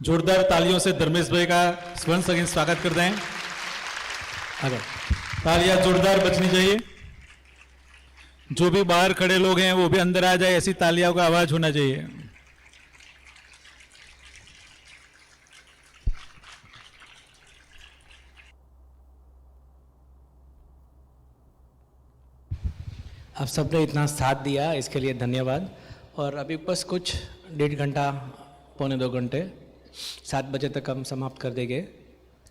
जोरदार तालियों से धर्मेश भाई का स्वर्ण सगिन स्वागत करते हैं। अगर तालियां जोरदार बजनी चाहिए, जो भी बाहर खड़े लोग हैं वो भी अंदर आ जाए, ऐसी तालियों का आवाज होना चाहिए। आप सबने इतना साथ दिया, इसके लिए धन्यवाद। और अभी बस कुछ 1.5 घंटा, 1.25 घंटे, 7 बजे तक हम समाप्त कर देंगे।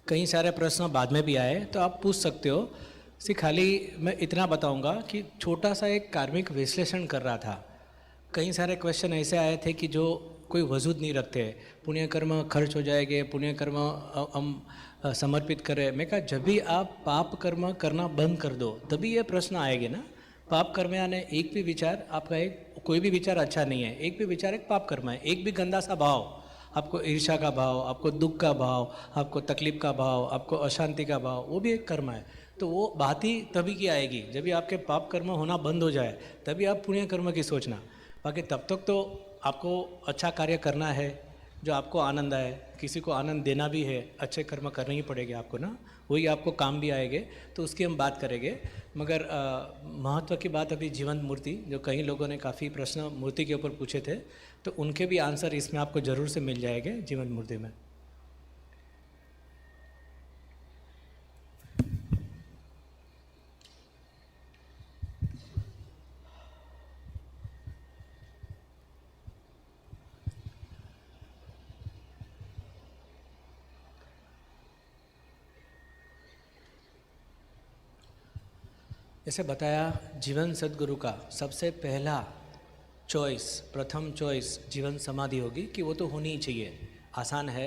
कई सारे प्रश्न बाद में भी आए तो आप पूछ सकते हो। खाली मैं इतना बताऊंगा कि छोटा सा एक कार्मिक विश्लेषण कर रहा था। कई सारे क्वेश्चन ऐसे आए थे कि जो कोई वजूद नहीं रखते। पुण्य कर्म खर्च हो जाएंगे, पुण्य कर्म हम समर्पित करें। मैं कहा जब भी आप पाप कर्म करना बंद कर दो तभी ये प्रश्न आएंगे ना। पाप कर्म यानी एक भी विचार आपका, एक कोई भी विचार अच्छा नहीं है, एक भी विचार एक पाप कर्म है। एक भी गंदा सा भाव, आपको ईर्ष्या का भाव, आपको दुख का भाव, आपको तकलीफ का भाव, आपको अशांति का भाव, वो भी एक कर्म है। तो वो बात ही तभी की आएगी जब भी आपके पाप कर्म होना बंद हो जाए, तभी आप पुण्य कर्म की सोचना। बाकी तब तक तो आपको अच्छा कार्य करना है जो आपको आनंद आए, किसी को आनंद देना भी है, अच्छे कर्म करने ही पड़ेंगे आपको ना, वही आपको काम भी आएंगे। तो उसकी हम बात करेंगे। मगर महत्व की बात अभी जीवंत मूर्ति, जो कई लोगों ने काफ़ी प्रश्न मूर्ति के ऊपर पूछे थे, तो उनके भी आंसर इसमें आपको ज़रूर से मिल जाएंगे जीवंत मूर्ति में। जैसे बताया, जीवन सदगुरु का सबसे पहला चॉइस, प्रथम चॉइस जीवन समाधि होगी कि वो तो होनी ही चाहिए। आसान है,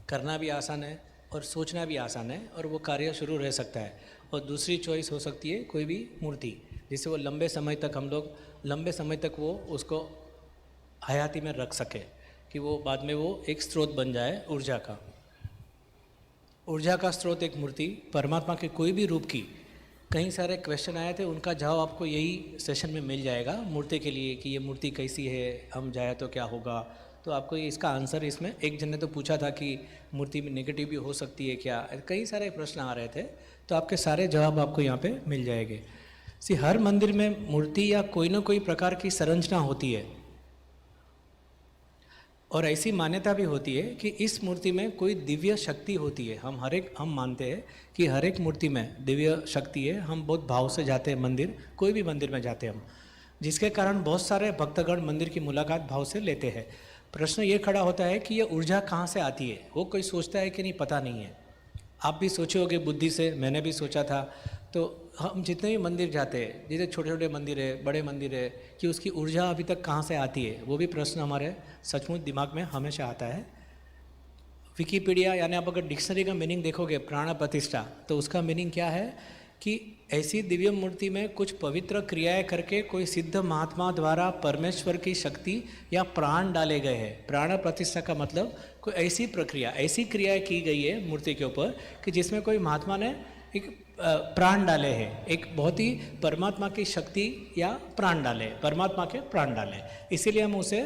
करना भी आसान है और सोचना भी आसान है, और वो कार्य शुरू रह सकता है। और दूसरी चॉइस हो सकती है कोई भी मूर्ति, जिससे वो लंबे समय तक, हम लोग लंबे समय तक वो उसको हयाती में रख सके, कि वो बाद में वो एक स्रोत बन जाए ऊर्जा का। ऊर्जा का स्रोत एक मूर्ति, परमात्मा के कोई भी रूप की। कई सारे क्वेश्चन आए थे, उनका जवाब आपको यही सेशन में मिल जाएगा मूर्ति के लिए, कि ये मूर्ति कैसी है, हम जाए तो क्या होगा। तो आपको इसका आंसर इसमें, एक जन ने तो पूछा था कि मूर्ति में नेगेटिव भी हो सकती है क्या, कई सारे प्रश्न आ रहे थे। तो आपके सारे जवाब आपको यहाँ पे मिल जाएंगे। हर मंदिर में मूर्ति या कोई ना कोई प्रकार की संरचना होती है, और ऐसी मान्यता भी होती है कि इस मूर्ति में कोई दिव्य शक्ति होती है। हम मानते हैं कि हर एक मूर्ति में दिव्य शक्ति है। हम बहुत भाव से जाते हैं मंदिर, कोई भी मंदिर में जाते हैं हम, जिसके कारण बहुत सारे भक्तगण मंदिर की मुलाकात भाव से लेते हैं। प्रश्न ये खड़ा होता है कि ये ऊर्जा कहाँ से आती है। वो कोई सोचता है कि नहीं, पता नहीं है। आप भी सोचे होगे बुद्धि से, मैंने भी सोचा था। तो हम जितने भी मंदिर जाते हैं, जैसे छोटे छोटे मंदिर है, बड़े मंदिर है, कि उसकी ऊर्जा अभी तक कहाँ से आती है, वो भी प्रश्न हमारे सचमुच दिमाग में हमेशा आता है। विकिपीडिया यानी आप अगर डिक्शनरी का मीनिंग देखोगे, प्राण प्रतिष्ठा, तो उसका मीनिंग क्या है कि ऐसी दिव्य मूर्ति में कुछ पवित्र क्रियाएं करके कोई सिद्ध महात्मा द्वारा परमेश्वर की शक्ति या प्राण डाले गए हैं। प्राण प्रतिष्ठा का मतलब कोई ऐसी प्रक्रिया, ऐसी क्रियाएं की गई है मूर्ति के ऊपर कि जिसमें कोई महात्मा ने एक प्राण डाले हैं, एक बहुत ही परमात्मा की शक्ति या प्राण डाले, परमात्मा के प्राण डाले, इसीलिए हम उसे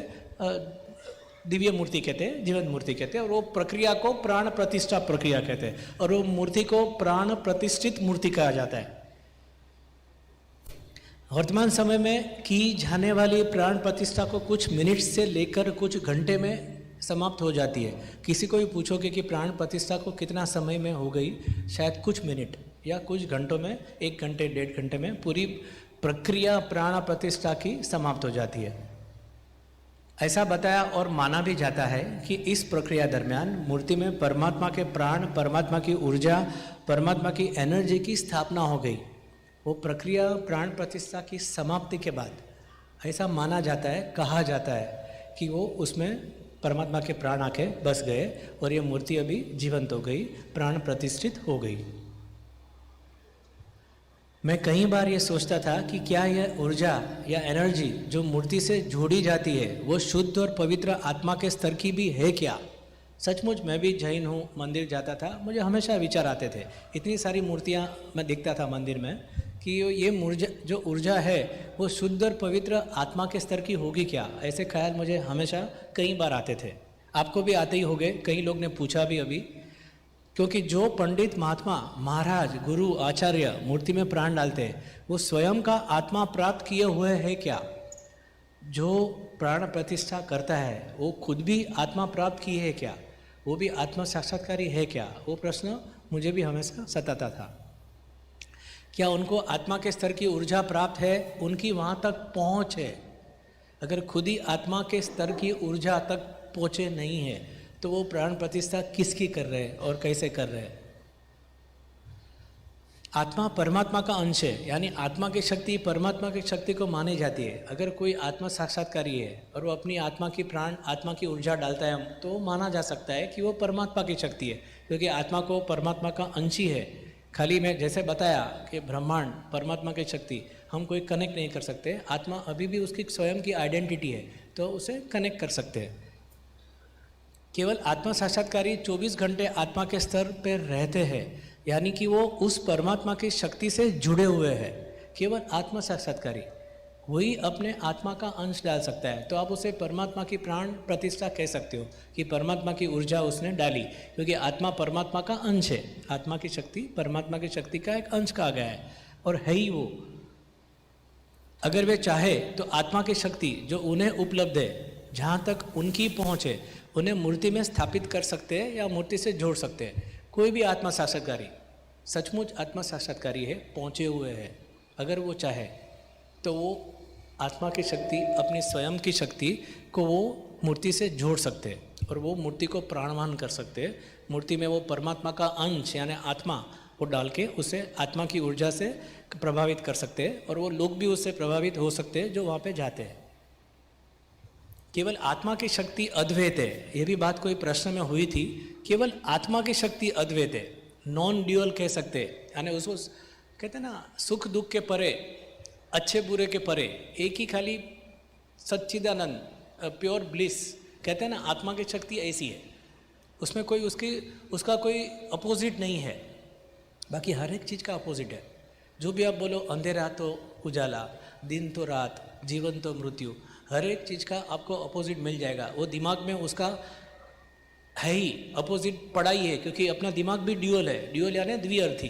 दिव्य मूर्ति कहते हैं, जीवन मूर्ति कहते हैं। और वो प्रक्रिया को प्राण प्रतिष्ठा प्रक्रिया कहते हैं, और वो मूर्ति को प्राण प्रतिष्ठित मूर्ति कहा जाता है। वर्तमान समय में की जाने वाली प्राण प्रतिष्ठा को कुछ मिनट से लेकर कुछ घंटे में समाप्त हो जाती है। किसी को भी पूछोगे कि प्राण प्रतिष्ठा को कितना समय में हो गई, शायद कुछ मिनट या कुछ घंटों में, 1 घंटे 1.5 घंटे में पूरी प्रक्रिया प्राण प्रतिष्ठा की समाप्त हो जाती है। ऐसा बताया और माना भी जाता है कि इस प्रक्रिया दरमियान मूर्ति में परमात्मा के प्राण, परमात्मा की ऊर्जा, परमात्मा की एनर्जी की स्थापना हो गई। वो प्रक्रिया प्राण प्रतिष्ठा की समाप्ति के बाद ऐसा माना जाता है, कहा जाता है कि वो उसमें परमात्मा के प्राण आके बस गए और ये मूर्ति अभी जीवंत हो गई, प्राण प्रतिष्ठित हो गई। मैं कई बार ये सोचता था कि क्या यह ऊर्जा या एनर्जी जो मूर्ति से जोड़ी जाती है वो शुद्ध और पवित्र आत्मा के स्तर की भी है क्या। सचमुच मैं भी जैन हूँ, मंदिर जाता था, मुझे हमेशा विचार आते थे। इतनी सारी मूर्तियाँ मैं देखता था मंदिर में कि ये जो ऊर्जा है वो शुद्ध और पवित्र आत्मा के स्तर की होगी क्या। ऐसे ख्याल मुझे हमेशा कई बार आते थे। आपको भी आते ही होंगे, कई लोग ने पूछा भी अभी, क्योंकि जो पंडित महात्मा महाराज गुरु आचार्य मूर्ति में प्राण डालते हैं वो स्वयं का आत्मा प्राप्त किए हुए है क्या? जो प्राण प्रतिष्ठा करता है वो खुद भी आत्मा प्राप्त किए है क्या? वो भी आत्मा साक्षात्कारी है क्या? वो प्रश्न मुझे भी हमेशा सताता था। क्या उनको आत्मा के स्तर की ऊर्जा प्राप्त है? उनकी वहाँ तक पहुँच है? अगर खुद ही आत्मा के स्तर की ऊर्जा तक पहुँचे नहीं है तो वो प्राण प्रतिष्ठा किसकी कर रहे हैं और कैसे कर रहे हैं? आत्मा परमात्मा का अंश है, यानी आत्मा की शक्ति परमात्मा की शक्ति को मानी जाती है। अगर कोई आत्मा साक्षात्कारी है और वो अपनी आत्मा की प्राण आत्मा की ऊर्जा डालता है तो माना जा सकता है कि वो परमात्मा की शक्ति है, क्योंकि आत्मा को परमात्मा का अंश ही है। खाली मैं जैसे बताया कि ब्रह्मांड परमात्मा की शक्ति, हम कोई कनेक्ट नहीं कर सकते। आत्मा अभी भी उसकी स्वयं की आइडेंटिटी है तो उसे कनेक्ट कर सकते हैं। केवल आत्मा साक्षात्कारी 24 घंटे आत्मा के स्तर पर रहते हैं, यानी कि वो उस परमात्मा की शक्ति से जुड़े हुए हैं। केवल आत्मा साक्षात्कारी वही अपने आत्मा का अंश डाल सकता है। तो आप उसे परमात्मा की प्राण प्रतिष्ठा कह सकते हो कि परमात्मा की ऊर्जा उसने डाली, क्योंकि आत्मा परमात्मा का अंश है। आत्मा की शक्ति परमात्मा की शक्ति का एक अंश कहा गया है और है ही वो। अगर वे चाहे तो आत्मा की शक्ति जो उन्हें उपलब्ध है, जहाँ तक उनकी पहुँच है, उन्हें मूर्ति में स्थापित कर सकते हैं या मूर्ति से जोड़ सकते हैं। कोई भी आत्मा साक्षात्कारी सचमुच आत्मा साक्षात्कारी है, पहुँचे हुए हैं, अगर वो चाहे तो वो आत्मा की शक्ति अपनी स्वयं की शक्ति को वो मूर्ति से जोड़ सकते हैं और वो मूर्ति को प्राणवान कर सकते हैं। मूर्ति में वो परमात्मा का अंश यानी आत्मा वो डाल के उसे आत्मा की ऊर्जा से प्रभावित कर सकते हैं और वो लोग भी उससे प्रभावित हो सकते हैं जो वहाँ पे जाते हैं। केवल आत्मा की शक्ति अद्वैत है, ये भी बात कोई प्रश्न में हुई थी। केवल आत्मा की शक्ति अद्वैत है, नॉन ड्यूअल कह सकते हैं, यानी उसको कहते हैं ना सुख दुख के परे, अच्छे बुरे के परे, एक ही खाली सच्चिदानंद, प्योर ब्लिस कहते हैं ना। आत्मा की शक्ति ऐसी है, उसमें कोई उसका कोई अपोजिट नहीं है। बाकी हर एक चीज़ का अपोजिट है। जो भी आप बोलो, अंधेरा तो उजाला, दिन तो रात, जीवन तो मृत्यु, हर एक चीज़ का आपको अपोजिट मिल जाएगा। वो दिमाग में उसका है ही, अपोजिट पड़ा ही है, क्योंकि अपना दिमाग भी ड्यूअल है, ड्यूअल यानी द्विअर्थी।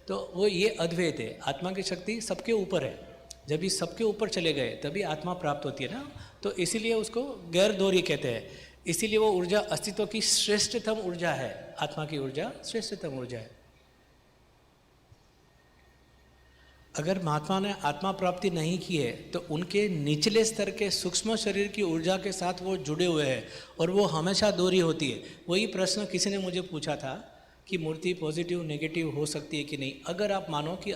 तो वो ये अद्वैत है। आत्मा की शक्ति सबके ऊपर है। जब ये सबके ऊपर चले गए तभी आत्मा प्राप्त होती है ना, तो इसीलिए उसको गैर दोहरी कहते हैं। इसीलिए वो ऊर्जा अस्तित्व की श्रेष्ठतम ऊर्जा है। आत्मा की ऊर्जा श्रेष्ठतम ऊर्जा है। अगर महात्मा ने आत्मा प्राप्ति नहीं की है तो उनके निचले स्तर के सूक्ष्म शरीर की ऊर्जा के साथ वो जुड़े हुए हैं और वो हमेशा दोहरी होती है। वही प्रश्न किसी ने मुझे पूछा था कि मूर्ति पॉजिटिव नेगेटिव हो सकती है कि नहीं। अगर आप मानो कि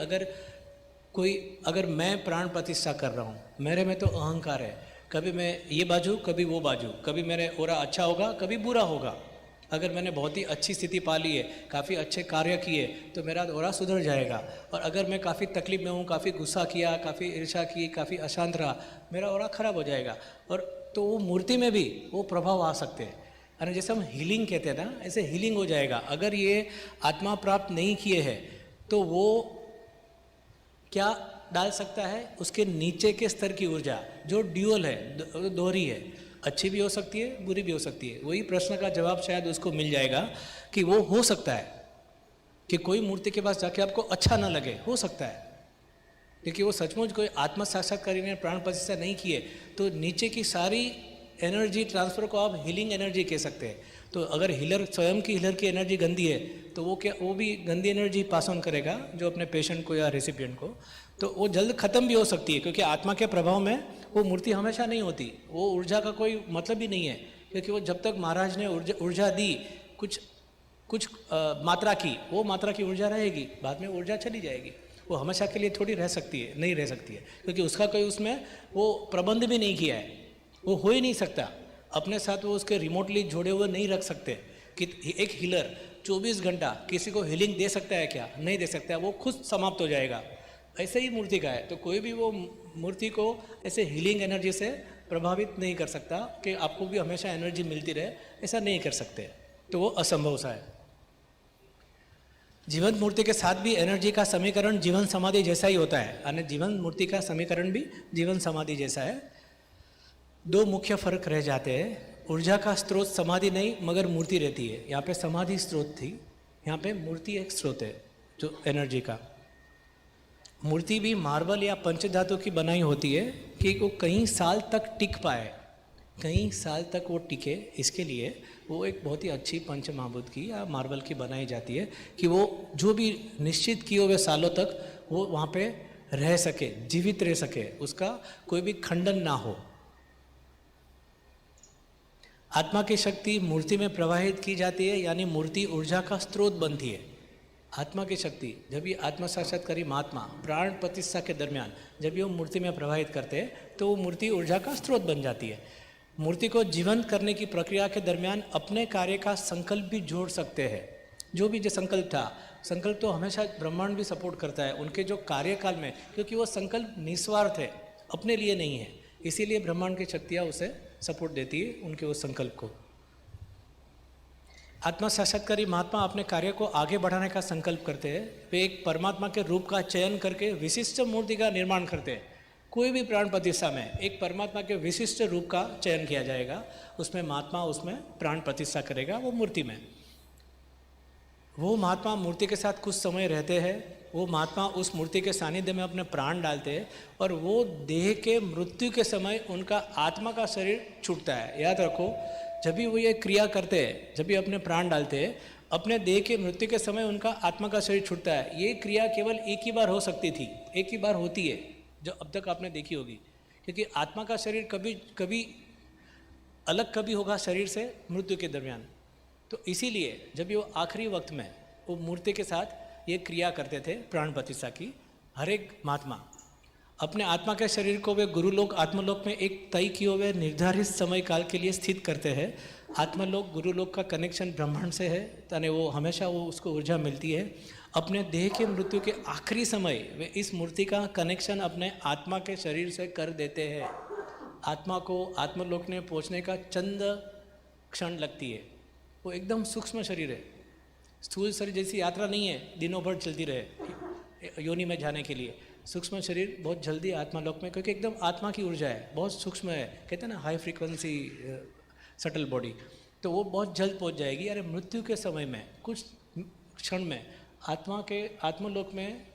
अगर मैं प्राण प्रतिष्ठा कर रहा हूँ, मेरे में तो अहंकार है, कभी मैं ये बाजू कभी वो बाजू, कभी मेरे ओरा अच्छा होगा कभी बुरा होगा। अगर मैंने बहुत ही अच्छी स्थिति पा ली है, काफ़ी अच्छे कार्य किए तो मेरा ओरा सुधर जाएगा। और अगर मैं काफ़ी तकलीफ में हूँ, काफ़ी गुस्सा किया, काफ़ी ईर्ष्या की, काफ़ी अशांत रहा, मेरा ओरा खराब हो जाएगा। और तो वो मूर्ति में भी वो प्रभाव आ सकते हैं। और जैसे हम हीलिंग कहते हैं ना, ऐसे हीलिंग हो जाएगा। अगर ये आत्मा प्राप्त नहीं किए हैं तो वो क्या डाल सकता है? उसके नीचे के स्तर की ऊर्जा जो ड्यूअल है, दोहरी है, अच्छी भी हो सकती है बुरी भी हो सकती है। वही प्रश्न का जवाब शायद उसको मिल जाएगा कि वो हो सकता है कि कोई मूर्ति के पास जाके आपको अच्छा ना लगे, हो सकता है, क्योंकि वो सचमुच कोई आत्म साक्षात्कारी ने प्राण प्रतिष्ठा नहीं किए तो नीचे की सारी एनर्जी ट्रांसफर को आप हीलिंग एनर्जी कह सकते हैं। तो अगर हीलर स्वयं की हीलर की एनर्जी गंदी है तो वो भी गंदी एनर्जी पास ऑन करेगा जो अपने पेशेंट को या रेसिपिएंट को, तो वो जल्द खत्म भी हो सकती है। क्योंकि आत्मा के प्रभाव में वो मूर्ति हमेशा नहीं होती, वो ऊर्जा का कोई मतलब ही नहीं है। क्योंकि वो जब तक महाराज ने ऊर्जा दी कुछ मात्रा की, वो मात्रा की ऊर्जा रहेगी, बाद में ऊर्जा चली जाएगी। वो हमेशा के लिए थोड़ी रह सकती है, नहीं रह सकती है, क्योंकि उसका कोई उसमें वो प्रबंध भी नहीं किया है, वो हो ही नहीं सकता। अपने साथ वो उसके रिमोटली जोड़े हुए नहीं रख सकते कि एक हीलर 24 घंटा किसी को हीलिंग दे सकता है क्या? नहीं दे सकता, वो खुद समाप्त हो जाएगा। ऐसे ही मूर्ति का है। तो कोई भी वो मूर्ति को ऐसे हीलिंग एनर्जी से प्रभावित नहीं कर सकता कि आपको भी हमेशा एनर्जी मिलती रहे, ऐसा नहीं कर सकते। तो वो असंभव सा है। जीवंत मूर्ति के साथ भी एनर्जी का समीकरण जीवन समाधि जैसा ही होता है, यानी जीवंत मूर्ति का समीकरण भी जीवन समाधि जैसा है। दो मुख्य फर्क रह जाते हैं। ऊर्जा का स्रोत समाधि नहीं मगर मूर्ति रहती है। यहाँ पे समाधि स्रोत थी, यहाँ पे मूर्ति एक स्रोत है जो एनर्जी का। मूर्ति भी मार्बल या पंचधातु की बनाई होती है कि वो कई साल तक टिक पाए, कई साल तक वो टिके, इसके लिए वो एक बहुत ही अच्छी पंच महाभूत की या मार्बल की बनाई जाती है कि वो जो भी निश्चित किए हुए सालों तक वो वहाँ पे रह सके, जीवित रह सके, उसका कोई भी खंडन ना हो। आत्मा की शक्ति मूर्ति में प्रवाहित की जाती है, यानी मूर्ति ऊर्जा का स्रोत बनती है। आत्मा की शक्ति जब ये आत्मा साक्षात्कारी महात्मा प्राण प्रतिष्ठा के दरमियान जब ये मूर्ति में प्रवाहित करते हैं तो वो मूर्ति ऊर्जा का स्रोत बन जाती है। मूर्ति को जीवंत करने की प्रक्रिया के दरमियान अपने कार्य का संकल्प भी जोड़ सकते हैं। जो भी जो संकल्प था, संकल्प तो हमेशा ब्रह्मांड भी सपोर्ट करता है उनके जो कार्यकाल में, क्योंकि वो संकल्प निस्वार्थ है, अपने लिए नहीं है, इसीलिए ब्रह्मांड की शक्तियाँ उसे सपोर्ट देती है उनके उस संकल्प को। आत्मा साक्षात्कारी महात्मा अपने कार्य को आगे बढ़ाने का संकल्प करते हैं। वे एक परमात्मा के रूप का चयन करके विशिष्ट मूर्ति का निर्माण करते हैं। कोई भी प्राण प्रतिष्ठा में एक परमात्मा के विशिष्ट रूप का चयन किया जाएगा, उसमें महात्मा उसमें प्राण प्रतिष्ठा करेगा वो मूर्ति में। वो महात्मा मूर्ति के साथ कुछ समय रहते हैं, वो महात्मा उस मूर्ति के सानिध्य में अपने प्राण डालते हैं और वो देह के मृत्यु के समय उनका आत्मा का शरीर छूटता है। याद रखो, जब भी वो ये क्रिया करते हैं, जब भी अपने प्राण डालते हैं, अपने देह के मृत्यु के समय उनका आत्मा का शरीर छूटता है। ये क्रिया केवल एक ही बार हो सकती थी, एक ही बार होती है जो अब तक आपने देखी होगी, क्योंकि आत्मा का शरीर कभी अलग कभी होगा शरीर से मृत्यु के दरमियान। तो इसीलिए जब ये वो आखिरी वक्त में वो मूर्ति के साथ ये क्रिया करते थे प्राण प्रतिष्ठा की, हर एक महात्मा अपने आत्मा के शरीर को वे गुरुलोक आत्मलोक में एक तय किए हुए निर्धारित समय काल के लिए स्थित करते हैं। आत्मलोक गुरुलोक का कनेक्शन ब्रह्मांड से है, यानी वो हमेशा वो उसको ऊर्जा मिलती है। अपने देह के मृत्यु के आखिरी समय वे इस मूर्ति का कनेक्शन अपने आत्मा के शरीर से कर देते हैं। आत्मा को आत्मलोक में पहुंचने का चंद क्षण लगती है। वो एकदम सूक्ष्म शरीर है, स्थूल शरीर जैसी यात्रा नहीं है दिनों भर चलती रहे योनि में जाने के लिए। सूक्ष्म शरीर बहुत जल्दी आत्मालोक में, क्योंकि एकदम आत्मा की ऊर्जा है, बहुत सूक्ष्म है, कहते हैं ना हाई फ्रीक्वेंसी सटल बॉडी, तो वो बहुत जल्द पहुंच जाएगी। अरे मृत्यु के समय में कुछ क्षण में आत्मा के आत्मलोक में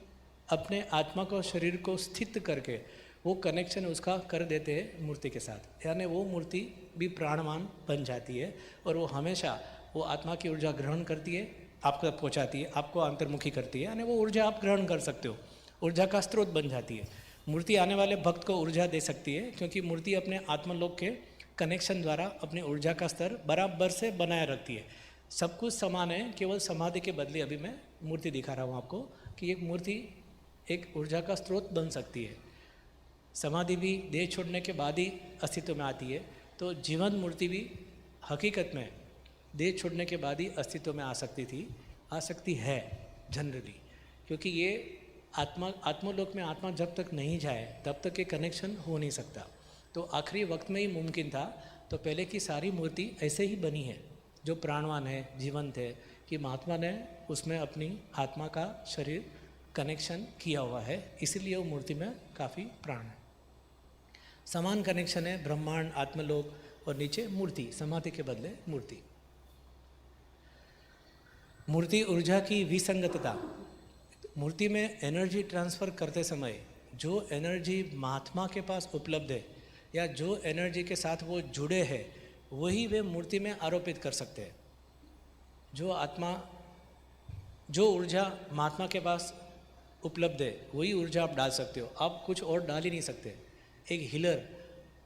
अपने आत्मा को शरीर को स्थित करके वो कनेक्शन उसका कर देते हैं मूर्ति के साथ, यानी वो मूर्ति भी प्राणवान बन जाती है और वो हमेशा वो आत्मा की ऊर्जा ग्रहण करती है, आपको तक पहुँचाती है, आपको अंतर्मुखी करती है, यानी वो ऊर्जा आप ग्रहण कर सकते हो, ऊर्जा का स्रोत बन जाती है। मूर्ति आने वाले भक्त को ऊर्जा दे सकती है, क्योंकि मूर्ति अपने आत्मलोक के कनेक्शन द्वारा अपनी ऊर्जा का स्तर बराबर से बनाए रखती है। सब कुछ समान है, केवल समाधि के बदले अभी मैं मूर्ति दिखा रहा हूँ आपको कि एक मूर्ति एक ऊर्जा का स्रोत बन सकती है। समाधि भी देह छोड़ने के बाद ही अस्तित्व में आती है, तो जीवंत मूर्ति भी हकीकत में देह छोड़ने के बाद ही अस्तित्व में आ सकती है जनरली, क्योंकि ये आत्मलोक में आत्मा जब तक नहीं जाए तब तक ये कनेक्शन हो नहीं सकता। तो आखिरी वक्त में ही मुमकिन था, तो पहले की सारी मूर्ति ऐसे ही बनी है जो प्राणवान है, जीवंत है, कि महात्मा ने उसमें अपनी आत्मा का शरीर कनेक्शन किया हुआ है, इसलिए वो मूर्ति में काफ़ी प्राण है। समान कनेक्शन है ब्रह्मांड, आत्मलोक और नीचे मूर्ति, समाधि के बदले मूर्ति। मूर्ति ऊर्जा की विसंगतता। मूर्ति में एनर्जी ट्रांसफ़र करते समय जो एनर्जी महात्मा के पास उपलब्ध है या जो एनर्जी के साथ वो जुड़े हैं वही वे मूर्ति में आरोपित कर सकते हैं। जो ऊर्जा महात्मा के पास उपलब्ध है वही ऊर्जा आप डाल सकते हो, आप कुछ और डाल ही नहीं सकते। एक हीलर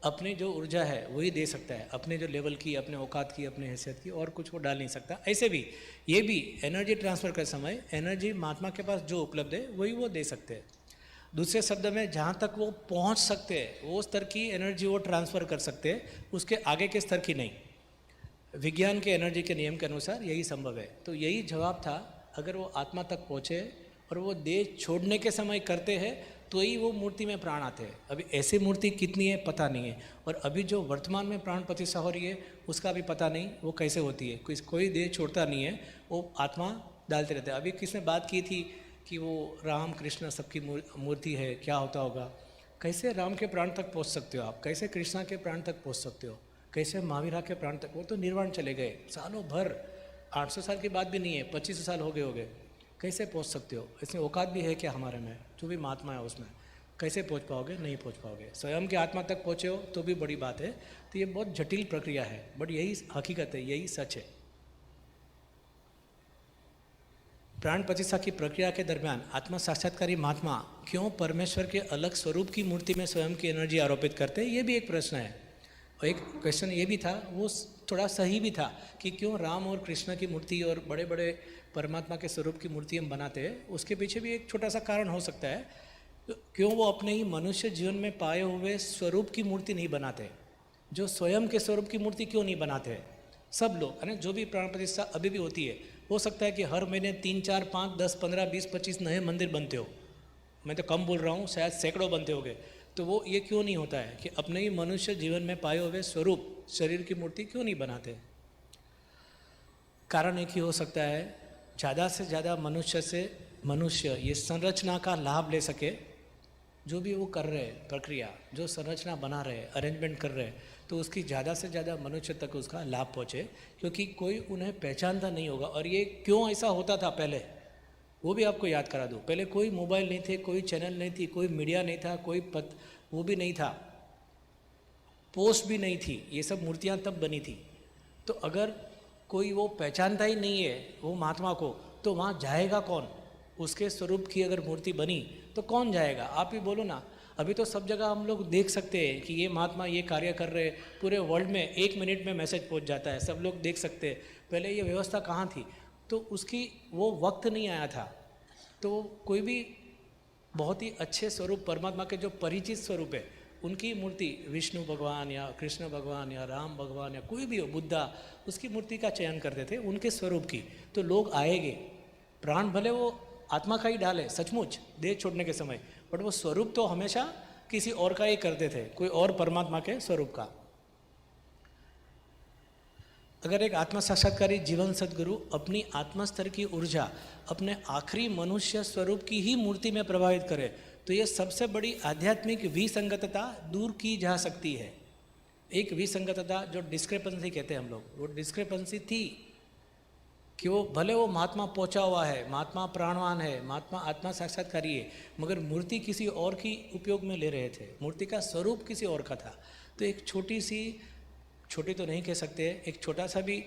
अपनी जो ऊर्जा है वही दे सकता है, अपने जो लेवल की, अपने औकात की, अपने हैसियत की, और कुछ वो डाल नहीं सकता। ऐसे भी ये भी एनर्जी ट्रांसफ़र करते समय एनर्जी महात्मा के पास जो उपलब्ध है वही वो दे सकते हैं। दूसरे शब्द में जहाँ तक वो पहुँच सकते हैं वो स्तर की एनर्जी वो ट्रांसफ़र कर सकते हैं, उसके आगे के स्तर की नहीं। विज्ञान के एनर्जी के नियम के अनुसार यही संभव है। तो यही जवाब था, अगर वो आत्मा तक पहुँचे और वो देह छोड़ने के समय करते हैं तो ही वो मूर्ति में प्राण आते हैं। अभी ऐसी मूर्ति कितनी है पता नहीं है, और अभी जो वर्तमान में प्राण प्रतिष्ठा हो रही है उसका भी पता नहीं वो कैसे होती है। कोई देह छोड़ता नहीं है, वो आत्मा डालते रहते हैं। अभी किसने बात की थी कि वो राम कृष्ण सबकी मूर्ति है, क्या होता होगा? कैसे राम के प्राण तक पहुंच सकते हो आप? कैसे कृष्णा के प्राण तक पहुंच सकते हो? कैसे महावीर के प्राण तक, वो तो निर्वाण चले गए सालों भर, 800 साल की बात भी नहीं है, 25 साल हो गए, कैसे पहुंच सकते हो? इसमें औकात भी है क्या हमारे में? जो भी महात्मा है उसमें कैसे पहुंच पाओगे? नहीं पहुंच पाओगे। स्वयं की आत्मा तक पहुंचे हो तो भी बड़ी बात है। तो ये बहुत जटिल प्रक्रिया है, बट यही हकीकत है, यही सच है। प्राण प्रतिष्ठा की प्रक्रिया के दरमियान आत्मा साक्षात्कारी महात्मा क्यों परमेश्वर के अलग स्वरूप की मूर्ति में स्वयं की एनर्जी आरोपित करते हैं, ये भी एक प्रश्न है। और एक क्वेश्चन ये भी था, वो थोड़ा सही भी था, कि क्यों राम और कृष्ण की मूर्ति और बड़े बड़े परमात्मा के स्वरूप की मूर्ति हम बनाते हैं। उसके पीछे भी एक छोटा सा कारण हो सकता है, क्यों वो अपने ही मनुष्य जीवन में पाए हुए स्वरूप की मूर्ति नहीं बनाते, जो स्वयं के स्वरूप की मूर्ति क्यों नहीं बनाते? सब लोग है ना, जो भी प्राण प्रतिष्ठा अभी भी होती है, हो सकता है कि हर महीने 3, 4, 5, 10, 15, 20, 25 नए मंदिर बनते हो, मैं तो कम बोल रहा हूँ, शायद सैकड़ों बनते होंगे। तो वो ये क्यों नहीं होता है कि अपने ही मनुष्य जीवन में पाए हुए स्वरूप शरीर की मूर्ति क्यों नहीं बनाते? कारण एक ही हो सकता है, ज़्यादा से ज़्यादा मनुष्य ये संरचना का लाभ ले सके, जो भी वो कर रहे हैं प्रक्रिया, जो संरचना बना रहे हैं, अरेंजमेंट कर रहे हैं, तो उसकी ज़्यादा से ज़्यादा मनुष्य तक उसका लाभ पहुँचे, क्योंकि कोई उन्हें पहचानता नहीं होगा। और ये क्यों ऐसा होता था पहले, वो भी आपको याद करा दूँ। पहले कोई मोबाइल नहीं थे, कोई चैनल नहीं थी, कोई मीडिया नहीं था, कोई वो भी नहीं था, पोस्ट भी नहीं थी, ये सब मूर्तियाँ तब बनी थी। तो अगर कोई वो पहचानता ही नहीं है वो महात्मा को, तो वहाँ जाएगा कौन? उसके स्वरूप की अगर मूर्ति बनी तो कौन जाएगा? आप ही बोलो ना। अभी तो सब जगह हम लोग देख सकते हैं कि ये महात्मा ये कार्य कर रहे हैं, पूरे वर्ल्ड में 1 मिनट में मैसेज पहुंच जाता है, सब लोग देख सकते हैं। पहले ये व्यवस्था कहाँ थी? तो उसकी वो वक्त नहीं आया था। तो कोई भी बहुत ही अच्छे स्वरूप परमात्मा के जो परिचित स्वरूप है, उनकी मूर्ति, विष्णु भगवान या कृष्ण भगवान या राम भगवान या कोई भी हो, बुद्धा, उसकी मूर्ति का चयन करते थे, उनके स्वरूप की, तो लोग आएंगे। प्राण भले वो आत्मा का ही डाले सचमुच देह छोड़ने के समय, बट वो स्वरूप तो हमेशा किसी और का ही करते थे, कोई और परमात्मा के स्वरूप का। अगर एक आत्मा साक्षात्कारी जीवन सद्गुरु अपनी आत्मा स्तर की ऊर्जा अपने आखिरी मनुष्य स्वरूप की ही मूर्ति में प्रभावित करे, तो ये सबसे बड़ी आध्यात्मिक विसंगतता दूर की जा सकती है। एक विसंगतता जो डिस्क्रेपेंसी कहते हैं हम लोग, वो डिस्क्रेपेंसी थी कि वो भले वो महात्मा पहुंचा हुआ है, महात्मा प्राणवान है, महात्मा आत्मा साक्षात्कारी है, मगर मूर्ति किसी और की उपयोग में ले रहे थे, मूर्ति का स्वरूप किसी और का था। तो एक छोटी तो नहीं कह सकते, एक छोटा सा भी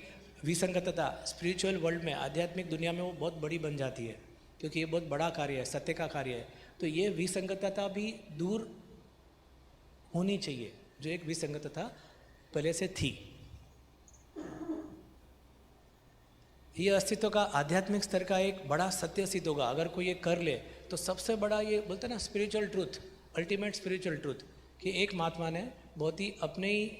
विसंगतता स्पिरिचुअल वर्ल्ड में, आध्यात्मिक दुनिया में वो बहुत बड़ी बन जाती है, क्योंकि ये बहुत बड़ा कार्य है, सत्य का कार्य है। तो ये विसंगतता भी दूर होनी चाहिए, जो एक विसंगतता पहले से थी। ये अस्तित्व का आध्यात्मिक स्तर का एक बड़ा सत्य सिद्ध होगा अगर कोई ये कर ले। तो सबसे बड़ा ये बोलते हैं ना spiritual truth, ultimate spiritual truth, कि एक महात्मा ने बहुत ही अपने ही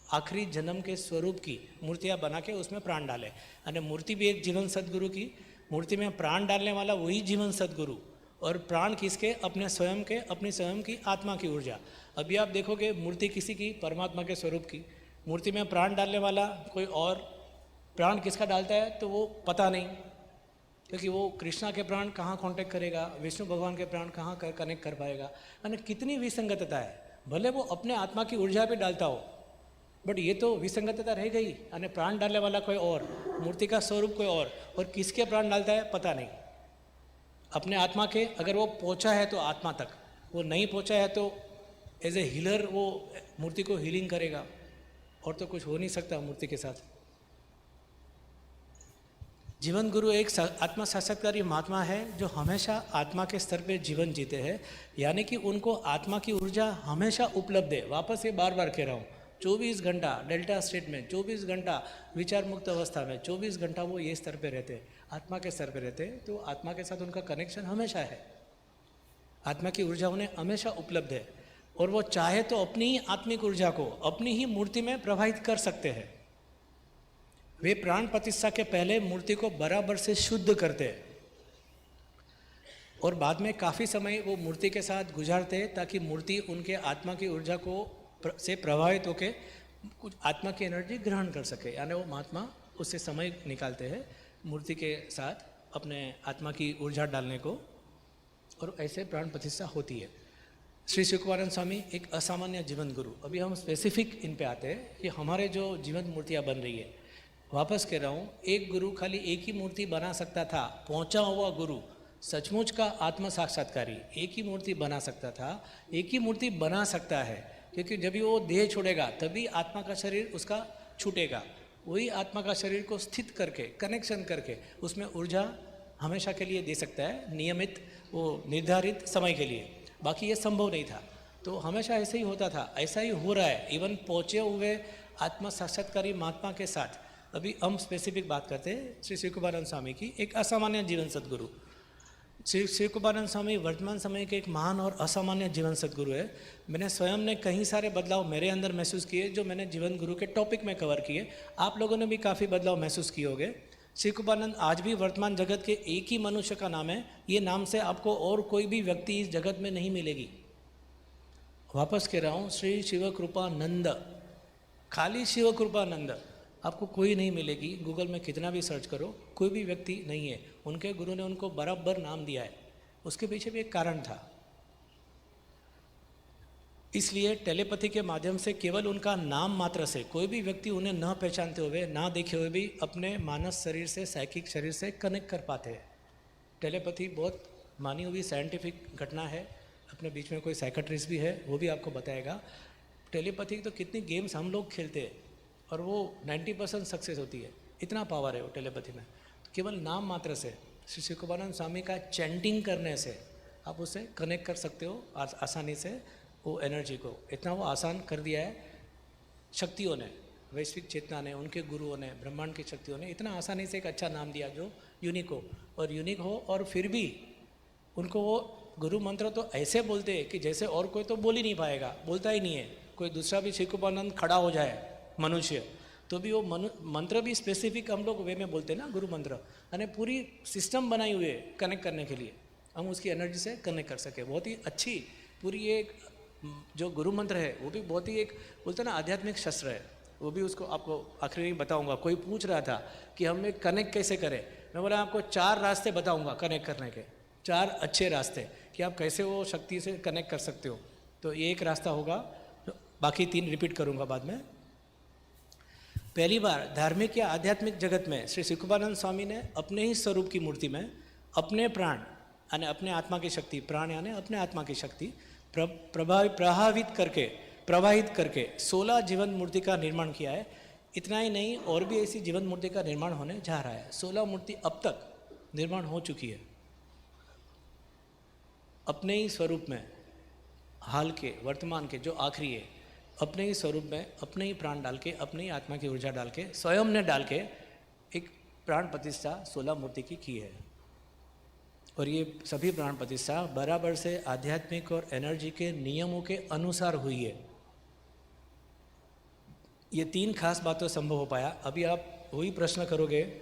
आखिरी जन्म के स्वरूप की मूर्तियाँ बना के उसमें प्राण डाले। यानी मूर्ति भी एक जीवन सद्गुरु की, मूर्ति में प्राण डालने वाला वही जीवन सद्गुरु, और प्राण किसके? अपने स्वयं के, अपनी स्वयं की आत्मा की ऊर्जा। अभी आप देखोगे मूर्ति किसी की, परमात्मा के स्वरूप की, मूर्ति में प्राण डालने वाला कोई और, प्राण किसका डालता है तो वो पता नहीं, क्योंकि वो कृष्णा के प्राण कहाँ कांटेक्ट करेगा, विष्णु भगवान के प्राण कहाँ कनेक्ट कर पाएगा। यानी कितनी विसंगतता है। भले वो अपने आत्मा की ऊर्जा पे डालता हो, बट ये तो विसंगतता रह गई। यानी प्राण डालने वाला कोई और, मूर्ति का स्वरूप कोई और किसके प्राण डालता है पता नहीं। अपने आत्मा के, अगर वो पहुंचा है तो आत्मा तक, वो नहीं पहुंचा है तो एज ए हीलर वो मूर्ति को हीलिंग करेगा, और तो कुछ हो नहीं सकता मूर्ति के साथ। जीवन गुरु एक आत्मा साक्षात्कारी महात्मा है जो हमेशा आत्मा के स्तर पे जीवन जीते हैं, यानी कि उनको आत्मा की ऊर्जा हमेशा उपलब्ध है। वापस ये बार बार कह रहा हूँ, 24 घंटा डेल्टा स्टेट में, 24 घंटा विचार मुक्त अवस्था में, 24 घंटा वो ये स्तर पे रहते हैं, आत्मा के स्तर पे रहते हैं। तो आत्मा के साथ उनका कनेक्शन हमेशा है, आत्मा की ऊर्जा उन्हें हमेशा उपलब्ध है, और वो चाहे तो अपनी ही आत्मिक ऊर्जा को अपनी ही मूर्ति में प्रवाहित कर सकते हैं। वे प्राण प्रतिष्ठा के पहले मूर्ति को बराबर से शुद्ध करते हैं, और बाद में काफ़ी समय वो मूर्ति के साथ गुजारते हैं, ताकि मूर्ति उनके आत्मा की ऊर्जा को से प्रभावित होकर कुछ आत्मा की एनर्जी ग्रहण कर सके। यानी वो महात्मा उससे समय निकालते हैं मूर्ति के साथ अपने आत्मा की ऊर्जा डालने को, और ऐसे प्राण प्रतिष्ठा होती है। श्री शिवकुमारानंद स्वामी एक असामान्य जीवन गुरु। अभी हम स्पेसिफिक इन पे आते हैं कि हमारे जो जीवन मूर्तियाँ बन रही है, वापस कह रहा हूँ, एक गुरु खाली एक ही मूर्ति बना सकता था, पहुँचा हुआ गुरु, सचमुच का आत्म साक्षात्कारी एक ही मूर्ति बना सकता था, एक ही मूर्ति बना सकता है, क्योंकि जब भी वो देह छोड़ेगा तभी आत्मा का शरीर उसका छूटेगा। वही आत्मा का शरीर को स्थित करके, कनेक्शन करके उसमें ऊर्जा हमेशा के लिए दे सकता है, नियमित वो निर्धारित समय के लिए। बाकी ये संभव नहीं था। तो हमेशा ऐसे ही होता था, ऐसा ही हो रहा है। इवन पहुँचे हुए आत्मा साक्षात्कारी महात्मा के साथ अभी हम स्पेसिफिक बात करते हैं श्री शिवकुमारानंद स्वामी की, एक असामान्य जीवन सद्गुरु। श्री शिवकुमारानंद स्वामी वर्तमान समय के एक महान और असामान्य जीवन सद्गुरु है। मैंने स्वयं ने कई सारे बदलाव मेरे अंदर महसूस किए जो मैंने जीवन गुरु के टॉपिक में कवर किए। आप लोगों ने भी काफ़ी बदलाव महसूस किए होंगे। शिवकुमारानंद आज भी वर्तमान जगत के एक ही मनुष्य का नाम है। ये नाम से आपको और कोई भी व्यक्ति इस जगत में नहीं मिलेगी। वापस कह रहा हूँ, श्री शिव कृपानंद, खाली शिव कृपानंद, आपको कोई नहीं मिलेगी। गूगल में कितना भी सर्च करो, कोई भी व्यक्ति नहीं है। उनके गुरु ने उनको बराबर नाम दिया है, उसके पीछे भी एक कारण था। इसलिए टेलीपैथी के माध्यम से केवल उनका नाम मात्र से कोई भी व्यक्ति उन्हें न पहचानते हुए, ना देखे हुए भी अपने मानस शरीर से, साइकिक शरीर से कनेक्ट कर पाते हैं। टेलीपैथी बहुत मानी हुई साइंटिफिक घटना है। अपने बीच में कोई साइकेट्रिस्ट भी है, वो भी आपको बताएगा। टेलीपैथी तो कितनी गेम्स हम लोग खेलते हैं और वो 90% सक्सेस होती है। इतना पावर है वो टेलीपैथी में। तो केवल नाम मात्र से, श्री शिवकुमारानंद स्वामी का चैंटिंग करने से आप उससे कनेक्ट कर सकते हो आसानी से। वो एनर्जी को इतना वो आसान कर दिया है शक्तियों ने, वैश्विक चेतना ने, उनके गुरुओं ने, ब्रह्मांड की शक्तियों ने इतना आसानी से एक अच्छा नाम दिया जो यूनिक हो। और यूनिक हो और फिर भी उनको वो गुरु मंत्र तो ऐसे बोलते हैं कि जैसे और कोई तो बोल ही नहीं पाएगा, बोलता ही नहीं है। कोई दूसरा भी शिवकुमारानंद खड़ा हो जाए मनुष्य, तो भी वो मंत्र भी स्पेसिफिक हम लोग वे में बोलते हैं ना, गुरु मंत्र। यानी पूरी सिस्टम बनाई हुई है कनेक्ट करने के लिए, हम उसकी एनर्जी से कनेक्ट कर सके। बहुत ही अच्छी पूरी एक जो गुरु मंत्र है वो भी बहुत ही एक बोलते हैं ना आध्यात्मिक शस्त्र है। वो भी उसको आपको आखिरी में बताऊंगा। कोई पूछ रहा था कि हमें कनेक्ट कैसे करें, मैं बोला आपको 4 रास्ते बताऊंगा कनेक्ट करने के, 4 अच्छे रास्ते कि आप कैसे वो शक्ति से कनेक्ट कर सकते हो। तो ये एक रास्ता होगा, बाकी 3 रिपीट करूंगा बाद में। पहली बार धार्मिक या आध्यात्मिक जगत में श्री शिवकुमारानंद स्वामी ने अपने ही स्वरूप की मूर्ति में अपने प्राण यानी अपने आत्मा की शक्ति, प्राण यानी अपने आत्मा की शक्ति प्रवाहित करके 16 जीवन मूर्ति का निर्माण किया है। इतना ही नहीं, और भी ऐसी जीवन मूर्ति का निर्माण होने जा रहा है। 16 मूर्ति अब तक निर्माण हो चुकी है अपने ही स्वरूप में, हाल के, वर्तमान के जो आखिरी है, अपने ही स्वरूप में, अपने ही प्राण डाल के, अपने ही आत्मा की ऊर्जा डाल के, स्वयं ने डाल के एक प्राण प्रतिष्ठा 16 मूर्ति की है। और ये सभी प्राण प्रतिष्ठा बराबर से आध्यात्मिक और एनर्जी के नियमों के अनुसार हुई है। ये 3 खास बातों संभव हो पाया। अभी आप वही प्रश्न करोगे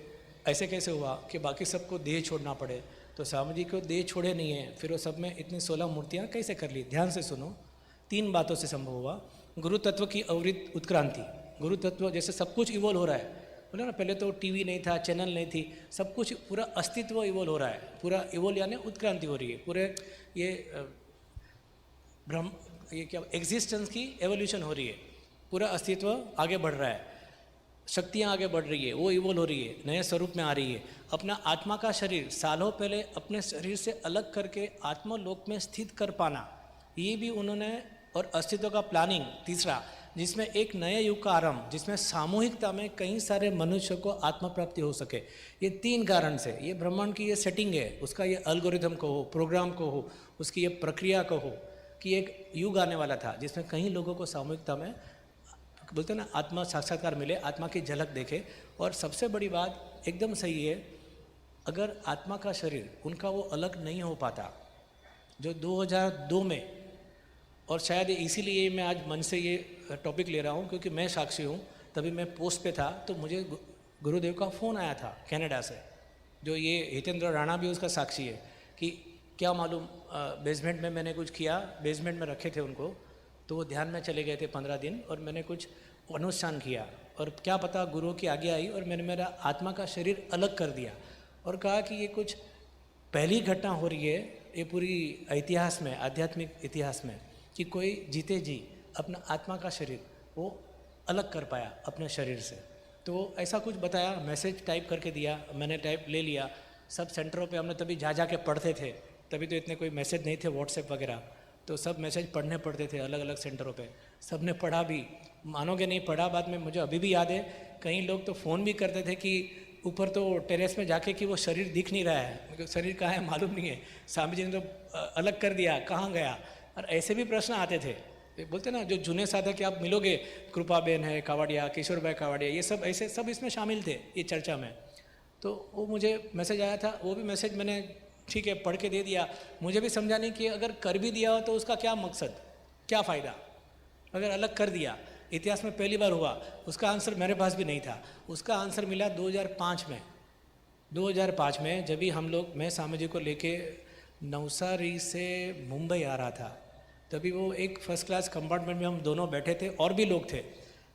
ऐसे कैसे हुआ कि बाकी सबको देह छोड़ना पड़े, तो स्वामी जी को देह छोड़े नहीं है, फिर वो सब में इतनी 16 मूर्तियाँ कैसे कर ली। ध्यान से सुनो, 3 बातों से संभव हुआ। गुरु तत्व की अवृत उत्क्रांति, गुरु तत्व जैसे सब कुछ इवोल्व हो रहा है, बोले ना पहले तो टीवी नहीं था, चैनल नहीं थी, सब कुछ पूरा अस्तित्व इवोल्व हो रहा है, पूरा इवोल्व यानी उत्क्रांति हो रही है। पूरे ये ये क्या एग्जिस्टेंस की एवोल्यूशन हो रही है, पूरा अस्तित्व आगे बढ़ रहा है, शक्तियाँ आगे बढ़ रही है, वो इवोल्व हो रही है, नए स्वरूप में आ रही है। अपना आत्मा का शरीर सालों पहले अपने शरीर से अलग करके आत्मलोक में स्थित कर पाना, ये भी उन्होंने, और अस्तित्व का प्लानिंग तीसरा, जिसमें एक नए युग का आरंभ, जिसमें सामूहिकता में कई सारे मनुष्य को आत्म प्राप्ति हो सके। ये 3 कारण से, ये ब्रह्मांड की ये सेटिंग है, उसका ये एल्गोरिथम को हो, प्रोग्राम को हो, उसकी ये प्रक्रिया को हो, कि एक युग आने वाला था जिसमें कई लोगों को सामूहिकता में बोलते हैं ना आत्मा साक्षात्कार मिले, आत्मा की झलक देखे। और सबसे बड़ी बात एकदम सही है, अगर आत्मा का शरीर उनका वो अलग नहीं हो पाता जो 2002 में, और शायद इसीलिए मैं आज मन से ये टॉपिक ले रहा हूँ क्योंकि मैं साक्षी हूँ। तभी मैं पोस्ट पे था तो मुझे गुरुदेव का फ़ोन आया था कनाडा से, जो ये हितेंद्र राणा भी उसका साक्षी है, कि क्या मालूम बेसमेंट में मैंने कुछ किया, बेसमेंट में रखे थे उनको, तो वो ध्यान में चले गए थे 15 दिन, और मैंने कुछ अनुष्ठान किया और क्या पता गुरु की आज्ञा आई और मैंने मेरा आत्मा का शरीर अलग कर दिया और कहा कि ये कुछ पहली घटना हो रही है ये पूरी इतिहास में, आध्यात्मिक इतिहास में, कि कोई जीते जी अपना आत्मा का शरीर वो अलग कर पाया अपने शरीर से। तो ऐसा कुछ बताया, मैसेज टाइप करके दिया, मैंने टाइप ले लिया। सब सेंटरों पे हमने तभी जा के पढ़ते थे, तभी तो इतने कोई मैसेज नहीं थे व्हाट्सएप वगैरह, तो सब मैसेज पढ़ने पड़ते थे अलग अलग सेंटरों पे। सब ने पढ़ा भी, मानोगे नहीं, पढ़ा। बाद में मुझे अभी भी याद है, कई लोग तो फ़ोन भी करते थे कि ऊपर तो टेरेस में जाके कि वो शरीर दिख नहीं रहा है, मतलब शरीर कहाँ है मालूम नहीं है, स्वामी जी ने तो अलग कर दिया, कहाँ गया। और ऐसे भी प्रश्न आते थे। बोलते ना, जो जूने साधक आप मिलोगे, कृपा बेन है कावड़िया, किशोर भाई कावड़िया, ये सब ऐसे सब इसमें शामिल थे ये चर्चा में। तो वो मुझे मैसेज आया था, वो भी मैसेज मैंने ठीक है पढ़ के दे दिया। मुझे भी समझा नहीं कि अगर कर भी दिया हो तो उसका क्या मकसद, क्या फ़ायदा। अगर अलग कर दिया, इतिहास में पहली बार हुआ, उसका आंसर मेरे पास भी नहीं था। उसका आंसर मिला 2005 में। 2005 में जब भी हम लोग, मैं स्वामी जी को लेके नवसारी से मुंबई आ रहा था, तभी वो एक फर्स्ट क्लास कंपार्टमेंट में हम दोनों बैठे थे और भी लोग थे।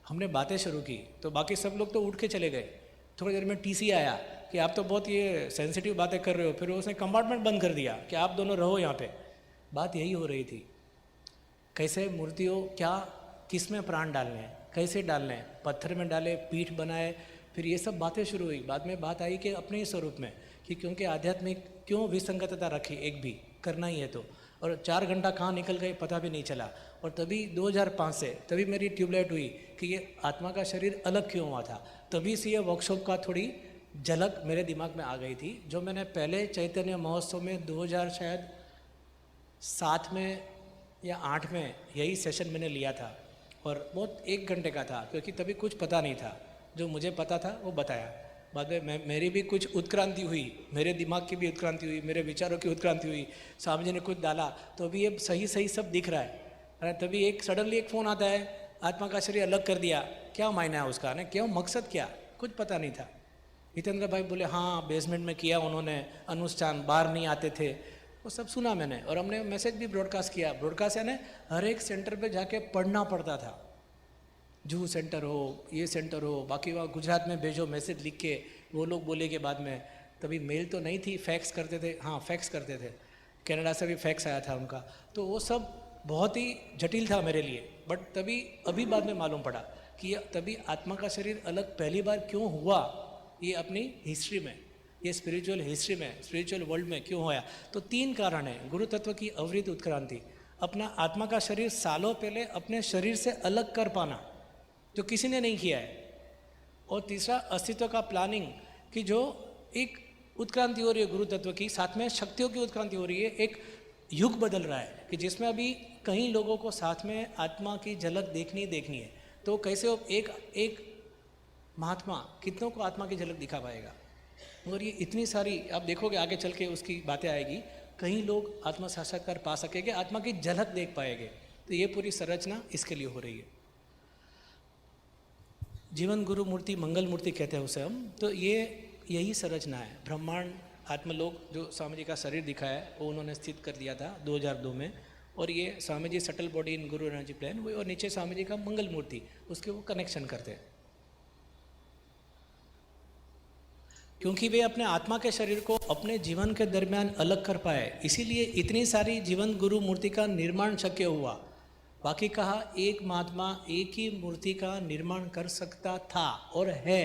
हमने बातें शुरू की तो बाकी सब लोग तो उठ के चले गए। थोड़ी देर में टीसी आया कि आप तो बहुत ये सेंसिटिव बातें कर रहे हो, फिर उसने कंपार्टमेंट बंद कर दिया कि आप दोनों रहो यहाँ पे। बात यही हो रही थी, कैसे मूर्तियों, क्या किस में प्राण डालने हैं, कैसे डालने हैं, पत्थर में डाले, पीठ बनाए, फिर ये सब बातें शुरू हुई। बाद में बात आई कि अपने ही स्वरूप में, कि क्योंकि आध्यात्मिक क्यों विसंगतता रखी, एक भी करना ही है तो। और 4 घंटा कहाँ निकल गए पता भी नहीं चला। और तभी 2005 से तभी मेरी ट्यूबलाइट हुई कि ये आत्मा का शरीर अलग क्यों हुआ था। तभी से ये वर्कशॉप का थोड़ी झलक मेरे दिमाग में आ गई थी, जो मैंने पहले चैतन्य महोत्सव में 2000 शायद 7 में या 8 में यही सेशन मैंने लिया था। और बहुत 1 घंटे का था, क्योंकि तभी कुछ पता नहीं था। जो मुझे पता था वो बताया। बाद में मेरी भी कुछ उत्क्रांति हुई, मेरे दिमाग की भी उत्क्रांति हुई, मेरे विचारों की उत्क्रांति हुई। स्वामी जी ने कुछ डाला तो अभी ये सही सही सब दिख रहा है। अरे तभी एक सडनली एक फ़ोन आता है, आत्मा का शरीर अलग कर दिया, क्या मायना है उसका, ना क्यों, मकसद क्या, कुछ पता नहीं था। हितेंद्र भाई बोले हाँ बेसमेंट में किया उन्होंने अनुष्ठान, बाहर नहीं आते थे, वो सब सुना मैंने। और हमने मैसेज भी ब्रॉडकास्ट किया। ब्रॉडकास्ट यानी हर एक सेंटर पे जाके पढ़ना पड़ता था। जूहू सेंटर हो, ये सेंटर हो, बाकी वहाँ गुजरात में भेजो मैसेज लिख के, वो लोग बोलेंगे बाद में। तभी मेल तो नहीं थी, फैक्स करते थे, हाँ फैक्स करते थे, कनाडा से भी फैक्स आया था उनका। तो वो सब बहुत ही जटिल था मेरे लिए। बट तभी अभी बाद में मालूम पड़ा कि ये तभी आत्मा का शरीर अलग पहली बार क्यों हुआ, ये अपनी हिस्ट्री में, ये स्पिरिचुअल हिस्ट्री में, स्पिरिचुअल वर्ल्ड में क्यों हुआ। तो 3 कारण है। गुरु तत्व की अवृत उत्क्रांति, अपना आत्मा का शरीर सालों पहले अपने शरीर से अलग कर पाना, जो किसी ने नहीं किया है। और तीसरा अस्तित्व का प्लानिंग, कि जो एक उत्क्रांति हो रही है गुरु तत्व की, साथ में शक्तियों की उत्क्रांति हो रही है। एक युग बदल रहा है कि जिसमें अभी कई लोगों को साथ में आत्मा की झलक देखनी है। तो कैसे वो एक महात्मा कितनों को आत्मा की झलक दिखा पाएगा। और ये इतनी सारी आप देखोगे आगे चल के उसकी बातें आएगी, कई लोग आत्मा साक्षात्कार पा सकेंगे, आत्मा की झलक देख पाएंगे। तो ये पूरी संरचना इसके लिए हो रही है। जीवन गुरु मूर्ति, मंगल मूर्ति कहते हैं उसे हम। तो ये यही संरचना है। ब्रह्मांड आत्मलोक जो स्वामी जी का शरीर दिखाया है वो उन्होंने स्थित कर दिया था 2002 में। और ये Swami ji subtle body in Guru energy plan, वो और नीचे स्वामी जी का मंगल मूर्ति, उसके वो कनेक्शन करते हैं। क्योंकि वे अपने आत्मा के शरीर को अपने जीवन के दरमियान अलग कर पाए, इसीलिए इतनी सारी जीवन गुरु मूर्ति का निर्माण शक्य हुआ। बाकी कहा एक महात्मा एक ही मूर्ति का निर्माण कर सकता था और है।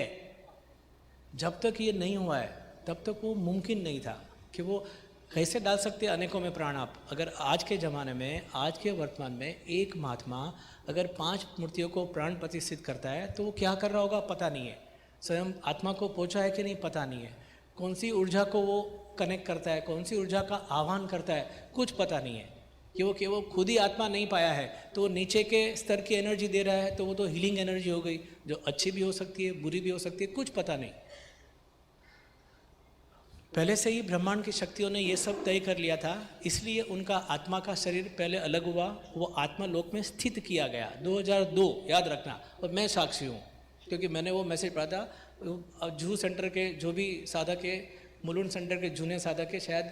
जब तक ये नहीं हुआ है तब तक वो मुमकिन नहीं था कि वो कैसे डाल सकते अनेकों में प्राण आप। अगर आज के ज़माने में, आज के वर्तमान में एक महात्मा अगर 5 मूर्तियों को प्राण प्रतिष्ठित करता है तो वो क्या कर रहा होगा पता नहीं है। स्वयं आत्मा को पहुँचा है कि नहीं पता नहीं है। कौन सी ऊर्जा को वो कनेक्ट करता है, कौन सी ऊर्जा का आह्वान करता है, कुछ पता नहीं है। कि वो खुद ही आत्मा नहीं पाया है तो वो नीचे के स्तर की एनर्जी दे रहा है, तो वो तो हीलिंग एनर्जी हो गई, जो अच्छी भी हो सकती है, बुरी भी हो सकती है, कुछ पता नहीं। पहले से ही ब्रह्मांड की शक्तियों ने ये सब तय कर लिया था, इसलिए उनका आत्मा का शरीर पहले अलग हुआ, वो आत्मा लोक में स्थित किया गया 2002, याद रखना। और मैं साक्षी हूँ क्योंकि मैंने वो मैसेज पढ़ा था। जूहू सेंटर के जो भी साधक है, मुलुंड सेंटर के जूने साधक है, शायद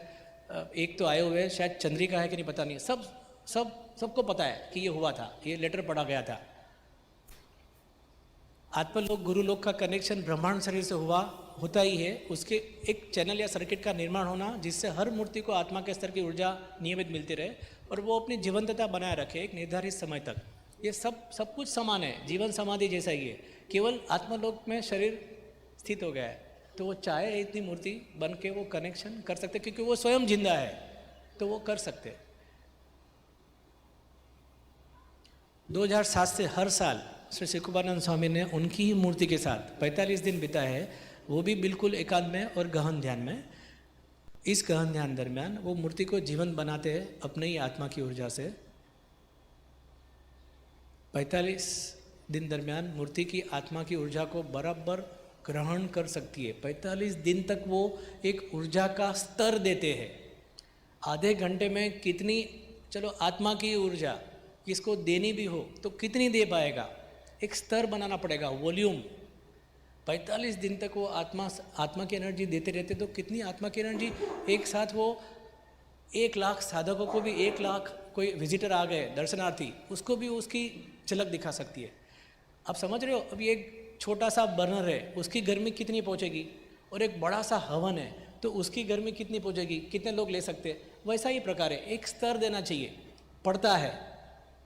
एक तो आए हुए हैं, शायद चंद्रिका है कि नहीं पता नहीं, सबको पता है कि ये हुआ था, ये लेटर पढ़ा गया था। आत्मलोक गुरुलोक का कनेक्शन ब्रह्मांड शरीर से होता ही है। उसके एक चैनल या सर्किट का निर्माण होना जिससे हर मूर्ति को आत्मा के स्तर की ऊर्जा नियमित मिलती रहे और वो अपनी जीवंतता बनाए रखे एक निर्धारित समय तक। ये सब कुछ समान है, जीवन समाधि जैसा ही है, केवल आत्मलोक में शरीर स्थित हो गया है। तो वो चाहे इतनी मूर्ति बन के वो कनेक्शन कर सकते, क्योंकि वो स्वयं जिंदा है तो वो कर सकते। 2007 से हर साल श्री शिकुबानंद स्वामी ने उनकी ही मूर्ति के साथ 45 दिन बिताए हैं, वो भी बिल्कुल एकांत में और गहन ध्यान में। इस गहन ध्यान दरमियान वो मूर्ति को जीवंत बनाते हैं अपने ही आत्मा की ऊर्जा से। 45 दिन दरमियान मूर्ति की आत्मा की ऊर्जा को बराबर ग्रहण कर सकती है। 45 दिन तक वो एक ऊर्जा का स्तर देते हैं। आधे घंटे में कितनी, चलो आत्मा की ऊर्जा किसको देनी भी हो तो कितनी दे पाएगा, एक स्तर बनाना पड़ेगा, वॉल्यूम। 45 दिन तक वो आत्मा की एनर्जी देते रहते तो कितनी आत्मा की एनर्जी एक साथ वो 1 लाख साधकों को भी 1 लाख कोई विजिटर आ गए दर्शनार्थी, उसको भी उसकी झलक दिखा सकती है। आप समझ रहे हो, अभी एक छोटा सा बर्नर है, उसकी गर्मी कितनी पहुंचेगी, और एक बड़ा सा हवन है तो उसकी गर्मी कितनी पहुंचेगी, कितने लोग ले सकते हैं। वैसा ही प्रकार है, एक स्तर देना चाहिए पड़ता है।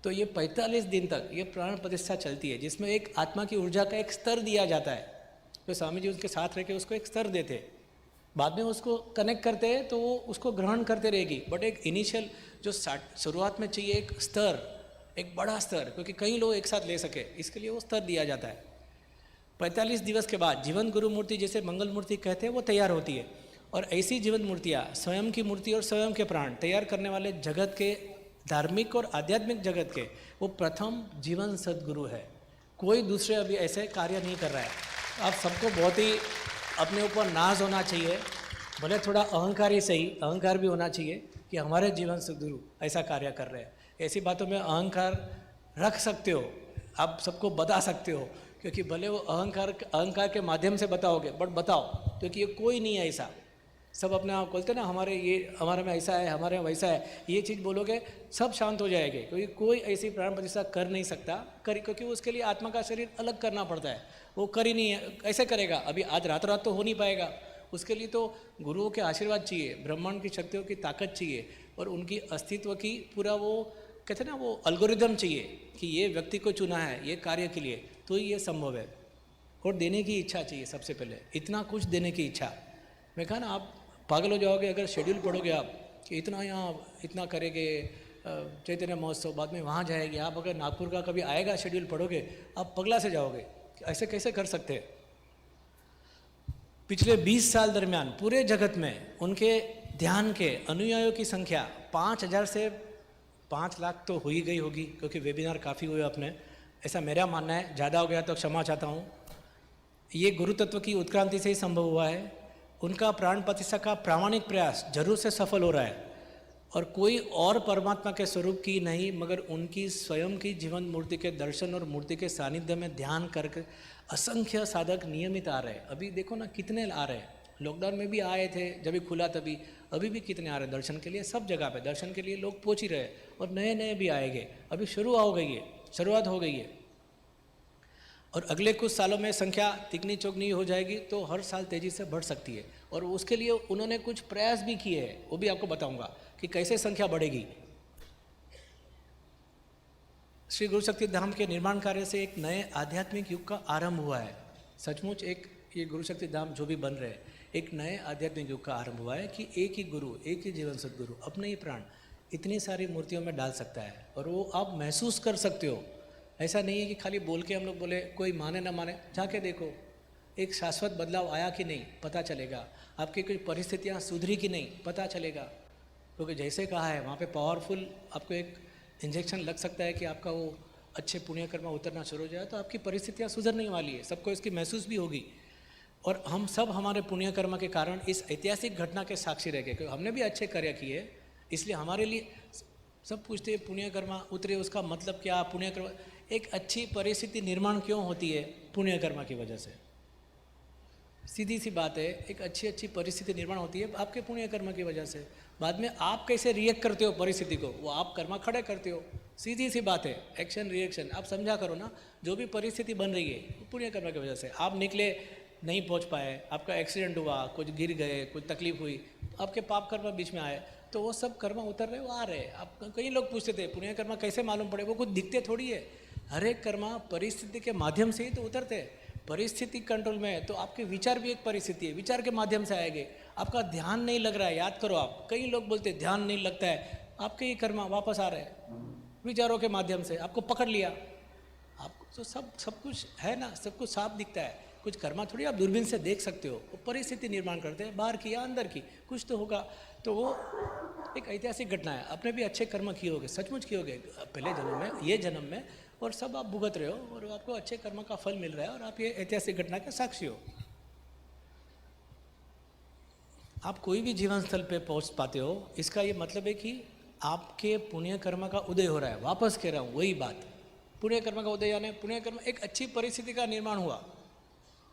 तो ये 45 दिन तक ये प्राण प्रतिष्ठा चलती है जिसमें एक आत्मा की ऊर्जा का एक स्तर दिया जाता है। तो स्वामी जी उसके साथ रह के उसको एक स्तर देते, बाद में उसको कनेक्ट करते हैं तो वो उसको ग्रहण करते रहेगी। बट एक इनिशियल जो शुरुआत में चाहिए एक स्तर, एक बड़ा स्तर, क्योंकि कई लोग एक साथ ले सके, इसके लिए वो स्तर दिया जाता है। 45 दिवस के बाद जीवन गुरु मूर्ति, जैसे मंगल मूर्ति कहते हैं, वो तैयार होती है। और ऐसी जीवन मूर्तियाँ, स्वयं की मूर्ति और स्वयं के प्राण तैयार करने वाले जगत के धार्मिक और आध्यात्मिक जगत के वो प्रथम जीवन सद्गुरु है। कोई दूसरे अभी ऐसे कार्य नहीं कर रहा है। आप सबको बहुत ही अपने ऊपर नाज होना चाहिए, भले थोड़ा अहंकार ही सही, अहंकार भी होना चाहिए कि हमारे जीवन सद्गुरु ऐसा कार्य कर रहे हैं। ऐसी बातों में अहंकार रख सकते हो, आप सबको बता सकते हो, क्योंकि भले वो अहंकार के माध्यम से बताओगे, बट बताओ, क्योंकि ये कोई नहीं है ऐसा। सब अपने आप बोलते ना, हमारे में ऐसा है, हमारे में वैसा है, ये चीज़ बोलोगे सब शांत हो जाएंगे, क्योंकि कोई ऐसी प्राण प्रतिष्ठा कर नहीं सकता, क्योंकि उसके लिए आत्मा का शरीर अलग करना पड़ता है। वो कर ही नहीं है, कैसे करेगा, अभी आज रात तो हो नहीं पाएगा। उसके लिए तो गुरुओं के आशीर्वाद चाहिए, ब्रह्मांड की शक्तियों की ताकत चाहिए, और उनकी अस्तित्व की पूरा वो कहते हैं ना, वो एल्गोरिदम चाहिए कि ये व्यक्ति को चुना है ये कार्य के लिए, तो ये संभव है। और देने की इच्छा चाहिए सबसे पहले, इतना कुछ देने की इच्छा। मैं कहा ना, आप पागल हो जाओगे अगर शेड्यूल पढ़ोगे आप कि इतना यहाँ इतना करेंगे चैतन्य महोत्सव, बाद में वहाँ जाएगी। आप अगर नागपुर का कभी आएगा शेड्यूल पढ़ोगे, आप पगला से जाओगे, ऐसे कैसे कर सकते हैं। पिछले 20 साल दरमियान पूरे जगत में उनके ध्यान के अनुयायियों की संख्या 5000 से 5 लाख तो हो ही गई होगी, क्योंकि वेबिनार काफ़ी हुए अपने, ऐसा मेरा मानना है। ज़्यादा हो गया तो क्षमा चाहता हूँ। ये गुरु तत्व की उत्क्रांति से ही संभव हुआ है। उनका प्राण प्रतिष्ठा का प्रामाणिक प्रयास जरूर से सफल हो रहा है, और कोई और परमात्मा के स्वरूप की नहीं, मगर उनकी स्वयं की जीवन मूर्ति के दर्शन और मूर्ति के सानिध्य में ध्यान करके असंख्य साधक नियमित आ रहे हैं। अभी देखो ना कितने आ रहे हैं, लॉकडाउन में भी आए थे जब भी खुला तभी, अभी भी कितने आ रहे हैं दर्शन के लिए। सब जगह पे दर्शन के लिए लोग पहुँच ही रहे हैं, और नए नए भी आएंगे। अभी शुरुआत हो गई है, और अगले कुछ सालों में संख्या तिगनी चौगनी हो जाएगी, तो हर साल तेज़ी से बढ़ सकती है। और उसके लिए उन्होंने कुछ प्रयास भी किए हैं, वो भी आपको बताऊंगा कि कैसे संख्या बढ़ेगी। श्री गुरु शक्ति धाम के निर्माण कार्य से एक नए आध्यात्मिक युग का आरंभ हुआ है। सचमुच एक ये गुरु शक्ति धाम जो भी बन रहे हैं, एक नए आध्यात्मिक युग का आरंभ हुआ है कि एक ही गुरु, एक ही जीवन सद्गुरु अपने ही प्राण इतनी सारी मूर्तियों में डाल सकता है, और वो आप महसूस कर सकते हो। ऐसा नहीं है कि खाली बोल के हम लोग बोले, कोई माने ना माने, जाके देखो एक शाश्वत बदलाव आया कि नहीं पता चलेगा, आपकी कोई परिस्थितियाँ सुधरी कि नहीं पता चलेगा। क्योंकि जैसे कहा है वहाँ पे पावरफुल आपको एक इंजेक्शन लग सकता है कि आपका वो अच्छे पुण्य कर्म उतरना शुरू हो जाए, तो आपकी परिस्थितियाँ सुधरने वाली है, सबको इसकी महसूस भी होगी। और हम सब हमारे पुण्य कर्म के कारण इस ऐतिहासिक घटना के साक्षी रह गए, क्योंकि हमने भी अच्छे कार्य किए, इसलिए हमारे लिए सब पूछते हैं पुण्य कर्म उतरे, उसका मतलब क्या। पुण्य कर्म, एक अच्छी परिस्थिति निर्माण क्यों होती है, पुण्य कर्म की वजह से। सीधी सी बात है, एक अच्छी अच्छी परिस्थिति निर्माण होती है आपके पुण्य कर्म की वजह से। बाद में आप कैसे रिएक्ट करते हो परिस्थिति को, वो आप कर्मा खड़े करते हो। सीधी सी बात है, एक्शन रिएक्शन। आप समझा करो ना, जो भी परिस्थिति बन रही है वो पुण्य कर्म की वजह से। आप निकले, नहीं पहुंच पाए, आपका एक्सीडेंट हुआ, कुछ गिर गए, कुछ तकलीफ हुई, आपके पाप कर्म बीच में आए, तो वो सब कर्म उतर रहे, वो आ रहे। आप कई लोग पूछते थे पुण्य कर्म कैसे मालूम पड़े, वो कुछ दिखते थोड़ी है। हर एक कर्म परिस्थिति के माध्यम से ही तो उतरते हैं। परिस्थिति कंट्रोल में है तो आपके विचार भी एक परिस्थिति है, विचार के माध्यम से आएंगे। आपका ध्यान नहीं लग रहा है, याद करो आप, कई लोग बोलते हैं ध्यान नहीं लगता है, आपके ही कर्म वापस आ रहे हैं विचारों के माध्यम से। आपको पकड़ लिया, आपको तो सब कुछ है ना, सब कुछ साफ दिखता है। कुछ कर्मा थोड़ी आप दूरबीन से देख सकते हो, वो परिस्थिति निर्माण करते हैं, बाहर की या अंदर की, कुछ तो होगा। तो वो एक ऐतिहासिक घटना है। आपने भी अच्छे कर्म किए होंगे, सचमुच किए होंगे पहले जन्म में, ये जन्म में, और सब आप भुगत रहे हो और आपको अच्छे कर्म का फल मिल रहा है और आप ये ऐतिहासिक घटना के साक्षी हो। आप कोई भी जीवन स्थल पे पहुंच पाते हो, इसका ये मतलब है कि आपके पुण्य कर्म का उदय हो रहा है। वापस कह रहा हूँ वही बात, पुण्य कर्म का उदय यानी पुण्य कर्म एक अच्छी परिस्थिति का निर्माण हुआ।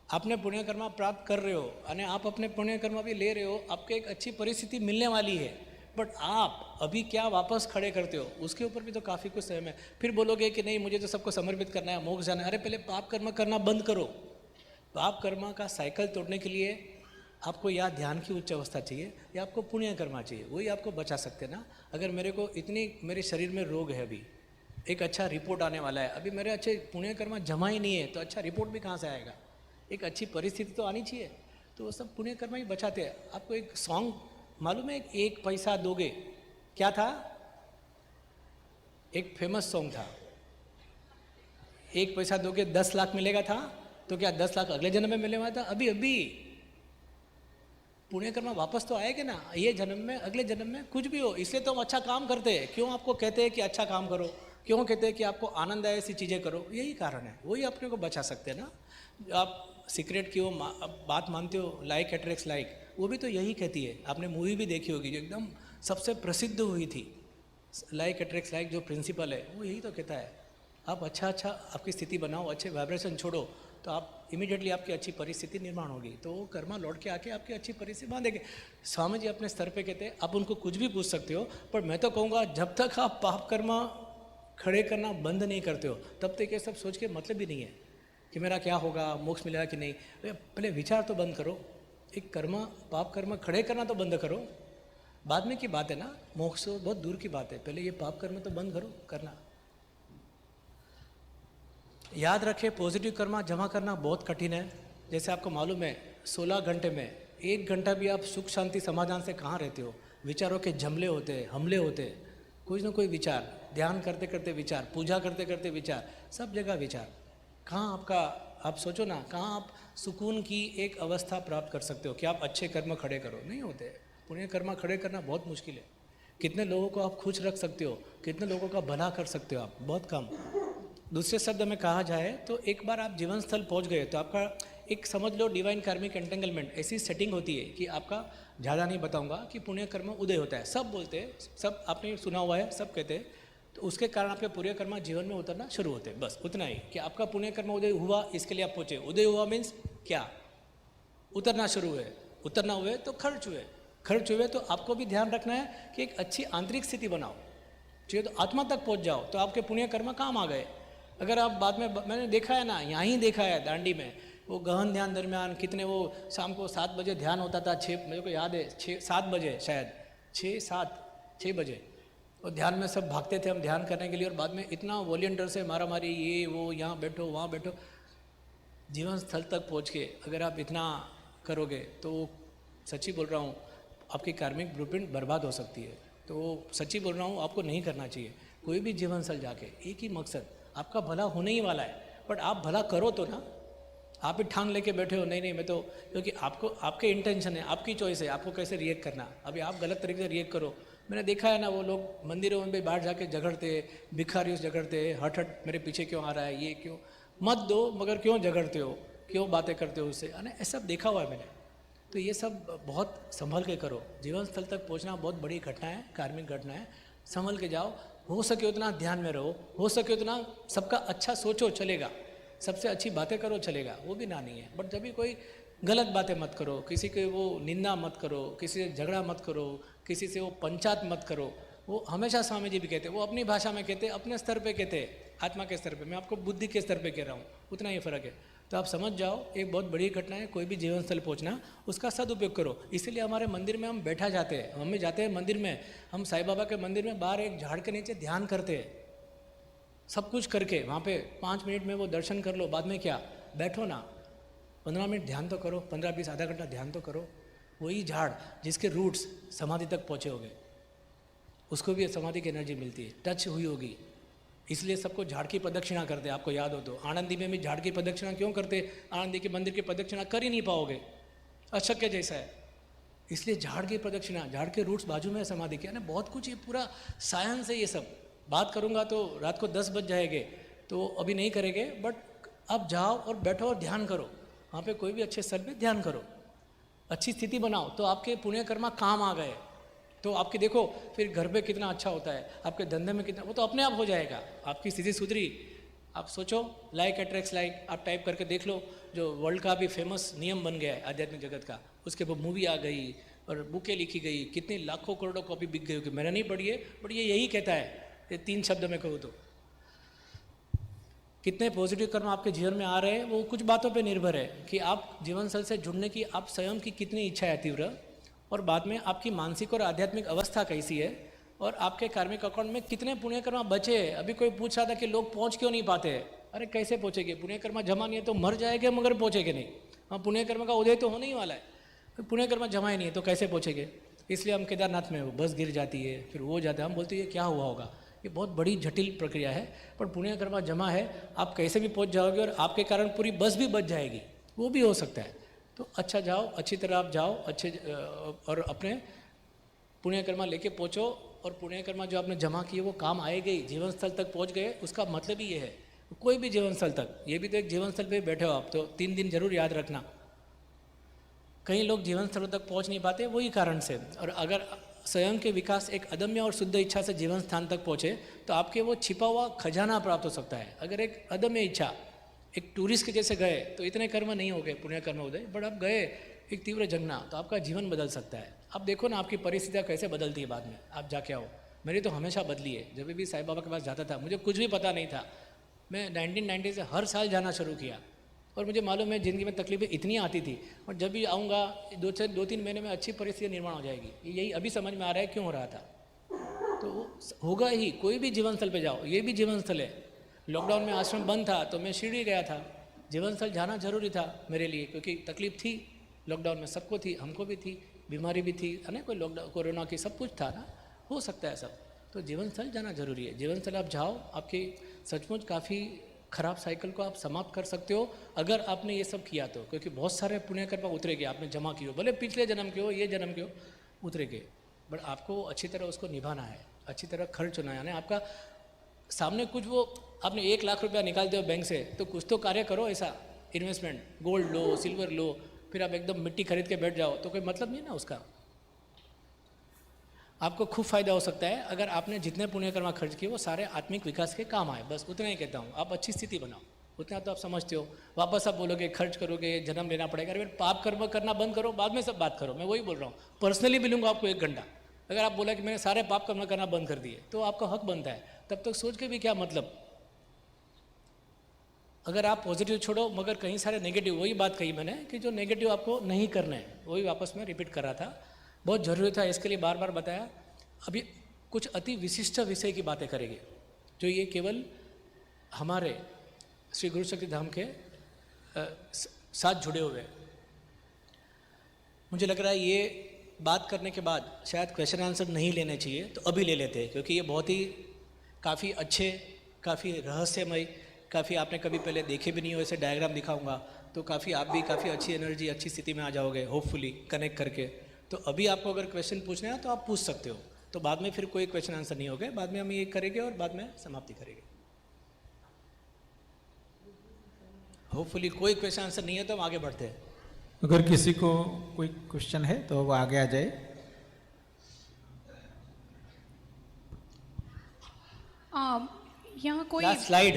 आपने पुण्य कर्म प्राप्त कर रहे हो और आप अपने पुण्य कर्म भी ले रहे हो, आपको एक अच्छी परिस्थिति मिलने वाली है। बट आप अभी क्या वापस खड़े करते हो, उसके ऊपर भी तो काफ़ी कुछ समय है। फिर बोलोगे कि नहीं मुझे तो सबको समर्पित करना है, मोक्ष जाना है। अरे पहले पाप कर्म करना बंद करो। पाप कर्म का साइकिल तोड़ने के लिए आपको या ध्यान की उच्च अवस्था चाहिए या आपको पुण्य कर्म चाहिए, वही आपको बचा सकते हैं ना। अगर मेरे को मेरे शरीर में रोग है, अभी एक अच्छा रिपोर्ट आने वाला है, अभी मेरे अच्छे पुण्य कर्म जमा ही नहीं है, तो अच्छा रिपोर्ट भी कहाँ से आएगा। एक अच्छी परिस्थिति तो आनी चाहिए, तो वो सब पुण्य कर्म ही बचाते हैं। आपको एक सॉन्ग मालूम है, एक पैसा दोगे, क्या था, एक फेमस सॉन्ग था, एक पैसा दोगे 10 लाख मिलेगा था, तो क्या 10 लाख अगले जन्म में मिले हुआ था। अभी पुण्य कर्म वापस तो आएगा ना, ये जन्म में, अगले जन्म में, कुछ भी हो। इसलिए तो हम अच्छा काम करते हैं। क्यों आपको कहते हैं कि अच्छा काम करो, क्यों कहते हैं कि आपको आनंद आए ऐसी चीज़ें करो, यही कारण है। वही अपने को बचा सकते हैं ना। आप सीक्रेट की वो बात मानते हो, लाइक अट्रैक्ट्स लाइक, वो भी तो यही कहती है। आपने मूवी भी देखी होगी जो एकदम सबसे प्रसिद्ध हुई थी, लाइक अट्रैक्ट्स लाइक, जो प्रिंसिपल है वो यही तो कहता है। आप अच्छा आपकी स्थिति बनाओ, अच्छे वाइब्रेशन छोड़ो, तो आप इमीडिएटली आपकी अच्छी परिस्थिति निर्माण होगी। तो वो कर्मा लौट के आके आपकी अच्छी परिस्थिति बांधेंगे। स्वामी जी अपने स्तर पे कहते हैं आप उनको कुछ भी पूछ सकते हो, पर मैं तो कहूँगा जब तक आप पाप कर्मा खड़े करना बंद नहीं करते हो तब तक ये सब सोच के मतलब ही नहीं है कि मेरा क्या होगा, मोक्ष मिलेगा कि नहीं। पहले विचार तो बंद करो, एक कर्मा पाप कर्म खड़े करना तो बंद करो, बाद में की बात है ना, मोक्ष तो बहुत दूर की बात है। पहले ये पाप कर्म तो बंद करो करना। याद रखें, पॉजिटिव कर्मा जमा करना बहुत कठिन है। जैसे आपको मालूम है 16 घंटे में 1 घंटा भी आप सुख शांति समाधान से कहाँ रहते हो। विचारों के हमले होते हैं, कोई ना कोई विचार, ध्यान करते करते विचार, पूजा करते करते विचार, सब जगह विचार। कहाँ आपका, आप सोचो ना, कहाँ आप सुकून की एक अवस्था प्राप्त कर सकते हो कि आप अच्छे कर्म खड़े करो, नहीं होते। पुण्य कर्म खड़े करना बहुत मुश्किल है। कितने लोगों को आप खुश रख सकते हो, कितने लोगों का भला कर सकते हो आप, बहुत कम। दूसरे शब्द में कहा जाए तो एक बार आप जीवन स्थल पहुंच गए तो आपका एक समझ लो डिवाइन कार्मिक एंटेंगलमेंट ऐसी सेटिंग होती है कि आपका, ज़्यादा नहीं बताऊंगा, कि पुण्य कर्म उदय होता है। सब बोलते हैं, सब आपने सुना हुआ है, सब कहते हैं। तो उसके कारण आपके पुण्य कर्म जीवन में उतरना शुरू होते हैं। बस उतना ही कि आपका पुण्य कर्म उदय हुआ, इसके लिए आप पहुँचे। उदय हुआ मीन्स क्या, उतरना शुरू हुए। उतरना हुए तो खर्च हुए तो आपको भी ध्यान रखना है कि एक अच्छी आंतरिक स्थिति बनाओ, चाहिए तो आत्मा तक पहुँच जाओ, तो आपके पुण्य कर्म काम आ गए। अगर आप बाद में, मैंने देखा है ना, यहाँ ही देखा है दांडी में, वो गहन ध्यान दरमियान कितने, वो शाम को 7 बजे ध्यान होता था, 6, मेरे को याद है 7 बजे शायद, 6 बजे, और ध्यान में सब भागते थे हम ध्यान करने के लिए। और बाद में इतना वॉलंटियर से मारा मारी, ये वो, यहाँ बैठो वहाँ बैठो। जीवन स्थल तक पहुँच के अगर आप इतना करोगे तो सच्ची बोल रहा हूँ आपकी कार्मिक ब्लूप्रिंट बर्बाद हो सकती है। तो सच्ची बोल रहा हूँ, आपको नहीं करना चाहिए। कोई भी जीवन स्थल जाके एक ही मकसद, आपका भला होने ही वाला है, बट आप भला करो तो ना। आप ही ठान लेके बैठे हो नहीं मैं तो, क्योंकि आपको, आपके इंटेंशन है, आपकी चॉइस है, आपको कैसे रिएक्ट करना। अभी आप गलत तरीके से रिएक्ट करो। मैंने देखा है ना, वो लोग मंदिरों में भी बाहर जाके झगड़ते, भिखारियों से झगड़ते, हट मेरे पीछे क्यों आ रहा है, ये क्यों, मत दो मगर क्यों झगड़ते हो, क्यों बातें करते हो उससे, है ना। ऐसा देखा हुआ है मैंने। तो ये सब बहुत संभल के करो। जीवन स्थल तक पहुँचना बहुत बड़ी घटना है, कार्मिक घटना है। संभल के जाओ, हो सके उतना ध्यान में रहो, हो सके उतना सबका अच्छा सोचो, चलेगा। सबसे अच्छी बातें करो, चलेगा, वो भी ना नहीं है। बट जब भी कोई गलत बातें मत करो, किसी के वो निंदा मत करो, किसी से झगड़ा मत करो, किसी से वो पंचायत मत करो। वो हमेशा स्वामी जी भी कहते, वो अपनी भाषा में कहते, अपने स्तर पे कहते, आत्मा के स्तर पे, मैं आपको बुद्धि के स्तर पे कह रहा हूँ, उतना ही फर्क है। तो आप समझ जाओ, एक बहुत बड़ी घटना है, कोई भी जीवन स्थल पहुँचना, उसका सदुपयोग करो। इसीलिए हमारे मंदिर में हम बैठा जाते हैं, हम भी जाते हैं मंदिर में, हम साईं बाबा के मंदिर में बाहर एक झाड़ के नीचे ध्यान करते हैं, सब कुछ करके वहाँ पे 5 मिनट में वो दर्शन कर लो, बाद में क्या, बैठो ना, 15 मिनट ध्यान तो करो, 15-20 आधा घंटा ध्यान तो करो। वही झाड़ जिसके रूट्स समाधि तक पहुँचे होंगे, उसको भी समाधि की एनर्जी मिलती है, टच हुई होगी। इसलिए सबको झाड़ की प्रदक्षिणा करते, आपको याद हो तो। आनंदी में भी झाड़ की प्रदक्षिणा क्यों करते? आनंदी के मंदिर की प्रदक्षिणा कर ही नहीं पाओगे, अशक्य जैसा है। इसलिए झाड़ की प्रदक्षिणा, झाड़ के रूट्स बाजू में है समाधि के, ना बहुत कुछ, ये पूरा साइंस है। ये सब बात करूँगा तो रात को 10 बज जाएंगे, तो अभी नहीं करेंगे, बट अब जाओ और बैठो और ध्यान करो। वहाँ पे कोई भी अच्छे स्थल पे ध्यान करो, अच्छी स्थिति बनाओ, तो आपके पुण्य कर्मा काम आ गए। तो आपके देखो फिर घर पे कितना अच्छा होता है, आपके धंधे में कितना, वो तो अपने आप हो जाएगा। आपकी स्थिति सुधरी, आप सोचो, लाइक अट्रैक्ट्स लाइक, आप टाइप करके देख लो, जो वर्ल्ड का भी फेमस नियम बन गया है आध्यात्मिक जगत का, उसके ऊपर मूवी आ गई और बुकें लिखी गई, कितनी लाखों करोड़ों कॉपी बिक गई होगी, मैंने नहीं पढ़ी है, बट ये यही कहता है, ये 3 शब्द में कहूँ तो। कितने पॉजिटिव कर्म आपके जीवन में आ रहे हैं, वो कुछ बातों पे निर्भर है कि आप जीवन स्थल से जुड़ने की आप स्वयं की कितनी इच्छा है तीव्र, और बाद में आपकी मानसिक और आध्यात्मिक अवस्था कैसी है, और आपके कार्मिक अकाउंट में कितने पुण्य कर्मा बचे हैं। अभी कोई पूछ रहा था कि लोग पहुंच क्यों नहीं पाते हैं। अरे कैसे पहुंचेंगे, पुण्य कर्मा जमा नहीं है तो मर जाएंगे, मगर पहुंचेंगे नहीं। हाँ, पुण्य कर्म का उदय तो होने ही वाला है, पुण्य कर्मा जमा ही नहीं है तो कैसे पहुंचेंगे। इसलिए हम केदारनाथ में बस गिर जाती है, फिर वो जाता है, हम बोलते हैं ये क्या हुआ होगा, ये बहुत बड़ी जटिल प्रक्रिया है, पर पुण्य कर्मा जमा है, आप कैसे भी पहुंच जाओगे, और आपके कारण पूरी बस भी बच जाएगी, वो भी हो सकता है। तो अच्छा जाओ, अच्छी तरह आप जाओ, अच्छे और अपने पुण्य कर्मा लेके पहुँचो, और पुण्य कर्मा जो आपने जमा किए वो काम आएगे ही। जीवन स्थल तक पहुँच गए, उसका मतलब ही ये है, कोई भी जीवन स्थल तक, ये भी तो एक जीवन स्थल पे बैठे हो आप, तो 3 दिन जरूर याद रखना। कई लोग जीवन स्थल तक पहुँच नहीं पाते वही कारण से, और अगर स्वयं के विकास एक अदम्य और शुद्ध इच्छा से जीवन स्थान तक पहुँचे तो आपके वो छिपा हुआ खजाना प्राप्त हो सकता है। अगर एक अदम्य इच्छा, एक टूरिस्ट के जैसे गए तो इतने कर्म नहीं हो गए पुण्य कर्म उदय, बट आप गए एक तीव्र जगना, तो आपका जीवन बदल सकता है। अब देखो ना आपकी परिस्थितियाँ कैसे बदलती है बाद में, आप जाके आओ। मेरी तो हमेशा बदली है। जब भी साईं बाबा के पास जाता था, मुझे कुछ भी पता नहीं था, मैं 1990 से हर साल जाना शुरू किया, और मुझे मालूम है ज़िंदगी में तकलीफें इतनी आती थी, और जब भी आऊँगा 2-3 महीने में अच्छी परिस्थिति निर्माण हो जाएगी। यही अभी समझ में आ रहा है क्यों हो रहा था, तो होगा ही। कोई भी जीवन स्थल पे जाओ, ये भी जीवन स्थल है। लॉकडाउन में आश्रम बंद था तो मैं शिरडी गया था, जीवन स्थल जाना जरूरी था मेरे लिए, क्योंकि तकलीफ थी लॉकडाउन में, सबको थी, हमको भी थी, बीमारी भी थी, है ना, कोई लॉकडाउन कोरोना की सब कुछ था ना, हो सकता है सब, तो जीवन स्थल जाना जरूरी है। जीवन स्थल आप जाओ, आपकी सचमुच काफ़ी खराब साइकिल को आप समाप्त कर सकते हो अगर आपने ये सब किया तो, क्योंकि बहुत सारे पुण्य कर्म उतरेंगे, आपने जमा किए हो, भले पिछले जन्म के हो, ये जन्म के हो, उतरेंगे, बट आपको अच्छी तरह उसको निभाना है, अच्छी तरह खर्च होना है ना। आपका सामने कुछ वो आपने 1 लाख रुपया निकालते हो बैंक से, तो कुछ तो कार्य करो ऐसा, इन्वेस्टमेंट, गोल्ड लो, सिल्वर लो, फिर आप एकदम मिट्टी खरीद के बैठ जाओ तो कोई मतलब नहीं ना उसका। आपको खूब फायदा हो सकता है अगर आपने जितने पुण्य कर्मा खर्च किए वो सारे आत्मिक विकास के काम आए, बस उतना ही कहता हूँ। आप अच्छी स्थिति बनाओ, उतना तो आप समझते हो। वापस आप बोलोगे खर्च करोगे, जन्म लेना पड़ेगा, अरे पाप कर्म करना बंद करो, बाद में सब बात करो। मैं वही बोल रहा हूँ, पर्सनली मिलूंगा आपको 1 घंटा। अगर आप बोला कि मैंने सारे पाप कर्म करना बंद कर दिए तो आपका हक बनता है, तब तक सोच के भी क्या मतलब। अगर आप पॉजिटिव छोड़ो मगर कहीं सारे नेगेटिव, वही बात कही मैंने कि जो नेगेटिव आपको नहीं करना है, वही वापस में रिपीट कर रहा था, बहुत जरूरी था, इसके लिए बार बार बताया। अभी कुछ अति विशिष्ट विषय की बातें करेंगे जो ये केवल हमारे श्री गुरु शक्ति धाम के साथ जुड़े हुए। मुझे लग रहा है ये बात करने के बाद शायद क्वेश्चन आंसर नहीं लेने चाहिए, तो अभी ले लेते हैं, क्योंकि ये बहुत ही काफ़ी अच्छे, काफ़ी रहस्यमय, काफ़ी आपने कभी पहले देखे भी नहीं हो, ऐसे डायग्राम दिखाऊंगा तो काफ़ी आप भी काफ़ी अच्छी एनर्जी, अच्छी स्थिति में आ जाओगे होपफुली कनेक्ट करके। तो अभी आपको अगर क्वेश्चन पूछना है तो आप पूछ सकते हो, तो बाद में फिर कोई क्वेश्चन आंसर नहीं होगा, बाद में हम ये करेंगे और बाद में समाप्ति करेंगे। होपफुली कोई क्वेश्चन आंसर नहीं है तो हम आगे बढ़ते हैं। अगर किसी को कोई क्वेश्चन है तो वो आगे आ जाए। यहाँ कोई लास्ट स्लाइड।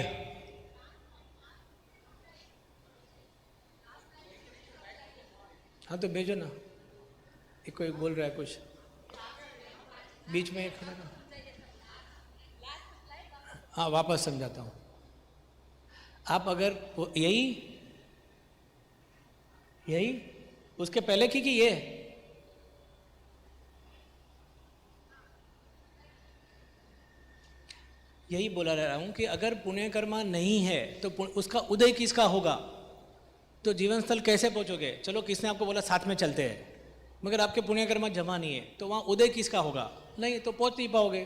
हाँ तो भेजो ना, एक कोई बोल रहा है कुछ बीच में, एक खड़ा कर। हाँ वापस समझाता हूँ। आप अगर यही उसके पहले की ये यही बोला रहा हूं कि अगर पुण्य कर्मा नहीं है तो उसका उदय किसका होगा? तो जीवन स्थल कैसे पहुंचोगे? चलो किसने आपको बोला साथ में चलते हैं, मगर आपके पुण्य कर्मा जमा नहीं है तो वहाँ उदय किसका होगा? नहीं, तो पहुंच नहीं पाओगे।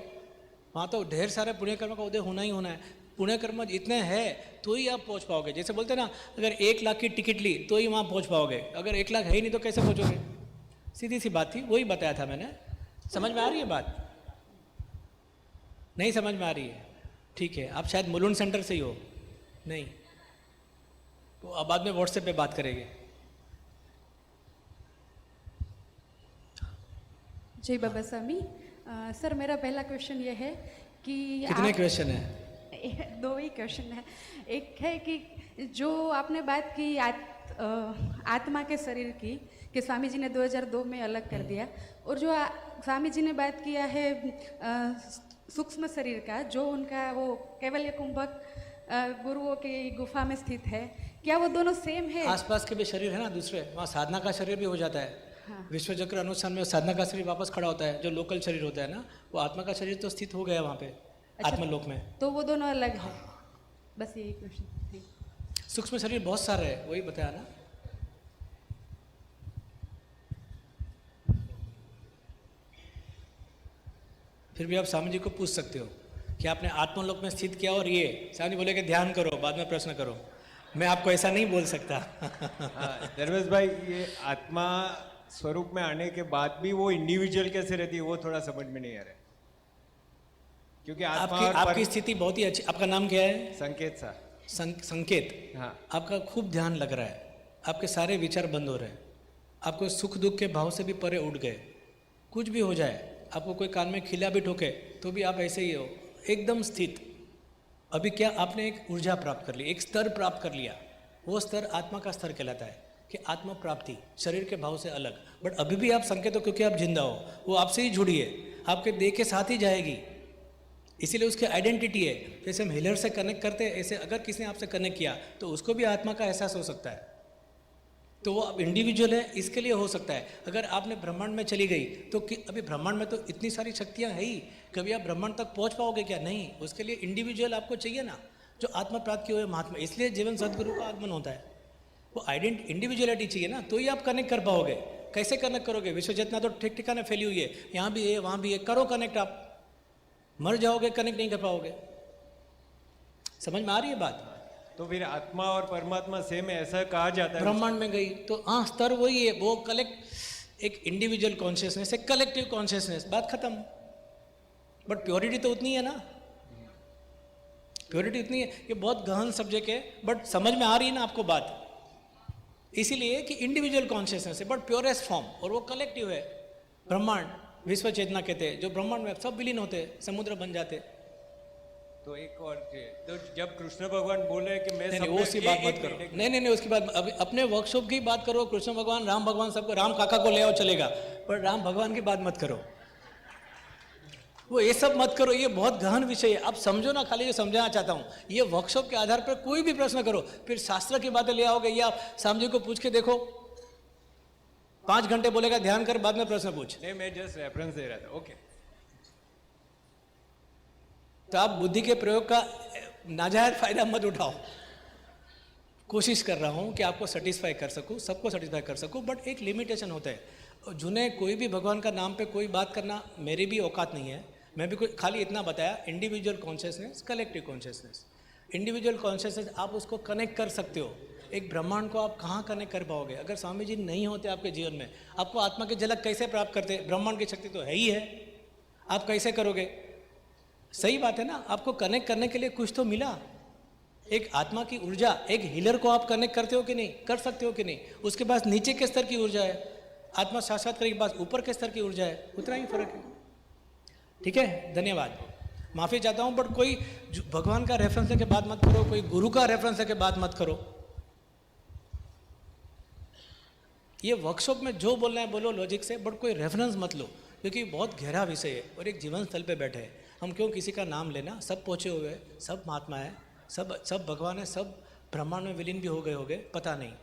वहाँ तो ढेर सारे पुण्य कर्मा का उदय होना ही होना है। पुण्य कर्म इतने हैं तो ही आप पहुंच पाओगे। जैसे बोलते हैं ना, अगर 1 लाख की टिकट ली तो ही वहाँ पहुंच पाओगे, अगर 1 लाख है ही नहीं तो कैसे पहुंचोगे? सीधी सी बात थी, वही बताया था मैंने। समझ में आ रही है बात? नहीं समझ में आ रही है? ठीक है, आप शायद मुलुंड सेंटर से ही हो। नहीं तो अब बाद में व्हाट्सएप पे बात करेंगे। जय बाबा स्वामी। सर मेरा पहला क्वेश्चन ये है कि कितने क्वेश्चन है? 2 ही क्वेश्चन है। एक है कि जो आपने बात की आत्मा के शरीर की, कि स्वामी जी ने 2002 में अलग कर दिया, और जो स्वामी जी ने बात किया है सूक्ष्म शरीर का, जो उनका वो कैवल्य कुंभक गुरुओं की गुफा में स्थित है, क्या वो दोनों सेम है? आसपास के भी शरीर है ना दूसरे, वहाँ साधना का शरीर भी हो जाता है। हाँ। विश्व चक्र अनुष्ठान में साधना का शरीर वापस खड़ा होता है। जो लोकल शरीर होता है ना, वो आत्मा का शरीर तो स्थित हो गया वहाँ पे। अच्छा, आत्मलोक में। तो वो दोनों अलग है। बस यही क्वेश्चन। सूक्ष्म शरीर बहुत सारे है, वही बताया ना। फिर भी आप स्वामी जी को पूछ सकते हो कि आपने आत्मलोक में स्थित किया, और ये स्वामी जी बोले कि ध्यान करो, बाद में प्रश्न करो। मैं आपको ऐसा नहीं बोल सकता। धर्मेश भाई, ये आत्मा स्वरूप में आने के बाद भी वो इंडिविजुअल कैसे रहती है, वो थोड़ा समझ में नहीं आ रहा है। क्योंकि आत्मा आपकी स्थिति बहुत ही अच्छी। आपका नाम क्या है? संकेत सा। संकेत। हाँ। आपका खूब ध्यान लग रहा है, आपके सारे विचार बंद हो रहे हैं, आपको सुख दुख के भाव से भी परे उठ गए। कुछ भी हो जाए, आपको कोई कान में खिला भी ठोके तो भी आप ऐसे ही हो, एकदम स्थित। अभी क्या आपने एक ऊर्जा प्राप्त कर ली, एक स्तर प्राप्त कर लिया। वो स्तर आत्मा का स्तर कहलाता है कि आत्मा प्राप्ति, शरीर के भाव से अलग। बट अभी भी आप संकेत हो क्योंकि आप जिंदा हो, वो आपसे ही जुड़ी है, आपके देह के साथ ही जाएगी, इसीलिए उसकी आइडेंटिटी है। जैसे हम हिलर से कनेक्ट करते हैं, ऐसे अगर किसी ने आपसे कनेक्ट किया तो उसको भी आत्मा का एहसास हो सकता है। तो वो अब इंडिविजुअल है, इसके लिए हो सकता है। अगर आपने ब्रह्मांड में चली गई तो अभी ब्रह्मांड में तो इतनी सारी शक्तियां है ही, कभी आप ब्रह्मांड तक पहुंच पाओगे क्या? नहीं। उसके लिए इंडिविजुअल आपको चाहिए ना, जो आत्मा प्राप्त किए हुए महात्मा। इसलिए जीवन सदगुरु का आगमन होता है। वो इंडिविजुअलिटी चाहिए ना, तो ही आप कनेक्ट कर पाओगे। कैसे कनेक्ट करोगे? विश्व चेतना तो ठीक ठिकाने फैली हुई है, यहाँ भी है वहाँ भी है, करो कनेक्ट। आप मर जाओगे, कनेक्ट नहीं कर पाओगे। समझ में आ रही है बात? तो फिर आत्मा और परमात्मा सेम है ऐसा कहा जाता है? ब्रह्मांड में गई तो हाँ, स्तर वही है। वो कलेक्ट एक इंडिविजुअल कॉन्शियसनेस, एक कलेक्टिव कॉन्शियसनेस, बात खत्म। बट प्योरिटी तो उतनी है ना, प्योरिटी उतनी है। ये बहुत गहन सब्जेक्ट है, बट समझ में आ रही है ना आपको बात? इसीलिए कि इंडिविजुअल कॉन्शियसनेस है बट प्योरेस्ट फॉर्म, और वो कलेक्टिव है। ब्रह्मांड विश्व चेतना कहते हैं, जो ब्रह्मांड में सब विलीन होते, समुद्र बन जाते। तो एक और तो जब कृष्ण भगवान बोले कि मैं नहीं, उसकी बात मत करो। नहीं, उसकी बात अभी अपने वर्कशॉप की बात करो। कृष्ण भगवान, राम भगवान, सबको, राम काका को ले आओ चलेगा, पर राम भगवान की बात मत करो। वो ये सब मत करो, ये बहुत गहन विषय है। आप समझो ना, खाली ये समझाना चाहता हूँ। ये वर्कशॉप के आधार पर कोई भी प्रश्न करो, फिर शास्त्र की बातें ले आओगे, या स्वामी जी को पूछ के देखो, 5 घंटे बोलेगा ध्यान कर, बाद में प्रश्न पूछ। नहीं, मैं जस्ट रेफरेंस दे रहा था। ओके। तो आप बुद्धि के प्रयोग का नाजायज फायदा मत उठाओ। कोशिश कर रहा हूं कि आपको सेटिस्फाई कर सकूं, सबको सेटिस्फाई कर सकूं, बट एक लिमिटेशन होता है। जिन्हें कोई भी भगवान का नाम पे कोई बात करना मेरी भी औकात नहीं है। मैं भी खाली इतना बताया, individual consciousness, collective consciousness. Individual consciousness आप उसको कनेक्ट कर सकते हो, एक ब्रह्मांड को आप कहाँ कनेक्ट कर पाओगे? अगर स्वामी जी नहीं होते आपके जीवन में, आपको आत्मा की झलक कैसे प्राप्त करते? ब्रह्मांड की शक्ति तो है ही है, आप कैसे करोगे? सही बात है ना, आपको कनेक्ट करने के लिए कुछ तो मिला, एक आत्मा की ऊर्जा। एक हीलर को आप कनेक्ट करते हो कि नहीं? कर सकते हो कि नहीं? उसके पास नीचे के स्तर की ऊर्जा है, आत्मा साक्षात्कार के पास ऊपर के स्तर की ऊर्जा है, उतना ही फर्क है। ठीक है, धन्यवाद। माफी चाहता हूं, बट कोई भगवान का रेफरेंस लेके बात मत करो, कोई गुरु का रेफरेंस लेके बात मत करो। ये वर्कशॉप में जो बोलना है बोलो लॉजिक से, बट कोई रेफरेंस मत लो, क्योंकि बहुत गहरा विषय है और एक जीवन स्थल पे बैठे हैं हम, क्यों किसी का नाम लेना। सब पहुँचे हुए हैं, सब महात्मा है, सब भगवान है, सब ब्रह्मांड में विलीन भी हो गए होंगे, पता नहीं।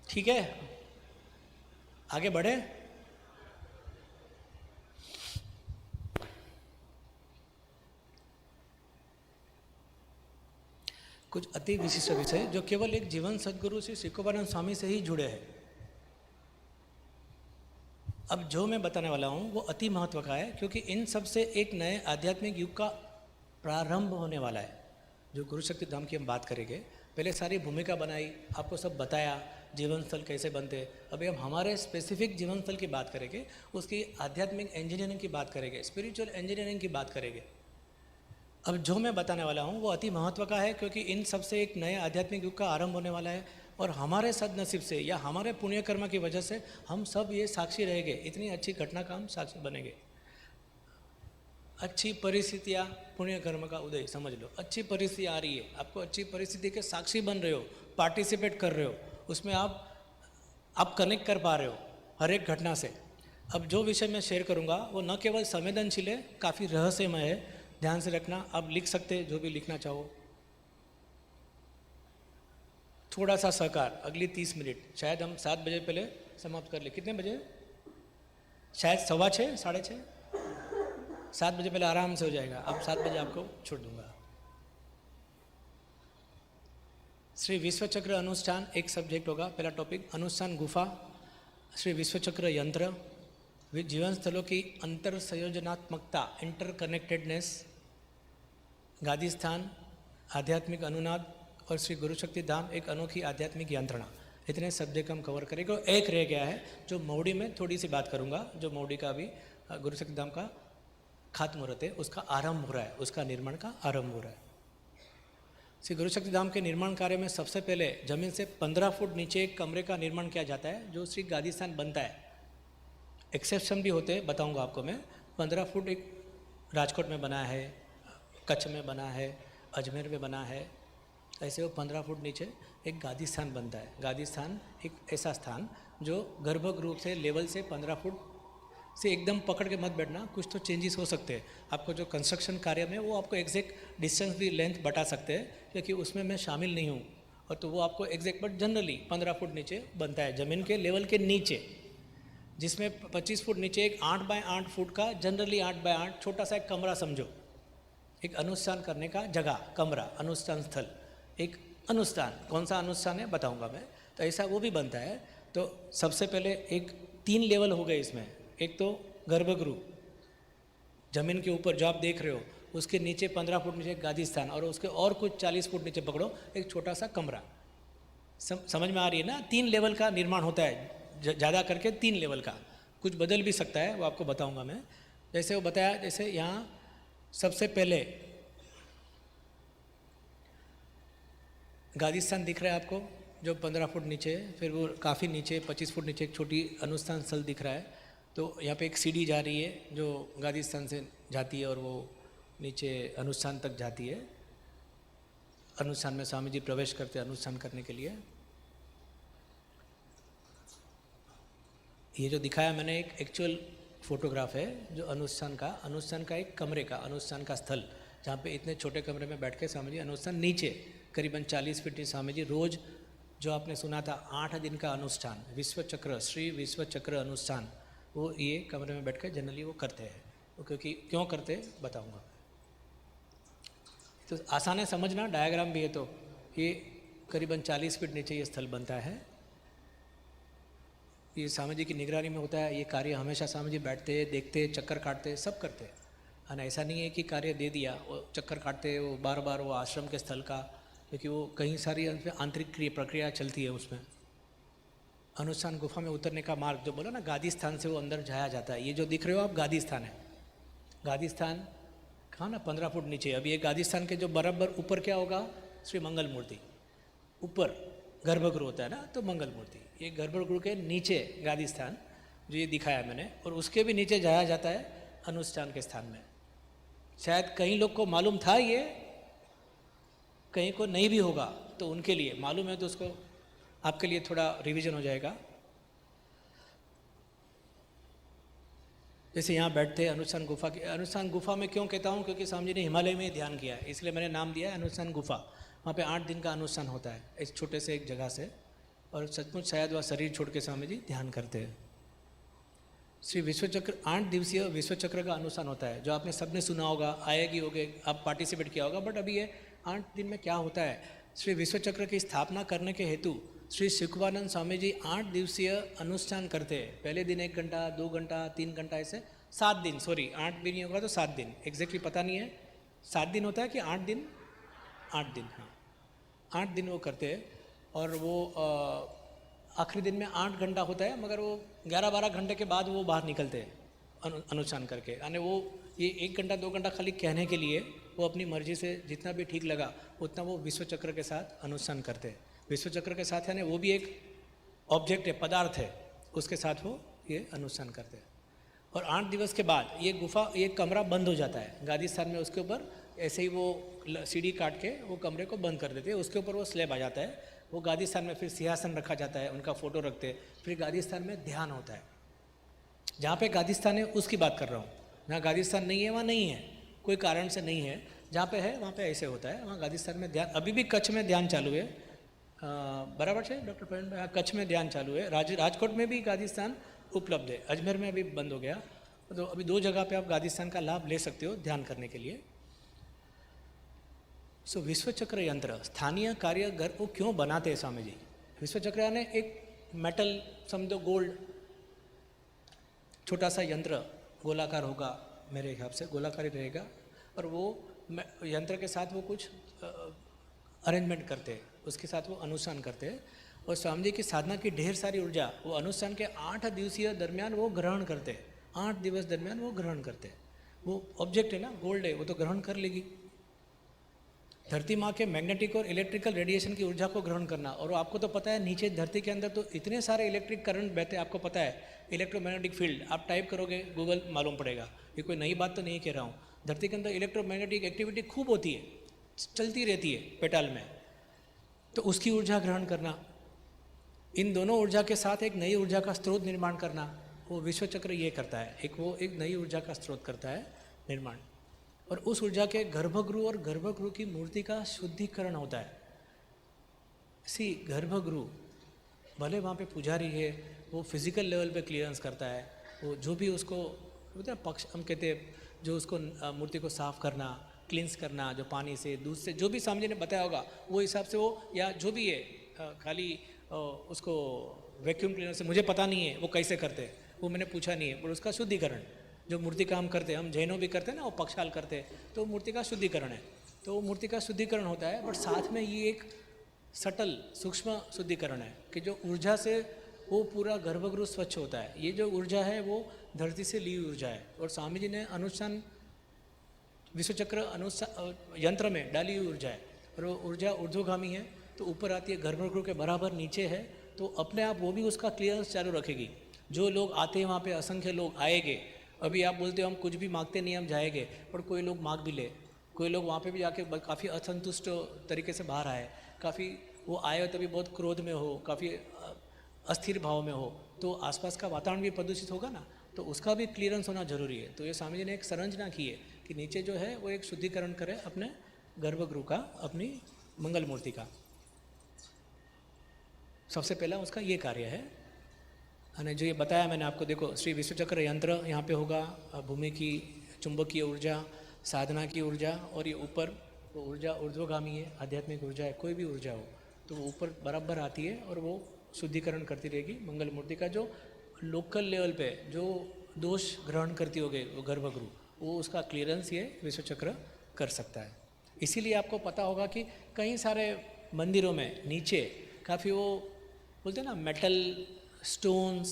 ठीक है, आगे बढ़े। कुछ अति विशिष्ट विषय जो केवल एक जीवन सदगुरु श्री सिकोबानंद स्वामी से ही जुड़े हैं। अब जो मैं बताने वाला हूँ वो अति महत्व का है, क्योंकि इन सब से एक नए आध्यात्मिक युग का प्रारंभ होने वाला है। जो गुरु शक्ति धाम की हम बात करेंगे, पहले सारी भूमिका बनाई, आपको सब बताया जीवन स्थल कैसे बनते। अभी हम हमारे स्पेसिफिक जीवन स्थल की बात करेंगे, उसकी आध्यात्मिक इंजीनियरिंग की बात करेंगे, स्पिरिचुअल इंजीनियरिंग की बात करेंगे। अब जो मैं बताने वाला हूँ वो अति महत्व का है, क्योंकि इन सब से एक नए आध्यात्मिक युग का आरंभ होने वाला है, और हमारे सदनसीब से या हमारे पुण्य कर्म की वजह से हम सब ये साक्षी रहेंगे। इतनी अच्छी घटना का हम साक्षी बनेंगे। अच्छी परिस्थितियाँ पुण्य कर्म का उदय समझ लो। अच्छी परिस्थिति आ रही है, आपको अच्छी परिस्थिति के साक्षी बन रहे हो, पार्टिसिपेट कर रहे हो, उसमें आप कनेक्ट कर पा रहे हो हर एक घटना से। अब जो विषय मैं शेयर करूँगा वो न केवल संवेदनशील है, काफ़ी रहस्यमय है, ध्यान से रखना। आप लिख सकते जो भी लिखना चाहो। थोड़ा सा सहकार, अगली 30 मिनट, शायद हम 7 बजे पहले समाप्त कर ले। कितने बजे? शायद 6:15, 6:30, 7 बजे पहले आराम से हो जाएगा। अब 7 बजे आपको छोड़ दूंगा। श्री विश्वचक्र अनुष्ठान एक सब्जेक्ट होगा, पहला टॉपिक अनुष्ठान गुफा, श्री विश्वचक्र यंत्र, जीवन स्थलों की अंतर संयोजनात्मकता, इंटरकनेक्टेडनेस, गादी स्थान, आध्यात्मिक अनुनाद और श्री गुरु शक्ति धाम एक अनोखी आध्यात्मिक यंत्रणा। इतने सब्जेक्ट हम कवर करेंगे। और एक रह गया है जो मौड़ी में थोड़ी सी बात करूंगा, जो मौड़ी का अभी गुरु शक्ति धाम का खात्म मुहूर्त है, उसका आरंभ हो रहा है, उसका निर्माण का आरंभ हो रहा है। श्री गुरु शक्ति धाम के निर्माण कार्य में सबसे पहले जमीन से 15 फुट नीचे एक कमरे का निर्माण किया जाता है, जो श्री गादी स्थान बनता है। एक्सेप्शन भी होते हैं, बताऊंगा आपको मैं। 15 फुट एक राजकोट में बना है, कच्छ में बना है, अजमेर में बना है, ऐसे वो 15 फुट नीचे एक गादी स्थान बनता है। गादी स्थान एक ऐसा स्थान जो गर्भगृह से लेवल से 15 फुट से एकदम पकड़ के मत बैठना, कुछ तो चेंजेस हो सकते हैं। आपको जो कंस्ट्रक्शन कार्य में वो आपको एग्जैक्ट डिस्टेंस भी लेंथ बता सकते हैं, क्योंकि उसमें मैं शामिल नहीं हूँ, और तो वो आपको एग्जैक्ट, बट जनरली 15 फुट नीचे बनता है, ज़मीन के लेवल के नीचे, जिसमें 25 फुट नीचे एक 8 बाय 8 फुट का, जनरली 8 बाय 8 छोटा सा एक कमरा समझो, एक अनुष्ठान करने का जगह, कमरा, अनुष्ठान स्थल, एक अनुष्ठान। कौन सा अनुष्ठान है बताऊंगा मैं। तो ऐसा वो भी बनता है। तो सबसे पहले एक 3 लेवल हो गए इसमें। एक तो गर्भगृह, जमीन के ऊपर जो आप देख रहे हो, उसके नीचे 15 फुट नीचे एक गादी स्थान, और उसके और कुछ 40 फुट नीचे पकड़ो एक छोटा सा कमरा। समझ में आ रही है ना? 3 लेवल का निर्माण होता है, ज़्यादा करके 3 लेवल का। कुछ बदल भी सकता है, वो आपको बताऊंगा मैं। जैसे वो बताया, जैसे यहाँ सबसे पहले गादी स्थान दिख रहा है आपको, जो 15 फुट नीचे, फिर वो काफ़ी नीचे 25 फुट नीचे एक छोटी अनुष्ठान स्थल दिख रहा है। तो यहाँ पे एक सीढ़ी जा रही है जो गादी स्थान से जाती है और वो नीचे अनुष्ठान तक जाती है। अनुष्ठान में स्वामी जी प्रवेश करते हैं अनुष्ठान करने के लिए। ये जो दिखाया मैंने एक एक्चुअल फोटोग्राफ है जो अनुष्ठान का एक कमरे का, अनुष्ठान का स्थल, जहाँ पे इतने छोटे कमरे में बैठ के स्वामी जी अनुष्ठान, नीचे करीबन 40 फीट स्वामी जी रोज, जो आपने सुना था 8 दिन का अनुष्ठान, विश्वचक्र, श्री विश्वचक्र अनुष्ठान, वो ये कमरे में बैठ कर जनरली वो करते हैं। वो क्योंकि क्यों करते बताऊंगा। तो आसान है समझना, डायग्राम भी है। तो ये करीबन 40 फीट नीचे ये स्थल बनता है। ये स्वामी जी की निगरानी में होता है ये कार्य। हमेशा स्वामी जी बैठते, देखते, चक्कर काटते, सब करते हैं। और ऐसा नहीं है कि कार्य दे दिया, वो चक्कर काटते वो बार बार वो आश्रम के स्थल का, क्योंकि वो कई सारी आंतरिक प्रक्रिया चलती है उसमें। अनुष्ठान गुफा में उतरने का मार्ग जो बोला ना, गादी स्थान से वो अंदर जाया जाता है। ये जो दिख रहे हो आप गादी स्थान है। गादी स्थान कहाँ ना 15 फुट नीचे। अभी ये गादी स्थान के जो बराबर ऊपर क्या होगा, श्री मंगल मूर्ति। ऊपर गर्भगृह होता है ना, तो मंगल मूर्ति। ये गर्भगृह के नीचे गादी स्थान जो ये दिखाया मैंने, और उसके भी नीचे जाया जाता है अनुष्ठान के स्थान में। शायद कई लोग को मालूम था ये, कहीं को नहीं भी होगा, तो उनके लिए मालूम है तो उसको आपके लिए थोड़ा रिवीजन हो जाएगा। जैसे यहाँ बैठते हैं अनुष्ठान गुफा की, अनुष्ठान गुफा में क्यों कहता हूँ, क्योंकि स्वामी जी ने हिमालय में ध्यान किया है, इसलिए मैंने नाम दिया है अनुष्ठान गुफा। वहाँ पे 8 दिन का अनुष्ठान होता है इस छोटे से एक जगह से, और सचमुच शायद वह शरीर छोड़ के स्वामी जी ध्यान करते हैं। श्री विश्वचक्र 8 दिवसीय विश्वचक्र का अनुष्ठान होता है, जो आपने सबने सुना होगा, आएगी होगे, आप पार्टिसिपेट किया होगा। बट अभी ये 8 दिन में क्या होता है, श्री विश्वचक्र की स्थापना करने के हेतु श्री सुखवानंद स्वामी जी 8 दिवसीय अनुष्ठान करते हैं। पहले दिन 1 घंटा, 2 घंटा, 3 घंटा, ऐसे 7 दिन, सॉरी 8 भी नहीं होगा तो 7 दिन, एग्जैक्टली पता नहीं है 7 दिन होता है कि 8 दिन, 8 दिन, हाँ 8 दिन वो करते हैं। और वो आखिरी दिन में 8 घंटा होता है, मगर वो 11-12 घंटे के बाद वो बाहर निकलते हैं अनुष्ठान करके। यानी वो ये 1 घंटा 2 घंटा खाली कहने के लिए, वो अपनी मर्जी से जितना भी ठीक लगा उतना वो विश्वचक्र के साथ अनुष्ठान करते हैं। विश्वचक्र के साथ यानी वो भी एक ऑब्जेक्ट है, पदार्थ है, उसके साथ वो ये अनुष्ठान करते हैं। और 8 दिवस के बाद ये गुफा, ये कमरा बंद हो जाता है गादी स्थान में। उसके ऊपर ऐसे ही वो सीढ़ी काट के वो कमरे को बंद कर देते हैं, उसके ऊपर वो स्लैब आ जाता है। वो गादी स्थान में फिर सिंहासन रखा जाता है, उनका फोटो रखते हैं, फिर गादी स्थान में ध्यान होता है। जहाँ पे गादी स्थान है उसकी बात कर रहा हूँ, जहाँ गादी स्थान नहीं है वहाँ नहीं है, कोई कारण से नहीं है। जहाँ पे है वहाँ पे ऐसे होता है, वहाँ गादी स्थान में ध्यान। अभी भी कच्छ में ध्यान चालू है, बराबर है डॉक्टर प्रवीण भाई, हाँ कच्छ में ध्यान चालू है। राजकोट में भी गादी स्थान उपलब्ध है, अजमेर में अभी बंद हो गया। तो अभी 2 जगह पे आप गादी स्थान का लाभ ले सकते हो ध्यान करने के लिए। सो विश्वचक्र यंत्र स्थानीय कार्य घर को क्यों बनाते हैं स्वामी जी? विश्वचक्र यानी एक मेटल, समझो गोल्ड, छोटा सा यंत्र, गोलाकार होगा, मेरे हिसाब से गोलाकार ही रहेगा। और वो यंत्र के साथ वो कुछ अरेंजमेंट करते हैं, उसके साथ वो अनुष्ठान करते हैं। और स्वामी जी की साधना की ढेर सारी ऊर्जा वो अनुष्ठान के 8 दिवसीय दरमियान वो ग्रहण करते हैं। 8 दिवस दरमियान वो ग्रहण करते हैं। वो ऑब्जेक्ट है ना, गोल्ड है, वो तो ग्रहण कर लेगी। धरती माँ के मैग्नेटिक और इलेक्ट्रिकल रेडिएशन की ऊर्जा को ग्रहण करना। और आपको तो पता है नीचे धरती के अंदर तो इतने सारे इलेक्ट्रिक करंट बहते हैं, आपको पता है, इलेक्ट्रोमैग्नेटिक फील्ड। आप टाइप करोगे गूगल, मालूम पड़ेगा। ये कोई नई बात तो नहीं कह रहा हूँ। धरती के अंदर इलेक्ट्रोमैग्नेटिक एक्टिविटी खूब होती है, चलती रहती है पेटाल में, तो उसकी ऊर्जा ग्रहण करना। इन दोनों ऊर्जा के साथ एक नई ऊर्जा का स्रोत निर्माण करना, वो विश्वचक्र ये करता है। एक नई ऊर्जा का स्रोत करता है निर्माण। और उस ऊर्जा के गर्भगृह और गर्भगृह की मूर्ति का शुद्धिकरण होता है। गर्भगृह भले वहाँ पे पुजारी है, वो फिजिकल लेवल पे क्लियरेंस करता है। वो जो भी उसको बोलते हैं पक्ष, हम कहते हैं, जो उसको मूर्ति को साफ करना, क्लींस करना, जो पानी से, दूध से, जो भी स्वामी जी ने बताया होगा वो हिसाब से वो, या जो भी है, खाली उसको वैक्यूम क्लीनर से, मुझे पता नहीं है वो कैसे करते हैं, वो मैंने पूछा नहीं है। पर उसका शुद्धिकरण, जो मूर्ति का हम करते हैं, हम जैनों भी करते हैं ना, वो पक्षाल करते हैं, तो मूर्ति का शुद्धिकरण है। तो वो मूर्ति का शुद्धिकरण होता है। बट साथ में ये एक सटल सूक्ष्म शुद्धिकरण है कि जो ऊर्जा से वो पूरा गर्भगृह स्वच्छ होता है। ये जो ऊर्जा है वो धरती से ली हुई ऊर्जा है। और स्वामी जी ने अनुष्ठान विश्वचक्र अनुष्ठान यंत्र में डाली हुई ऊर्जा है। और वो ऊर्जा ऊर्ध्वगामी है, तो ऊपर आती है, गर्भगृह के बराबर नीचे है, तो अपने आप वो भी उसका क्लियरेंस चालू रखेगी। जो लोग आते हैं वहाँ पे, असंख्य लोग आएंगे। अभी आप बोलते हो हम कुछ भी मांगते नहीं, हम जाएंगे, पर कोई लोग मांग भी ले, कोई लोग वहाँ पे भी जाके काफ़ी असंतुष्ट तरीके से बाहर आए, काफ़ी वो आए हो तभी बहुत क्रोध में हो, काफ़ी अस्थिर भाव में हो, तो आसपास का वातावरण भी प्रदूषित होगा ना, तो उसका भी क्लियरेंस होना जरूरी है। तो ये स्वामी जी ने एक संरचना की है कि नीचे जो है वो एक शुद्धिकरण करे अपने गर्भगृह का, अपनी मंगल मूर्ति का। सबसे पहला उसका ये कार्य है। और जो ये बताया मैंने आपको, देखो श्री विश्वचक्र यंत्र यहाँ पे होगा, भूमि की चुंबकीय ऊर्जा, साधना की ऊर्जा, और ये ऊपर वो ऊर्जा ऊर्ध्वगामी है, आध्यात्मिक ऊर्जा है, कोई भी ऊर्जा हो तो वो ऊपर बराबर आती है और वो शुद्धिकरण करती रहेगी मंगल मूर्ति का। जो लोकल लेवल पे जो दोष ग्रहण करती होगी वो गर्भगृह, वो उसका क्लियरेंस ये विश्वचक्र कर सकता है। इसीलिए आपको पता होगा कि कई सारे मंदिरों में नीचे काफ़ी वो बोलते हैं ना, मेटल स्टोन्स,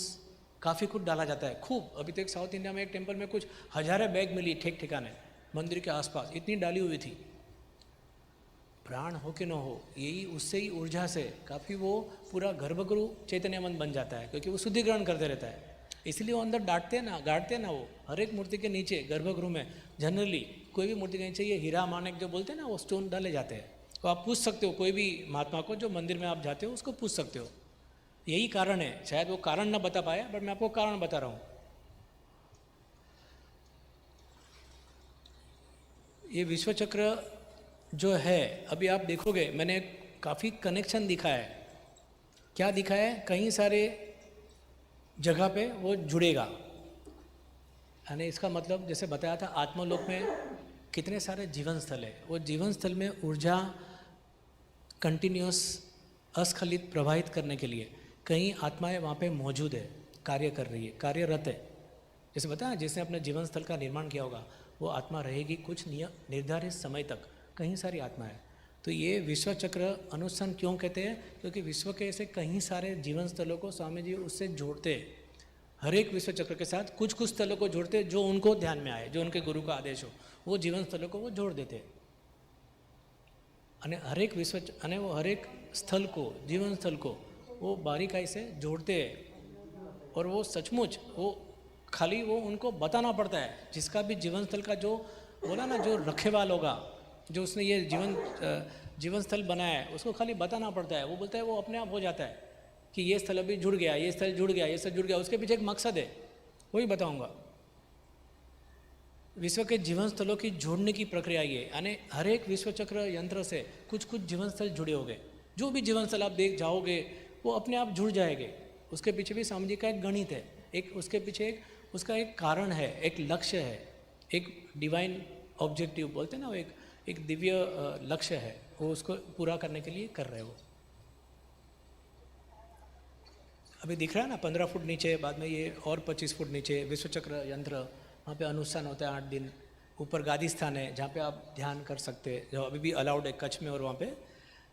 काफ़ी कुछ डाला जाता है खूब। अभी तक साउथ इंडिया में एक टेम्पल में कुछ हजारों बैग मिली ठेक ठिकाने मंदिर के आसपास, इतनी डाली हुई थी। प्राण हो कि न हो, यही उससे ही ऊर्जा से काफ़ी वो पूरा गर्भगृह चैतन्यमन बन जाता है, क्योंकि वो शुद्धिकरण करते रहता है। इसलिए वो अंदर गाड़ते हैं ना वो हर एक मूर्ति के नीचे गर्भगृह में जनरली कोई भी मूर्ति के नीचे ये हीरा माणिक जो बोलते हैं ना, वो स्टोन डाले जाते हैं। तो आप पूछ सकते हो कोई भी महात्मा को, जो मंदिर में आप जाते हो उसको पूछ सकते हो। यही कारण है, शायद वो कारण ना बता पाया, बट मैं आपको कारण बता रहा हूँ। ये विश्व चक्र जो है, अभी आप देखोगे मैंने काफ़ी कनेक्शन दिखा है। क्या दिखा है? कई सारे जगह पे वो जुड़ेगा, यानी इसका मतलब जैसे बताया था, आत्मलोक में कितने सारे जीवन स्थल है। वो जीवन स्थल में ऊर्जा कंटिन्यूस अस्खलित प्रवाहित करने के लिए कई आत्माएं वहाँ पे मौजूद है, कार्य कर रही है, कार्यरत है। जैसे बताया, जिसने अपने जीवन स्थल का निर्माण किया होगा वो आत्मा रहेगी कुछ निर्धारित समय तक, कई सारी आत्माएं। तो ये विश्व चक्र अनुष्ठान क्यों कहते हैं? क्योंकि विश्व के ऐसे कई सारे जीवन स्थलों को स्वामी जी उससे जोड़ते हैं। हर एक विश्व चक्र के साथ कुछ कुछ स्थलों को जोड़ते हैं, जो उनको ध्यान में आए, जो उनके गुरु का आदेश हो, वो जीवन स्थलों को वो जोड़ देते हैं। हर एक स्थल को, जीवन स्थल को वो बारीकाई से जोड़ते हैं। और वो सचमुच वो खाली वो उनको बताना पड़ता है। जिसका भी जीवन स्थल का जो बोला ना, जो रखेवाल होगा, जो उसने ये जीवन स्थल बनाया है, उसको खाली बताना पड़ता है। वो बोलता है, वो अपने आप हो जाता है कि ये स्थल अभी जुड़ गया, ये स्थल जुड़ गया, ये स्थल जुड़ गया। उसके पीछे एक मकसद है, वही बताऊंगा। विश्व के जीवन स्थलों की जोड़ने की प्रक्रिया ये, यानी हर एक विश्व चक्र यंत्र से कुछ कुछ जीवन स्थल जुड़े होंगे। जो भी जीवन स्थल आप देख जाओगे वो अपने आप जुड़ जाएंगे। उसके पीछे भी स्वामी जी का एक गणित है, एक उसके पीछे उसका एक कारण है, एक लक्ष्य है, एक डिवाइन ऑब्जेक्टिव बोलते हैं ना, वो एक दिव्य लक्ष्य है, वो उसको पूरा करने के लिए कर रहे हो। अभी दिख रहा है ना 15 फुट नीचे, बाद में ये और 25 फुट नीचे विश्व चक्र यंत्र, वहाँ पे अनुष्ठान होता है 8 दिन। ऊपर गादी स्थान है जहाँ पे आप ध्यान कर सकते हैं, जो अभी भी अलाउड है कच्छ में। और वहाँ पे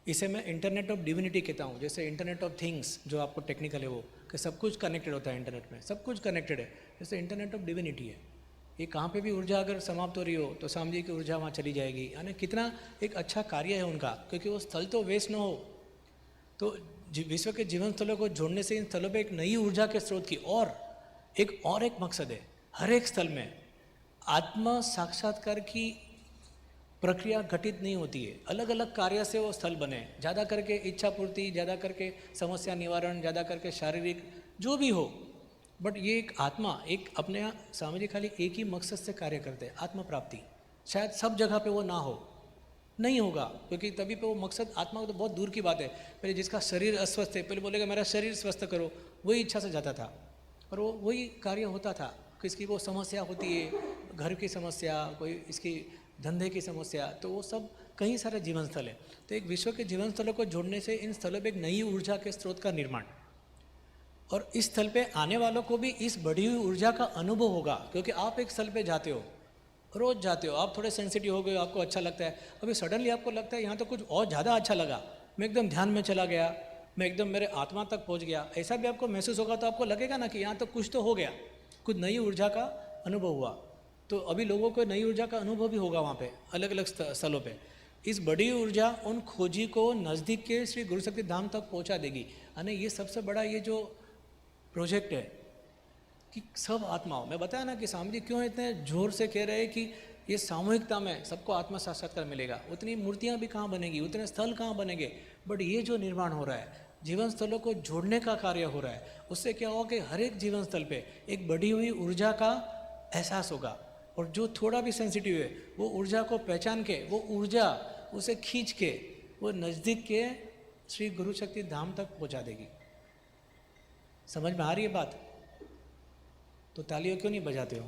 इसे मैं इंटरनेट ऑफ डिविनिटी कहता हूँ। जैसे इंटरनेट ऑफ थिंग्स जो आपको टेक्निकल है, वो कि सब कुछ कनेक्टेड होता है इंटरनेट में, सब कुछ कनेक्टेड है। जैसे इंटरनेट ऑफ डिविनिटी है, ये कहाँ पे भी ऊर्जा अगर समाप्त हो रही हो तो स्वामी जी की ऊर्जा वहाँ चली जाएगी। यानी कितना एक अच्छा कार्य है उनका, क्योंकि वो स्थल तो वेस्ट ना हो। तो विश्व के जीवन स्थलों को जोड़ने से इन स्थलों पे एक नई ऊर्जा के स्रोत की और एक मकसद है। हर एक स्थल में आत्म साक्षात्कार की प्रक्रिया घटित नहीं होती है, अलग अलग कार्य से वो स्थल बने। ज़्यादा करके इच्छा पूर्ति, ज़्यादा करके समस्या निवारण, ज़्यादा करके शारीरिक, जो भी हो, बट ये एक आत्मा, एक अपने स्वामी जी खाली एक ही मकसद से कार्य करते हैं, आत्म प्राप्ति। शायद सब जगह पे वो ना हो, नहीं होगा, क्योंकि तभी पे वो मकसद आत्मा को तो बहुत दूर की बात है। पहले जिसका शरीर अस्वस्थ है, पहले बोलेगा मेरा शरीर स्वस्थ करो, वही इच्छा से जाता था और वो वही कार्य होता था। किसकी वो समस्या होती है, घर की समस्या, कोई इसकी धंधे की समस्या, तो वो सब कई सारे जीवन स्थल है। तो एक विश्व के जीवन स्थलों को जोड़ने से इन स्थलों पर एक नई ऊर्जा के स्रोत का निर्माण, और इस स्थल पे आने वालों को भी इस बढ़ी हुई ऊर्जा का अनुभव होगा। क्योंकि आप एक स्थल पे जाते हो, रोज जाते हो, आप थोड़े सेंसिटिव हो गए, आपको अच्छा लगता है। अभी सडनली आपको लगता है यहाँ तो कुछ और ज़्यादा अच्छा लगा, मैं एकदम ध्यान में चला गया, मैं एकदम मेरे आत्मा तक पहुँच गया, ऐसा भी आपको महसूस होगा। तो आपको लगेगा ना कि यहाँ तो कुछ तो हो गया, कुछ नई ऊर्जा का अनुभव हुआ। तो अभी लोगों को नई ऊर्जा का अनुभव भी होगा वहाँ पे, अलग अलग स्थलों पे। इस बड़ी ऊर्जा उन खोजी को नज़दीक के श्री गुरु शक्ति धाम तक पहुँचा देगी। यानी ये सबसे बड़ा ये जो प्रोजेक्ट है कि सब आत्माओं, मैं बताया ना कि स्वामी जी क्यों इतने जोर से कह रहे हैं कि ये सामूहिकता में सबको आत्मा साक्षात्कार मिलेगा। उतनी मूर्तियाँ भी कहाँ बनेगी, उतने स्थल कहाँ बनेंगे, बट ये जो निर्माण हो रहा है, जीवन स्थलों को जोड़ने का कार्य हो रहा है, उससे क्या होगा कि हर एक जीवन स्थल पे एक बढ़ी हुई ऊर्जा का एहसास होगा। और जो थोड़ा भी सेंसिटिव है वो ऊर्जा को पहचान के, वो ऊर्जा उसे खींच के वो नज़दीक के श्री गुरु शक्ति धाम तक पहुँचा देगी। समझ में आ रही है बात? तो तालियां क्यों नहीं बजाते हो?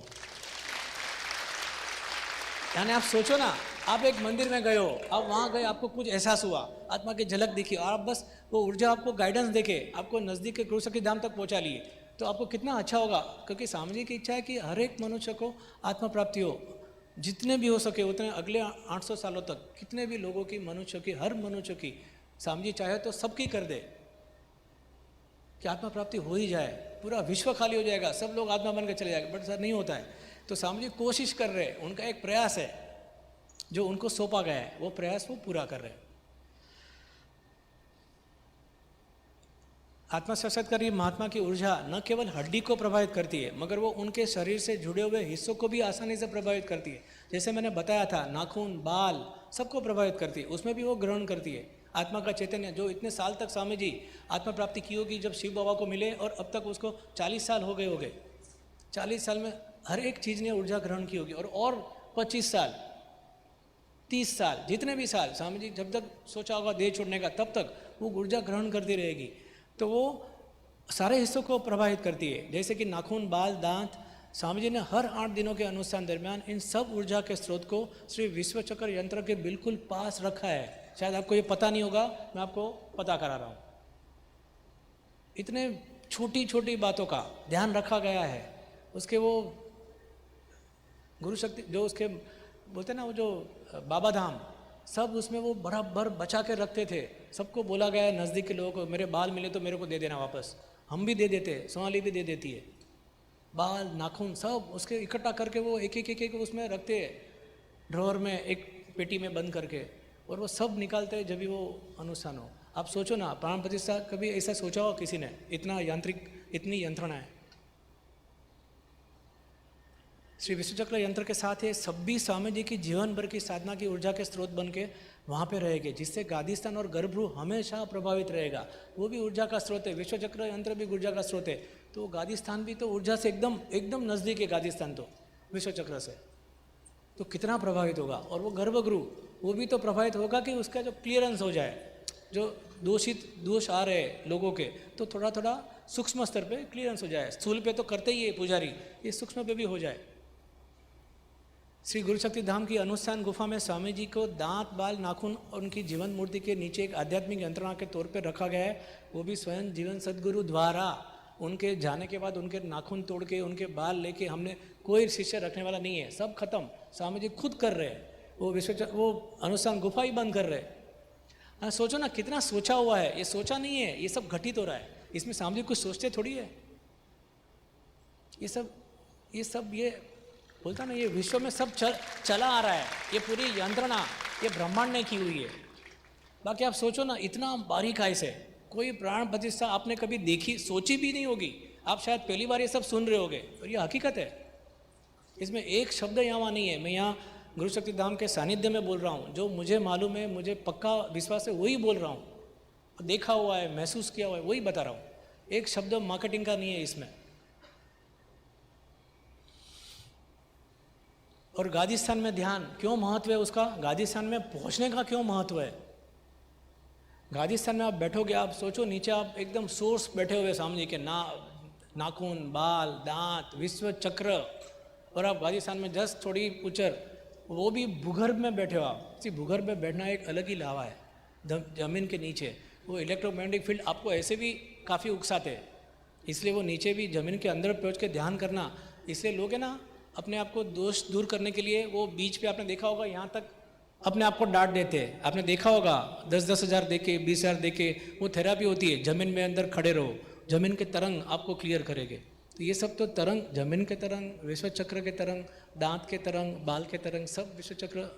यानी आप सोचो ना, आप एक मंदिर में गए हो, आप वहाँ गए, आपको कुछ एहसास हुआ, आत्मा की झलक दिखी, और आप बस वो ऊर्जा आपको गाइडेंस देके आपको नज़दीक के गुरु शक्ति धाम तक पहुँचा लिए, तो आपको कितना अच्छा होगा। क्योंकि स्वामी जी की इच्छा है कि हर एक मनुष्य को आत्मा प्राप्ति हो, जितने भी हो सके उतने, अगले 800 सालों तक कितने भी लोगों की, मनुष्य की, हर मनुष्य की, स्वामी जी चाहे तो सबकी कर दे कि आत्मा प्राप्ति हो ही जाए, पूरा विश्व खाली हो जाएगा, सब लोग आत्मा बन के चले जाएंगे। बट सर नहीं होता है। तो स्वामी जी कोशिश कर रहे हैं, उनका एक प्रयास है जो उनको सौंपा गया है, वो प्रयास वो पूरा कर रहे हैं। आत्मा साक्षात्कार महात्मा की ऊर्जा न केवल हड्डी को प्रभावित करती है, मगर वो उनके शरीर से जुड़े हुए हिस्सों को भी आसानी से प्रभावित करती है। जैसे मैंने बताया था, नाखून, बाल सबको प्रभावित करती है, उसमें भी वो ग्रहण करती है। आत्मा का चैतन्य जो इतने साल तक स्वामी जी आत्मा प्राप्ति की होगी, जब शिव बाबा को मिले, और अब तक उसको 40 साल हो गए 40 साल में हर एक चीज़ ने ऊर्जा ग्रहण की होगी, और 25 साल 30 साल जितने भी साल स्वामी जी जब तक सोचा होगा देह छोड़ने का, तब तक वो ऊर्जा ग्रहण करती रहेगी। तो वो सारे हिस्सों को प्रभावित करती है, जैसे कि नाखून, बाल, दांत। स्वामी जी ने हर 8 दिनों के अनुष्ठान दरमियान इन सब ऊर्जा के स्रोत को श्री विश्व चक्र यंत्र के बिल्कुल पास रखा है। शायद आपको ये पता नहीं होगा, मैं आपको पता करा रहा हूँ। इतने छोटी छोटी बातों का ध्यान रखा गया है। उसके वो गुरु शक्ति जो उसके बोलते हैं ना, वो जो बाबा धाम, सब उसमें वो बराबर बचा के रखते थे। सबको बोला गया है, नज़दीक के लोगों को, मेरे बाल मिले तो मेरे को दे देना वापस। हम भी दे देते, सोनाली भी दे देती है। बाल, नाखून सब उसके इकट्ठा करके वो एक एक उसमें रखते हैं, ड्रॉअर में, एक पेटी में बंद करके, और वो सब निकालते हैं जब भी वो अनुष्ठान हो। आप सोचो ना, प्राण प्रतिष्ठा कभी ऐसा सोचा हो किसी ने? इतना यांत्रिक, इतनी यंत्रणा है। श्री विश्वचक्र यंत्र के साथ ये सब भी स्वामी जी की जीवन भर की साधना की ऊर्जा के स्रोत बन के वहाँ पे रहेंगे, जिससे गादीस्थान और गर्भगृह हमेशा प्रभावित रहेगा। वो भी ऊर्जा का स्रोत है, विश्वचक्र यंत्र भी ऊर्जा का स्रोत है। तो गादीस्थान भी तो ऊर्जा से एकदम एकदम नज़दीक है गादीस्थान तो विश्वचक्र से, तो कितना प्रभावित होगा। और वो गर्भगृह वो भी तो प्रभावित होगा कि उसका जो क्लियरेंस हो जाए, जो दोष आ रहे लोगों के, तो थोड़ा थोड़ा सूक्ष्म स्तर पे क्लियरेंस हो जाए। स्थूल पे तो करते ही है पुजारी, ये सूक्ष्म पे भी हो जाए। श्री गुरु शक्ति धाम की अनुष्ठान गुफा में स्वामी जी को दांत, बाल, नाखून और उनकी जीवन मूर्ति के नीचे एक आध्यात्मिक यंत्रणा के तौर पर रखा गया है। वो भी स्वयं जीवन सदगुरु द्वारा। उनके जाने के बाद उनके नाखून तोड़ के, उनके बाल लेके, हमने कोई शिष्य रखने वाला नहीं है, सब खत्म। स्वामी जी खुद कर रहे हैं, वो अनुष्ठान गुफा ही बंद कर रहे हैं। हाँ, सोचो ना कितना सोचा हुआ है, ये सोचा नहीं है, ये सब घटित हो रहा है। इसमें स्वामी जी कुछ सोचते थोड़ी है। ये बोलता ना, ये विश्व में सब चला आ रहा है, ये पूरी यंत्रणा ये ब्रह्मांड ने की हुई है। बाकी आप सोचो ना, इतना बारीकाई से कोई प्राण प्रतिष्ठा आपने कभी देखी, सोची भी नहीं होगी। आप शायद पहली बार ये सब सुन रहे होगे, और ये हकीकत है। इसमें एक शब्द यहाँ नहीं है। मैं यहाँ गुरु शक्ति धाम के सानिध्य में बोल रहा हूँ, जो मुझे मालूम है, मुझे पक्का विश्वास है, वही बोल रहा हूँ। देखा हुआ है, महसूस किया हुआ है, वही बता रहा हूँ। एक शब्द मार्केटिंग का नहीं है इसमें। और गादीस्थान में ध्यान क्यों महत्व है उसका? गादीस्थान में पहुंचने का क्यों महत्व है? गादीस्थान में आप बैठोगे, आप सोचो नीचे आप एकदम सोर्स बैठे हुए सामने के, नाखून, बाल, दांत, विश्व चक्र, और आप गादीस्थान में जस्ट थोड़ी ऊंचर, वो भी भूगर्भ में बैठे हो आप। इसी भूगर्भ में बैठना एक अलग ही लावा है। जमीन के नीचे वो इलेक्ट्रोमैग्नेटिक फील्ड आपको ऐसे भी काफ़ी उकसाते हैं, इसलिए वो नीचे भी जमीन के अंदर पहुँच के ध्यान करना। इसलिए लोग है ना, अपने आप को दोष दूर करने के लिए वो बीच पे आपने देखा होगा, यहाँ तक अपने आप को डांट देते हैं। आपने देखा होगा 10-10 हज़ार दे के, 20 हज़ार दे के, वो थेरापी होती है। जमीन में अंदर खड़े रहो, जमीन के तरंग आपको क्लियर करेंगे। तो ये सब तो तरंग, जमीन के तरंग, विश्व चक्र के तरंग, दांत के तरंग, बाल के तरंग, सब विश्व चक्र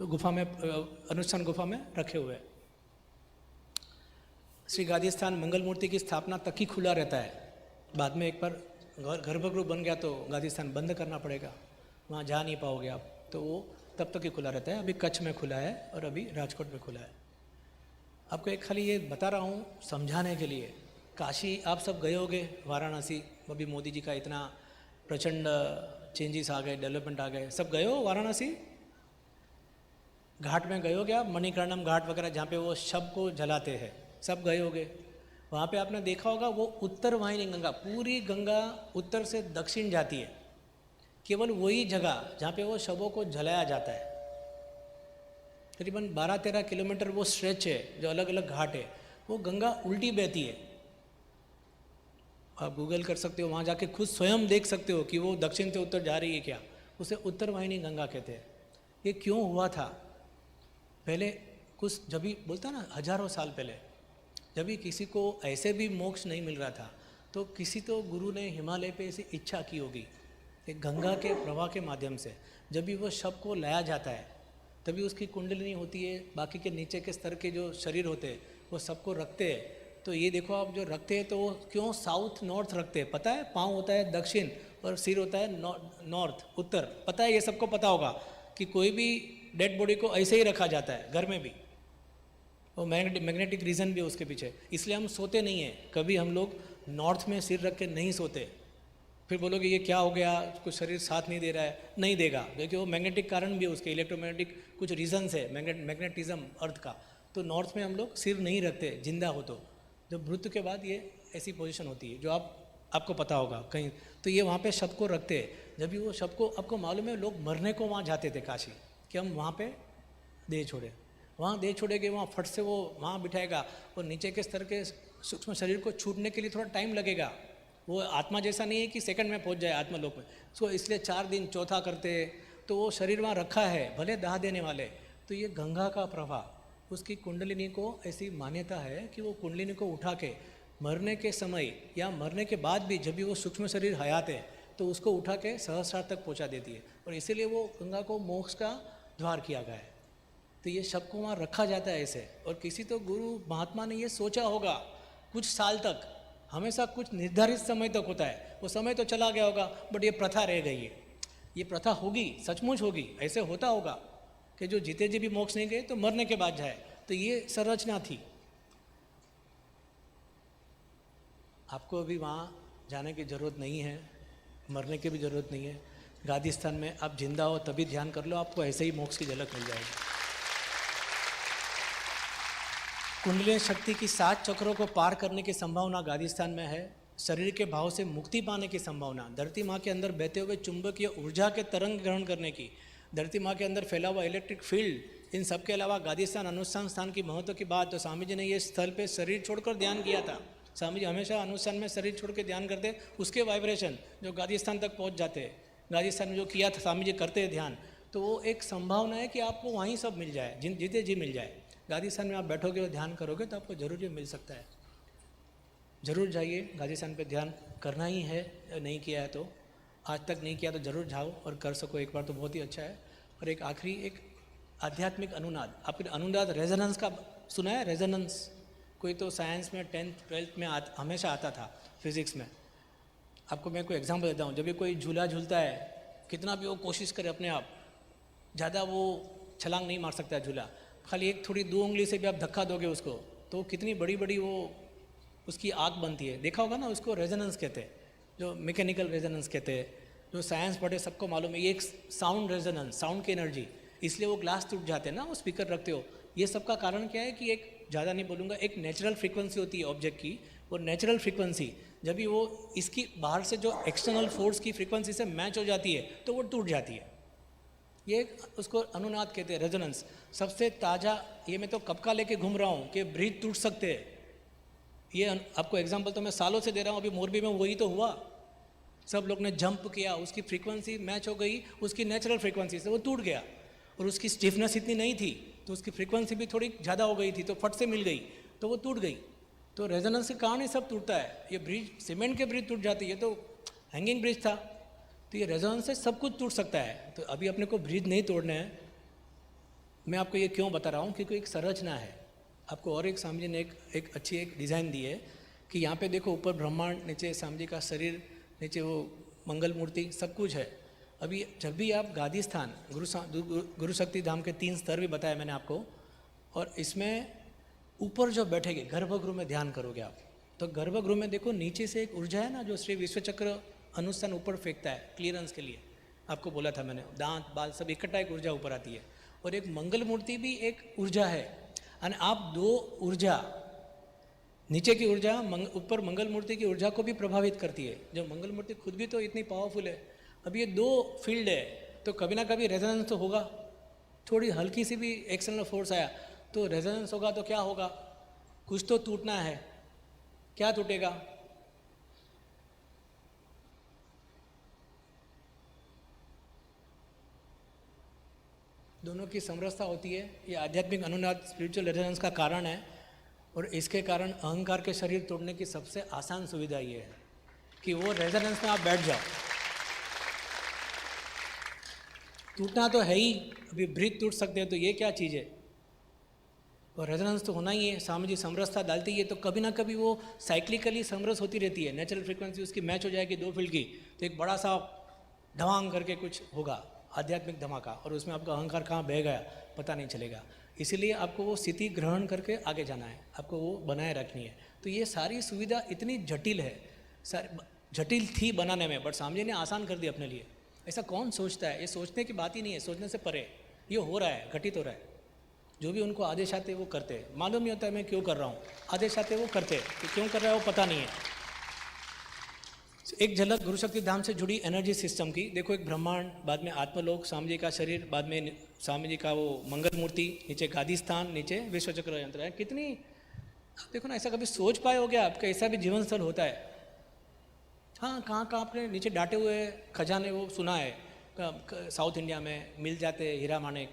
गुफा में, अनुष्ठान गुफा में रखे हुए हैं। श्री गादीस्थान मंगल मूर्ति की स्थापना तक ही खुला रहता है। बाद में एक बार गर्भगृह बन गया तो गादीस्थान बंद करना पड़ेगा, वहाँ जा नहीं पाओगे आप। तो वो तब तक ही खुला रहता है। अभी कच्छ में खुला है और अभी राजकोट में खुला है। आपको एक खाली ये बता रहा हूँ समझाने के लिए। काशी आप सब गए होगे, वाराणसी, अभी मोदी जी का इतना प्रचंड चेंजेस आ गए, डेवलपमेंट आ गए। सब गए हो वाराणसी? घाट में गए हो क्या? मणिकर्णम घाट वगैरह जहाँ पे वो शव को जलाते हैं, सब गए होगे। वहाँ पे आपने देखा होगा वो उत्तर वाहिनी गंगा, पूरी गंगा उत्तर से दक्षिण जाती है। केवल वही जगह जहाँ पे वो शवों को जलाया जाता है, करीबन 12-13 किलोमीटर वो स्ट्रेच है, जो अलग अलग घाट है, वो गंगा उल्टी बहती है। आप गूगल कर सकते हो, वहाँ जाके खुद स्वयं देख सकते हो कि वो दक्षिण से उत्तर जा रही है क्या। उसे उत्तर वाहिनी गंगा कहते हैं। ये क्यों हुआ था? पहले कुछ, जब भी बोलता ना, हजारों साल पहले, जब भी किसी को ऐसे भी मोक्ष नहीं मिल रहा था, तो किसी तो गुरु ने हिमालय पे ऐसी इच्छा की होगी, एक गंगा के प्रवाह के माध्यम से जब भी वो शव को लाया जाता है, तभी उसकी कुंडलिनी होती है, बाकी के नीचे के स्तर के जो शरीर होते हैं वो सबको रखते हैं। तो ये देखो आप, जो रखते हैं तो वो क्यों साउथ नॉर्थ रखते हैं पता है? पाँव होता है दक्षिण और सिर होता है नॉर्थ उत्तर, पता है? ये सबको पता होगा। कि कोई भी डेड बॉडी को ऐसे ही रखा जाता है घर में भी, और मैग्नेटिक रीज़न भी है उसके पीछे। इसलिए हम सोते नहीं हैं, कभी हम लोग नॉर्थ में सिर रख के नहीं सोते। फिर बोलोगे ये क्या हो गया, कुछ शरीर साथ नहीं दे रहा है, नहीं देगा, क्योंकि वो मैग्नेटिक कारण भी है उसके, इलेक्ट्रोमैग्नेटिक कुछ रीजन्स है मैग्नेटिज्म अर्थ का। तो नॉर्थ में हम लोग सिर नहीं रखते जिंदा हो तो, जब मृत्यु के बाद ये ऐसी पोजीशन होती है जो आपको पता होगा कहीं, तो ये वहाँ पे शव को रखते हैं। जब भी वो शव को, आपको मालूम है लोग मरने को वहाँ जाते थे काशी, कि हम वहाँ पे देह छोड़े, वहाँ देह छोड़ेंगे, वहाँ फट से वो वहाँ बिठाएगा, और नीचे के स्तर के सूक्ष्म शरीर को छूटने के लिए थोड़ा टाइम लगेगा। वो आत्मा जैसा नहीं है कि सेकंड में पहुंच जाए आत्मा लोक में, सो इसलिए 4 दिन चौथा करते, तो वो शरीर वहाँ रखा है, भले दाह देने वाले। तो ये गंगा का प्रवाह, उसकी कुंडलिनी को ऐसी मान्यता है कि वो कुंडलिनी को उठा के मरने के समय या मरने के बाद भी जब भी वो सूक्ष्म शरीर हयात है तो उसको उठा के सहस्रार तक पहुँचा देती है, और इसीलिए वो गंगा को मोक्ष का द्वार किया गया है। तो ये शव को वहाँ रखा जाता है ऐसे। और किसी तो गुरु महात्मा ने ये सोचा होगा कुछ साल तक, हमेशा कुछ निर्धारित समय तक होता है, वो समय तो चला गया होगा, बट ये प्रथा रह गई है। ये प्रथा होगी, सचमुच होगी, ऐसे होता होगा कि जो जीते जी भी मोक्ष नहीं गए तो मरने के बाद जाए, तो ये संरचना थी। आपको अभी वहाँ जाने की ज़रूरत नहीं है, मरने की भी ज़रूरत नहीं है। गादी स्थान में आप जिंदा हो तभी ध्यान कर लो, आपको ऐसे ही मोक्ष की झलक मिल जाएगी। कुंडलिनी शक्ति की 7 चक्रों को पार करने की संभावना गादी स्थान में है। शरीर के भाव से मुक्ति पाने की संभावना, धरती माँ के अंदर बहते हुए चुंबकीय ऊर्जा के तरंग ग्रहण करने की, धरती माँ के अंदर फैला हुआ इलेक्ट्रिक फील्ड, इन सब के अलावा गादी स्थान अनुष्ठान स्थान की महत्व की बात, तो स्वामी जी ने ये स्थल पे शरीर छोड़कर ध्यान किया था। स्वामी जी हमेशा अनुष्ठान में शरीर छोड़ के ध्यान करते, उसके वाइब्रेशन जो गादी स्थान तक पहुँच जाते हैं। गादी स्थान में जो किया था स्वामी जी करते हैं ध्यान, तो वो एक संभावना है कि आपको वहीं सब मिल जाए, जीते जी मिल जाए। गादी स्थान में आप बैठोगे और ध्यान करोगे तो आपको जरूर ये मिल सकता है। ज़रूर जाइए, गादी स्थान पे ध्यान करना ही है, नहीं किया है तो, आज तक नहीं किया तो ज़रूर जाओ और कर सको एक बार तो बहुत ही अच्छा है। और एक आखिरी एक आध्यात्मिक अनुनाद, आपने अनुनाद रेजोनेंस का सुना है? रेजोनेंस कोई तो साइंस में 10th 12th में हमेशा आता था, फिजिक्स में। आपको मैं कोई एग्जांपल देता हूँ, जब भी कोई झूला झूलता है, कितना भी वो कोशिश करे अपने आप, ज़्यादा वो छलांग नहीं मार सकता है झूला, खाली एक थोड़ी 2 उंगली से भी आप धक्का दोगे उसको तो कितनी बड़ी बड़ी वो उसकी आग बनती है। देखा होगा ना, उसको रेजोनेंस कहते हैं, जो मैकेनिकल रेजोनेंस कहते हैं, जो साइंस पढ़े सबको मालूम है। ये एक साउंड रेजोनेंस, साउंड की एनर्जी, इसलिए वो ग्लास टूट जाते हैं ना, वो स्पीकर रखते हो। ये सब का कारण क्या है कि एक, ज़्यादा नहीं बोलूँगा, एक नेचुरल फ्रीक्वेंसी होती है ऑब्जेक्ट की, और नेचुरल फ्रीक्वेंसी जब भी वो इसकी बाहर से जो एक्सटर्नल फोर्स की फ्रीक्वेंसी से मैच हो जाती है तो वो टूट जाती है। ये उसको अनुनाद कहते हैं, रेजोनेंस। सबसे ताज़ा, ये मैं तो कब का लेके घूम रहा हूँ कि ब्रिज टूट सकते हैं। ये आपको एग्जांपल तो मैं सालों से दे रहा हूँ, अभी मोरबी में वही तो हुआ। सब लोग ने जंप किया, उसकी फ्रीक्वेंसी मैच हो गई उसकी नेचुरल फ्रीक्वेंसी से, वो टूट गया। और उसकी स्टिफनेस इतनी नहीं थी तो उसकी फ्रीक्वेंसी भी थोड़ी ज़्यादा हो गई थी, तो फट से मिल गई तो वो टूट गई। तो रेजोनेंस के कारण ही सब टूटता है। ये ब्रिज, सीमेंट के ब्रिज टूट जाती है, तो हैंगिंग ब्रिज था, तो ये रेजोनेंस से सब कुछ टूट सकता है। तो अभी अपने को ब्रिज नहीं तोड़ना है। मैं आपको ये क्यों बता रहा हूँ, क्योंकि एक संरचना है। आपको और एक स्वामी जी ने एक अच्छी एक डिज़ाइन दी है कि यहाँ पे देखो, ऊपर ब्रह्मांड, नीचे स्वामी जी का शरीर, नीचे वो मंगल मूर्ति, सब कुछ है। अभी जब भी आप गादी स्थान, गुरु शक्ति धाम के 3 स्तर भी बताया मैंने आपको, और इसमें ऊपर जो बैठेंगे गर्भगृह में ध्यान करोगे आप, तो गर्भगृह में देखो नीचे से एक ऊर्जा है ना, जो श्री विश्वचक्र अनुष्ठान ऊपर फेंकता है क्लियरेंस के लिए। आपको बोला था मैंने, दांत बाल सब इकट्ठा एक ऊर्जा ऊपर आती है, और एक मंगल मूर्ति भी एक ऊर्जा है। और आप 2 ऊर्जा, नीचे की ऊर्जा ऊपर मंगल मूर्ति की ऊर्जा को भी प्रभावित करती है। जो मंगल मूर्ति खुद भी तो इतनी पावरफुल है। अब ये 2 फील्ड है, तो कभी ना कभी रेजोनेंस तो होगा। थोड़ी हल्की सी भी एक्सटर्नल फोर्स आया तो रेजोनेंस होगा, तो क्या होगा, कुछ तो टूटना है। क्या टूटेगा? दोनों की समरसता होती है। ये आध्यात्मिक अनुनाद, स्पिरिचुअल रेजोनेंस का कारण है। और इसके कारण अहंकार के शरीर तोड़ने की सबसे आसान सुविधा ये है कि वो रेजोनेंस में आप बैठ जाओ। टूटना तो है ही, अभी ब्रिज टूट सकते हैं, तो ये क्या चीज़ है। और रेजोनेंस तो होना ही है। स्वामी जी समरसता डालती है, तो कभी ना कभी वो साइक्लिकली समरस होती रहती है। नेचुरल फ्रीक्वेंसी उसकी मैच हो जाएगी 2 फील्ड की, तो एक बड़ा सा ढवांग करके कुछ होगा। आध्यात्मिक धमाका, और उसमें आपका अहंकार कहाँ बह गया पता नहीं चलेगा। इसीलिए आपको वो स्थिति ग्रहण करके आगे जाना है, आपको वो बनाए रखनी है। तो ये सारी सुविधा इतनी जटिल है, जटिल थी बनाने में, बट स्वामी जी ने आसान कर दी अपने लिए। ऐसा कौन सोचता है? ये सोचने की बात ही नहीं है, सोचने से परे ये हो रहा है, घटित हो रहा है। जो भी उनको आदेश आते हैं वो करते हैं, मालूम नहीं होता है मैं क्यों कर रहा हूँ, आदेश आते हैं वो करते हैं, कि क्यों कर रहा है वो पता नहीं है। एक झलक गुरु शक्ति धाम से जुड़ी एनर्जी सिस्टम की। देखो, एक ब्रह्मांड, बाद में आत्मलोक, स्वामी जी का शरीर, बाद में स्वामी जी का वो मंगल मूर्ति, नीचे गादी स्थान, नीचे विश्वचक्र यंत्र है। कितनी, आप देखो ना, ऐसा कभी सोच पाए हो गया आपका ऐसा भी जीवन स्थल होता है? हाँ, कहाँ आपने नीचे डाटे हुए खजाने वो सुना है, साउथ इंडिया में मिल जाते हीरा माणिक।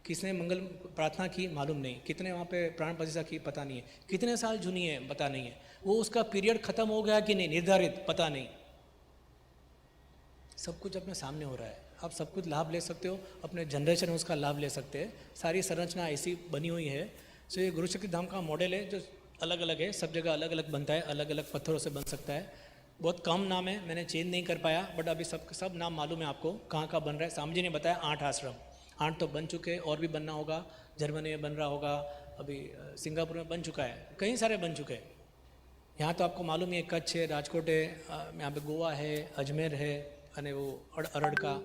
किसने मंगल प्रार्थना की मालूम नहीं, कितने वहाँ पे प्राण प्रतिष्ठा की पता नहीं है, कितने साल जुनी है पता नहीं है, वो उसका पीरियड खत्म हो गया कि नहीं निर्धारित पता नहीं। सब कुछ अपने सामने हो रहा है, आप सब कुछ लाभ ले सकते हो, अपने जनरेशन में उसका लाभ ले सकते हैं। सारी संरचना ऐसी बनी हुई है। सो ये गुरु शक्ति धाम का मॉडल है जो अलग अलग है, सब जगह अलग अलग बनता है, अलग अलग पत्थरों से बन सकता है। बहुत कम नाम है, मैंने चेंज नहीं कर पाया, बट अभी सब नाम मालूम है आपको कहाँ कहाँ बन रहा है। स्वामी जी ने बताया 8 आश्रम, 8 तो बन चुके, और भी बनना होगा। जर्मनी में बन रहा होगा, अभी सिंगापुर में बन चुका है, कई सारे बन चुके हैं। यहाँ तो आपको मालूम ही है, कच्छ है, राजकोट है, यहाँ पे गोवा है, अजमेर है, अने वो अरड़ का,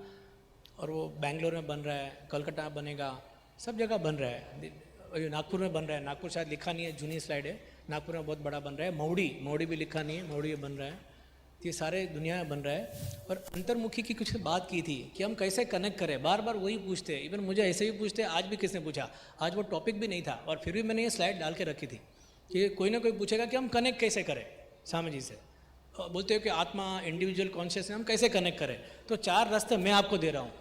और वो बेंगलोर में बन रहा है, कलकत्ता में बनेगा, सब जगह बन रहा है। नागपुर में बन रहा है, नागपुर शायद लिखा नहीं है, जूनी स्लाइड है, नागपुर में बहुत बड़ा बन रहा है। मौड़ी भी लिखा नहीं है, मौड़ी बन रहा है। ये सारे दुनिया में बन रहा है। और अंतर्मुखी की कुछ बात की थी कि हम कैसे कनेक्ट करें, बार बार वही पूछते हैं, इवन मुझे ऐसे भी पूछते हैं। आज भी किसने पूछा, आज वो टॉपिक भी नहीं था, और फिर भी मैंने ये स्लाइड डाल के रखी थी कि कोई ना कोई पूछेगा कि हम कनेक्ट कैसे करें स्वामी जी से। बोलते हो कि आत्मा, इंडिविजुअल कॉन्शियसनेस, हम कैसे कनेक्ट करें। तो 4 रास्ते मैं आपको दे रहा हूँ,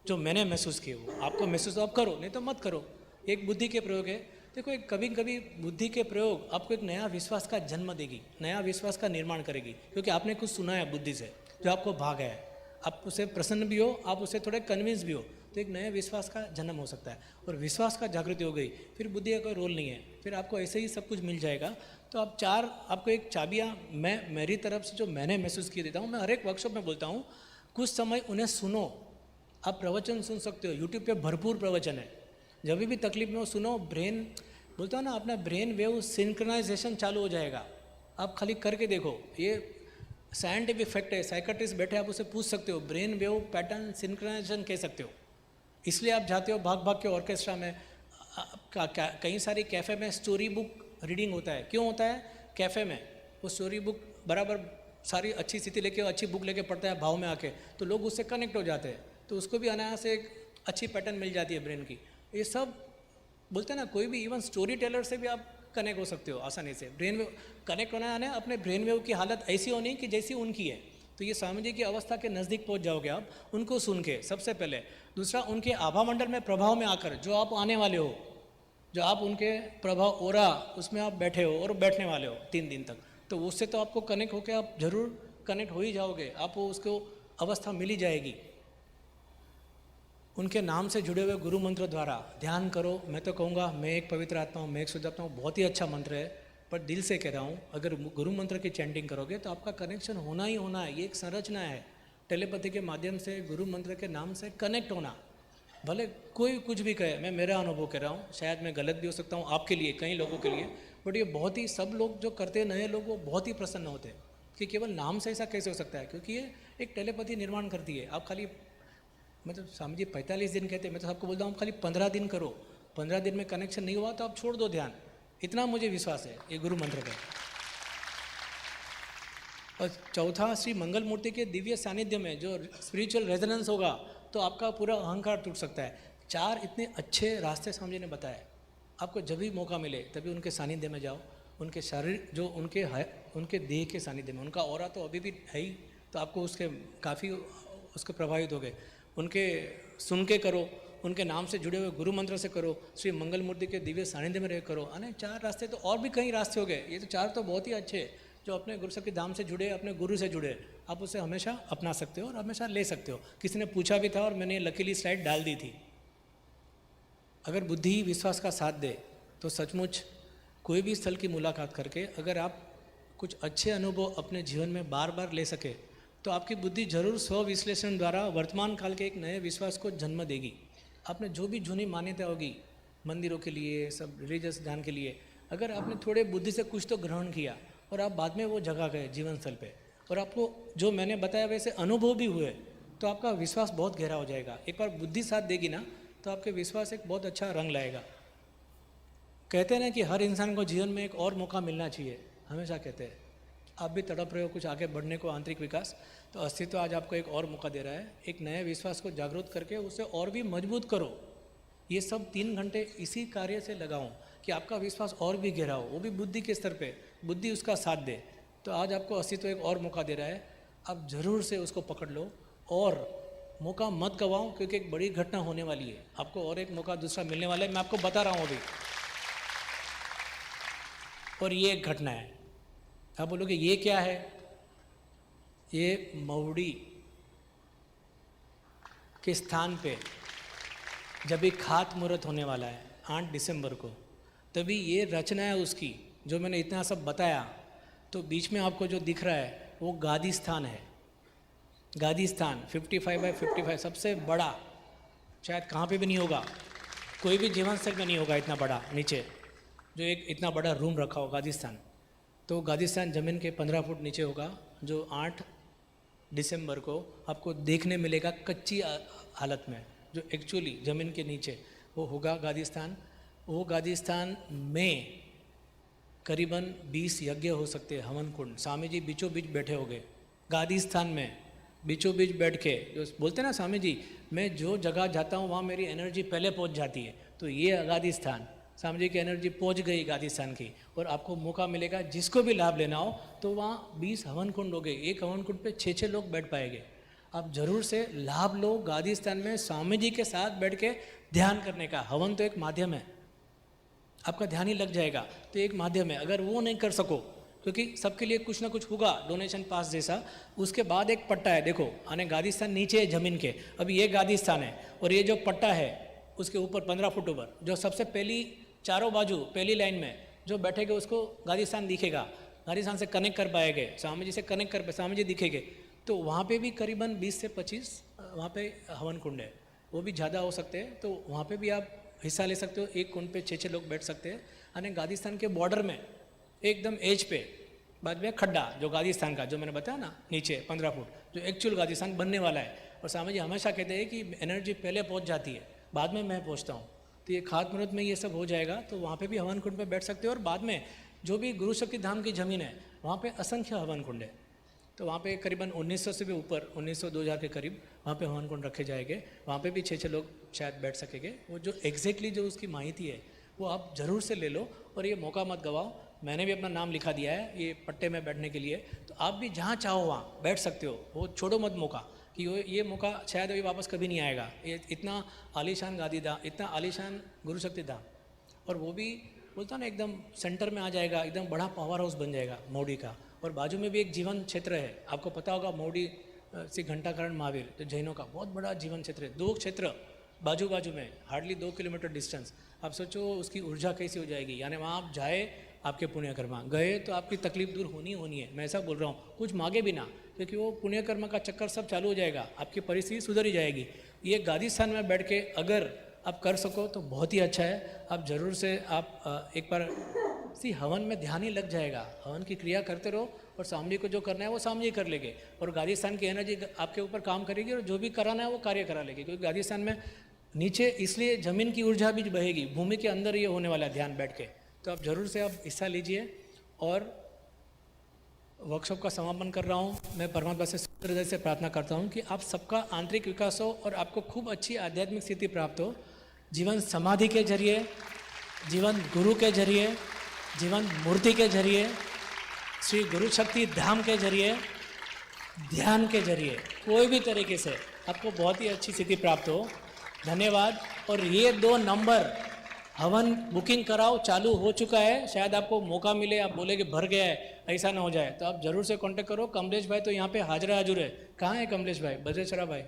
जो मैंने महसूस किए, वो आपको महसूस आप करो, नहीं तो मत करो। एक बुद्धि के प्रयोग है। देखो, एक कभी कभी बुद्धि के प्रयोग आपको एक नया विश्वास का जन्म देगी, नया विश्वास का निर्माण करेगी, क्योंकि आपने कुछ सुना है बुद्धि से जो आपको भाग है। आप उससे प्रसन्न भी हो, आप उससे थोड़े कन्विंस भी हो, तो एक नए विश्वास का जन्म हो सकता है। और विश्वास का जागृति हो गई, फिर बुद्धि का कोई रोल नहीं है, फिर आपको ऐसे ही सब कुछ मिल जाएगा। तो आप 4, आपको एक चाबियाँ मैं मेरी तरफ से जो मैंने महसूस किए देता हूँ। मैं हर एक वर्कशॉप में बोलता हूँ, कुछ समय उन्हें सुनो। आप प्रवचन सुन सकते हो, यूट्यूब पे भरपूर प्रवचन है। जब भी तकलीफ में हो सुनो। ब्रेन, बोलता हूँ ना, अपना ब्रेन वेव सिंक्रोनाइजेशन चालू हो जाएगा। आप खाली करके देखो, ये साइंटिफिक फैक्ट है। साइकाट्रिस्ट बैठे, आप उसे पूछ सकते हो, ब्रेन वेव पैटर्न सिंक्रोनाइजेशन कह सकते हो। इसलिए आप जाते हो भाग के ऑर्केस्ट्रा में, कई सारी कैफ़े में स्टोरी बुक रीडिंग होता है। क्यों होता है? कैफ़े में वो स्टोरी बुक बराबर सारी अच्छी स्थिति लेके, अच्छी बुक लेके पढ़ता है भाव में आके, तो लोग उससे कनेक्ट हो जाते हैं, तो उसको भी अनायास से एक अच्छी पैटर्न मिल जाती है ब्रेन की। ये सब बोलते हैं ना, कोई भी इवन स्टोरी टेलर से भी आप कनेक्ट हो सकते हो आसानी से। ब्रेन वेव कनेक्ट होना है, अपने ब्रेन वेव की हालत ऐसी होनी कि जैसी उनकी है। तो ये स्वामी जी की अवस्था के नज़दीक पहुंच जाओगे आप, उनको सुन के सबसे पहले। दूसरा, उनके आभा मंडल में प्रभाव में आकर, जो आप आने वाले हो, जो आप उनके प्रभाव ओरा उसमें आप बैठे हो और बैठने वाले हो 3 दिन तक, तो उससे तो आपको कनेक्ट होकर आप जरूर कनेक्ट हो ही जाओगे, आपको उसको अवस्था मिल ही जाएगी। उनके नाम से जुड़े हुए गुरु मंत्र द्वारा ध्यान करो। मैं तो कहूँगा, मैं एक पवित्र आत्मा हूँ, मैं एक शुद्ध आत्मा हूँ, बहुत ही अच्छा मंत्र है, पर दिल से कह रहा हूँ, अगर गुरु मंत्र की चैंटिंग करोगे तो आपका कनेक्शन होना ही होना है। ये एक संरचना है, टेलीपैथी के माध्यम से गुरु मंत्र के नाम से कनेक्ट होना। भले कोई कुछ भी कहे, मैं मेरा अनुभव कह रहा हूँ, शायद मैं गलत भी हो सकता हूँ आपके लिए, कई लोगों के लिए, बट ये बहुत ही, सब लोग जो करते हैं नए लोग, वो बहुत ही प्रसन्न होते हैं कि केवल नाम से ऐसा कैसे हो सकता है, क्योंकि ये एक टेलीपैथी निर्माण करती है। आप खाली, मतलब स्वामी जी 45 दिन कहते हैं, मैं तो सबको बोलता हूँ खाली 15 दिन करो। 15 दिन में कनेक्शन नहीं हुआ तो आप छोड़ दो ध्यान, इतना मुझे विश्वास है ये गुरु मंत्र का। और चौथा, श्री मंगल मूर्ति के दिव्य सानिध्य में जो स्पिरिचुअल रेजोनेंस होगा तो आपका पूरा अहंकार टूट सकता है। 4 इतने अच्छे रास्ते स्वामी जी ने बताए। आपको जब भी मौका मिले तभी उनके सानिध्य में जाओ, उनके शरीर जो उनके है, उनके देह के सानिध्य में, उनका ऑरा तो अभी भी है ही, तो आपको उसके काफ़ी उसके प्रभावित हो गए। उनके सुन के करो, उनके नाम से जुड़े हुए गुरु मंत्र से करो, श्री मंगल मूर्ति के दिव्य सानिध्य में रह करो। अने 4 रास्ते तो, और भी कई रास्ते हो गए, ये तो 4 तो बहुत ही अच्छे, जो अपने गुरु शक्ति धाम से जुड़े, अपने गुरु से जुड़े, आप उसे हमेशा अपना सकते हो और हमेशा ले सकते हो। किसी ने पूछा भी था और मैंने लकीली स्लाइड डाल दी थी। अगर बुद्धि ही विश्वास का साथ दे तो सचमुच कोई भी स्थल की मुलाकात करके अगर आप कुछ अच्छे अनुभव अपने जीवन में बार बार ले सके तो आपकी बुद्धि जरूर स्व विश्लेषण द्वारा वर्तमान काल के एक नए विश्वास को जन्म देगी। आपने जो भी जूनी मान्यता होगी मंदिरों के लिए, सब रिलीजियस ध्यान के लिए, अगर आपने थोड़े बुद्धि से कुछ तो ग्रहण किया और आप बाद में वो जगह गए जीवन स्थल पे, और आपको जो मैंने बताया वैसे अनुभव भी हुए, तो आपका विश्वास बहुत गहरा हो जाएगा। एक बार बुद्धि साथ देगी ना, तो आपके विश्वास एक बहुत अच्छा रंग लाएगा। कहते हैं ना कि हर इंसान को जीवन में एक और मौका मिलना चाहिए, हमेशा कहते हैं। आप भी तड़प रहे हो कुछ आगे बढ़ने को, आंतरिक विकास, तो अस्तित्व आज आपको एक और मौका दे रहा है। एक नए विश्वास को जागरूक करके उसे और भी मजबूत करो। ये सब 3 घंटे इसी कार्य से लगाऊं कि आपका विश्वास और भी गहरा हो, वो भी बुद्धि के स्तर पे, बुद्धि उसका साथ दे। तो आज आपको अस्तित्व एक और मौका दे रहा है, आप जरूर से उसको पकड़ लो और मौका मत गवाओ, क्योंकि एक बड़ी घटना होने वाली है। आपको और एक मौका दूसरा मिलने वाला है, मैं आपको बता रहा हूँ अभी। और ये एक घटना है। आप बोलोगे ये क्या है? ये महुड़ी के स्थान पे जब भी खात मुहूर्त होने वाला है 8 दिसंबर को, तभी ये रचना है उसकी, जो मैंने इतना सब बताया। तो बीच में आपको जो दिख रहा है वो गादी स्थान है। गादी स्थान 55x55 सबसे बड़ा, शायद कहाँ पे भी नहीं होगा, कोई भी जीवन स्थल में नहीं होगा इतना बड़ा, नीचे जो एक इतना बड़ा रूम रखा हो गादी स्थान। तो गादी स्थान ज़मीन के 15 फुट नीचे होगा, जो 8 दिसंबर को आपको देखने मिलेगा कच्ची हालत में, जो एक्चुअली ज़मीन के नीचे वो होगा गादी स्थान। वो गादी स्थान में करीबन 20 यज्ञ हो सकते हैं, हवन कुंड। स्वामी जी बीचों बीच बैठे होंगे गादी स्थान में, बीचों बीच बैठ के। जो बोलते हैं ना स्वामी जी, मैं जो जगह जाता हूँ वहाँ मेरी एनर्जी पहले पहुँच जाती है। तो ये गादी स्थान, स्वामी जी की एनर्जी पहुँच गई गादी स्थान की, और आपको मौका मिलेगा जिसको भी लाभ लेना हो, तो वहाँ 20 हवन कुंड हो गए। एक हवन कुंड पे 6-6 लोग बैठ पाएंगे। आप जरूर से लाभ लो गादी स्थान में स्वामी जी के साथ बैठ के ध्यान करने का। हवन तो एक माध्यम है, आपका ध्यान ही लग जाएगा, तो एक माध्यम है। अगर वो नहीं कर सको, क्योंकि सबके लिए कुछ ना कुछ होगा डोनेशन पास जैसा, उसके बाद एक पट्टा है, देखो आने गादी स्थान नीचे है जमीन के, अभी ये गादी स्थान है, और ये जो पट्टा है उसके ऊपर 15 फुट ऊपर, जो सबसे पहली चारों बाजू पहली लाइन में जो बैठेगा उसको गादी स्थान दिखेगा। गादी स्थान से कनेक्ट कर पाएंगे, स्वामी जी से कनेक्ट कर पाए, स्वामी जी दिखेंगे। तो वहाँ पे भी करीबन 20 से 25 वहाँ पे हवन कुंड है, वो भी ज़्यादा हो सकते हैं, तो वहाँ पे भी आप हिस्सा ले सकते हो। एक कुंड पे 6-6 लोग बैठ सकते हैं। यानी गादी स्थान के बॉर्डर में एकदम एज पे बाद में खड्डा, जो गादी स्थान का जो मैंने बताया ना नीचे 15 फुट, जो एक्चुअल गादी स्थान बनने वाला है। और स्वामी जी हमेशा कहते हैं कि एनर्जी पहले पहुँच जाती है, बाद में मैं पहुँचता हूँ। तो ये खात मुहूर्त में ये सब हो जाएगा, तो वहाँ पे भी हवन कुंड पे बैठ सकते हो। और बाद में जो भी गुरु शक्ति धाम की ज़मीन है वहाँ पे असंख्य हवन कुंड है, तो वहाँ पे करीबन 1900 से भी ऊपर 1900-2000 के करीब वहाँ पे हवन कुंड रखे जाएंगे। वहाँ पे भी 6-6 लोग शायद बैठ सकेंगे। वो जो एग्जैक्टली जो उसकी माहिती है वो आप ज़रूर से ले लो, और ये मौका मत गवाओ। मैंने भी अपना नाम लिखा दिया है ये पट्टे में बैठने के लिए, तो आप भी जहाँ चाहो वहाँ बैठ सकते हो। वो छोड़ो मत मौका, कि ये मौका शायद अभी वापस कभी नहीं आएगा। ये इतना आलीशान गादी धाम, इतना आलीशान गुरु शक्ति धाम, और वो भी बोलता ना एकदम सेंटर में आ जाएगा, एकदम बड़ा पावर हाउस बन जाएगा मौड़ी का। और बाजू में भी एक जीवन क्षेत्र है, आपको पता होगा मौड़ी से घंटाकरण महावीर, तो जैनों का बहुत बड़ा जीवन क्षेत्र है। 2 क्षेत्र बाजू बाजू में, हार्डली 2 किलोमीटर डिस्टेंस। आप सोचो उसकी ऊर्जा कैसी हो जाएगी। यानी वहाँ आप जाए, आपके पुण्यकर्मा गए तो आपकी तकलीफ दूर होनी है। मैं ऐसा बोल रहा हूँ, कुछ मांगे भी ना, क्योंकि वो पुण्यकर्मा का चक्कर सब चालू हो जाएगा, आपकी परिस्थिति सुधर ही जाएगी। ये गादी स्थान में बैठ के अगर आप कर सको तो बहुत ही अच्छा है। आप ज़रूर से आप एक बार हवन में ध्यान ही लग जाएगा। हवन की क्रिया करते रहो, और सामने को जो करना है वो सामने ही कर लेंगे, और गादी स्थान की एनर्जी आपके ऊपर काम करेगी, और जो भी कराना है वो कार्य करा लेगी। क्योंकि गादी स्थान में नीचे इसलिए ज़मीन की ऊर्जा भी बहेगी, भूमि के अंदर ये होने वाला है ध्यान बैठ के। तो आप ज़रूर से आप हिस्सा लीजिए। और वर्कशॉप का समापन कर रहा हूँ। मैं परमात्मा से हृदय से प्रार्थना करता हूँ कि आप सबका आंतरिक विकास हो, और आपको खूब अच्छी आध्यात्मिक स्थिति प्राप्त हो। जीवन समाधि के जरिए, जीवन गुरु के जरिए, जीवन मूर्ति के जरिए, श्री गुरु शक्ति धाम के जरिए, ध्यान के जरिए, कोई भी तरीके से आपको बहुत ही अच्छी स्थिति प्राप्त हो। धन्यवाद। और ये 2 नंबर हवन बुकिंग कराओ, चालू हो चुका है। शायद आपको मौका मिले, आप बोले कि भर गया है, ऐसा ना हो जाए, तो आप जरूर से कांटेक्ट करो। कमलेश भाई तो यहाँ पे हाजिर है। कहाँ है कमलेश भाई? बद्रेश्वरा भाई?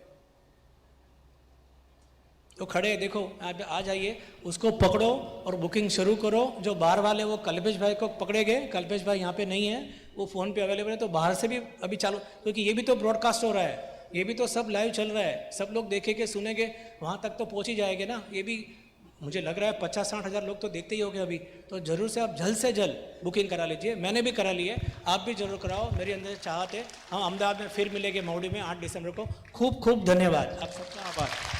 तो खड़े देखो आ जाइए, उसको पकड़ो और बुकिंग शुरू करो। जो बाहर वाले वो कल्पेश भाई को पकड़े गए, कल्पेश भाई यहाँ पे नहीं है, वो फ़ोन पे अवेलेबल है, तो बाहर से भी अभी चालू, क्योंकि ये भी तो ब्रॉडकास्ट हो रहा है, ये भी तो सब लाइव चल रहा है, सब लोग देखेंगे सुनेंगे, वहाँ तक तो पहुँच ही जाएंगे ना। ये भी मुझे लग रहा है 50-60 हज़ार लोग तो देखते ही होंगे अभी, तो ज़रूर से आप जल्द से जल्द बुकिंग करा लीजिए। मैंने भी करा ली है, आप भी जरूर कराओ, मेरी अंदर चाहत है। हम अहमदाबाद में फिर मिलेंगे मऊड़ी में 8 दिसंबर को। खूब खूब धन्यवाद, आप सबका आभार।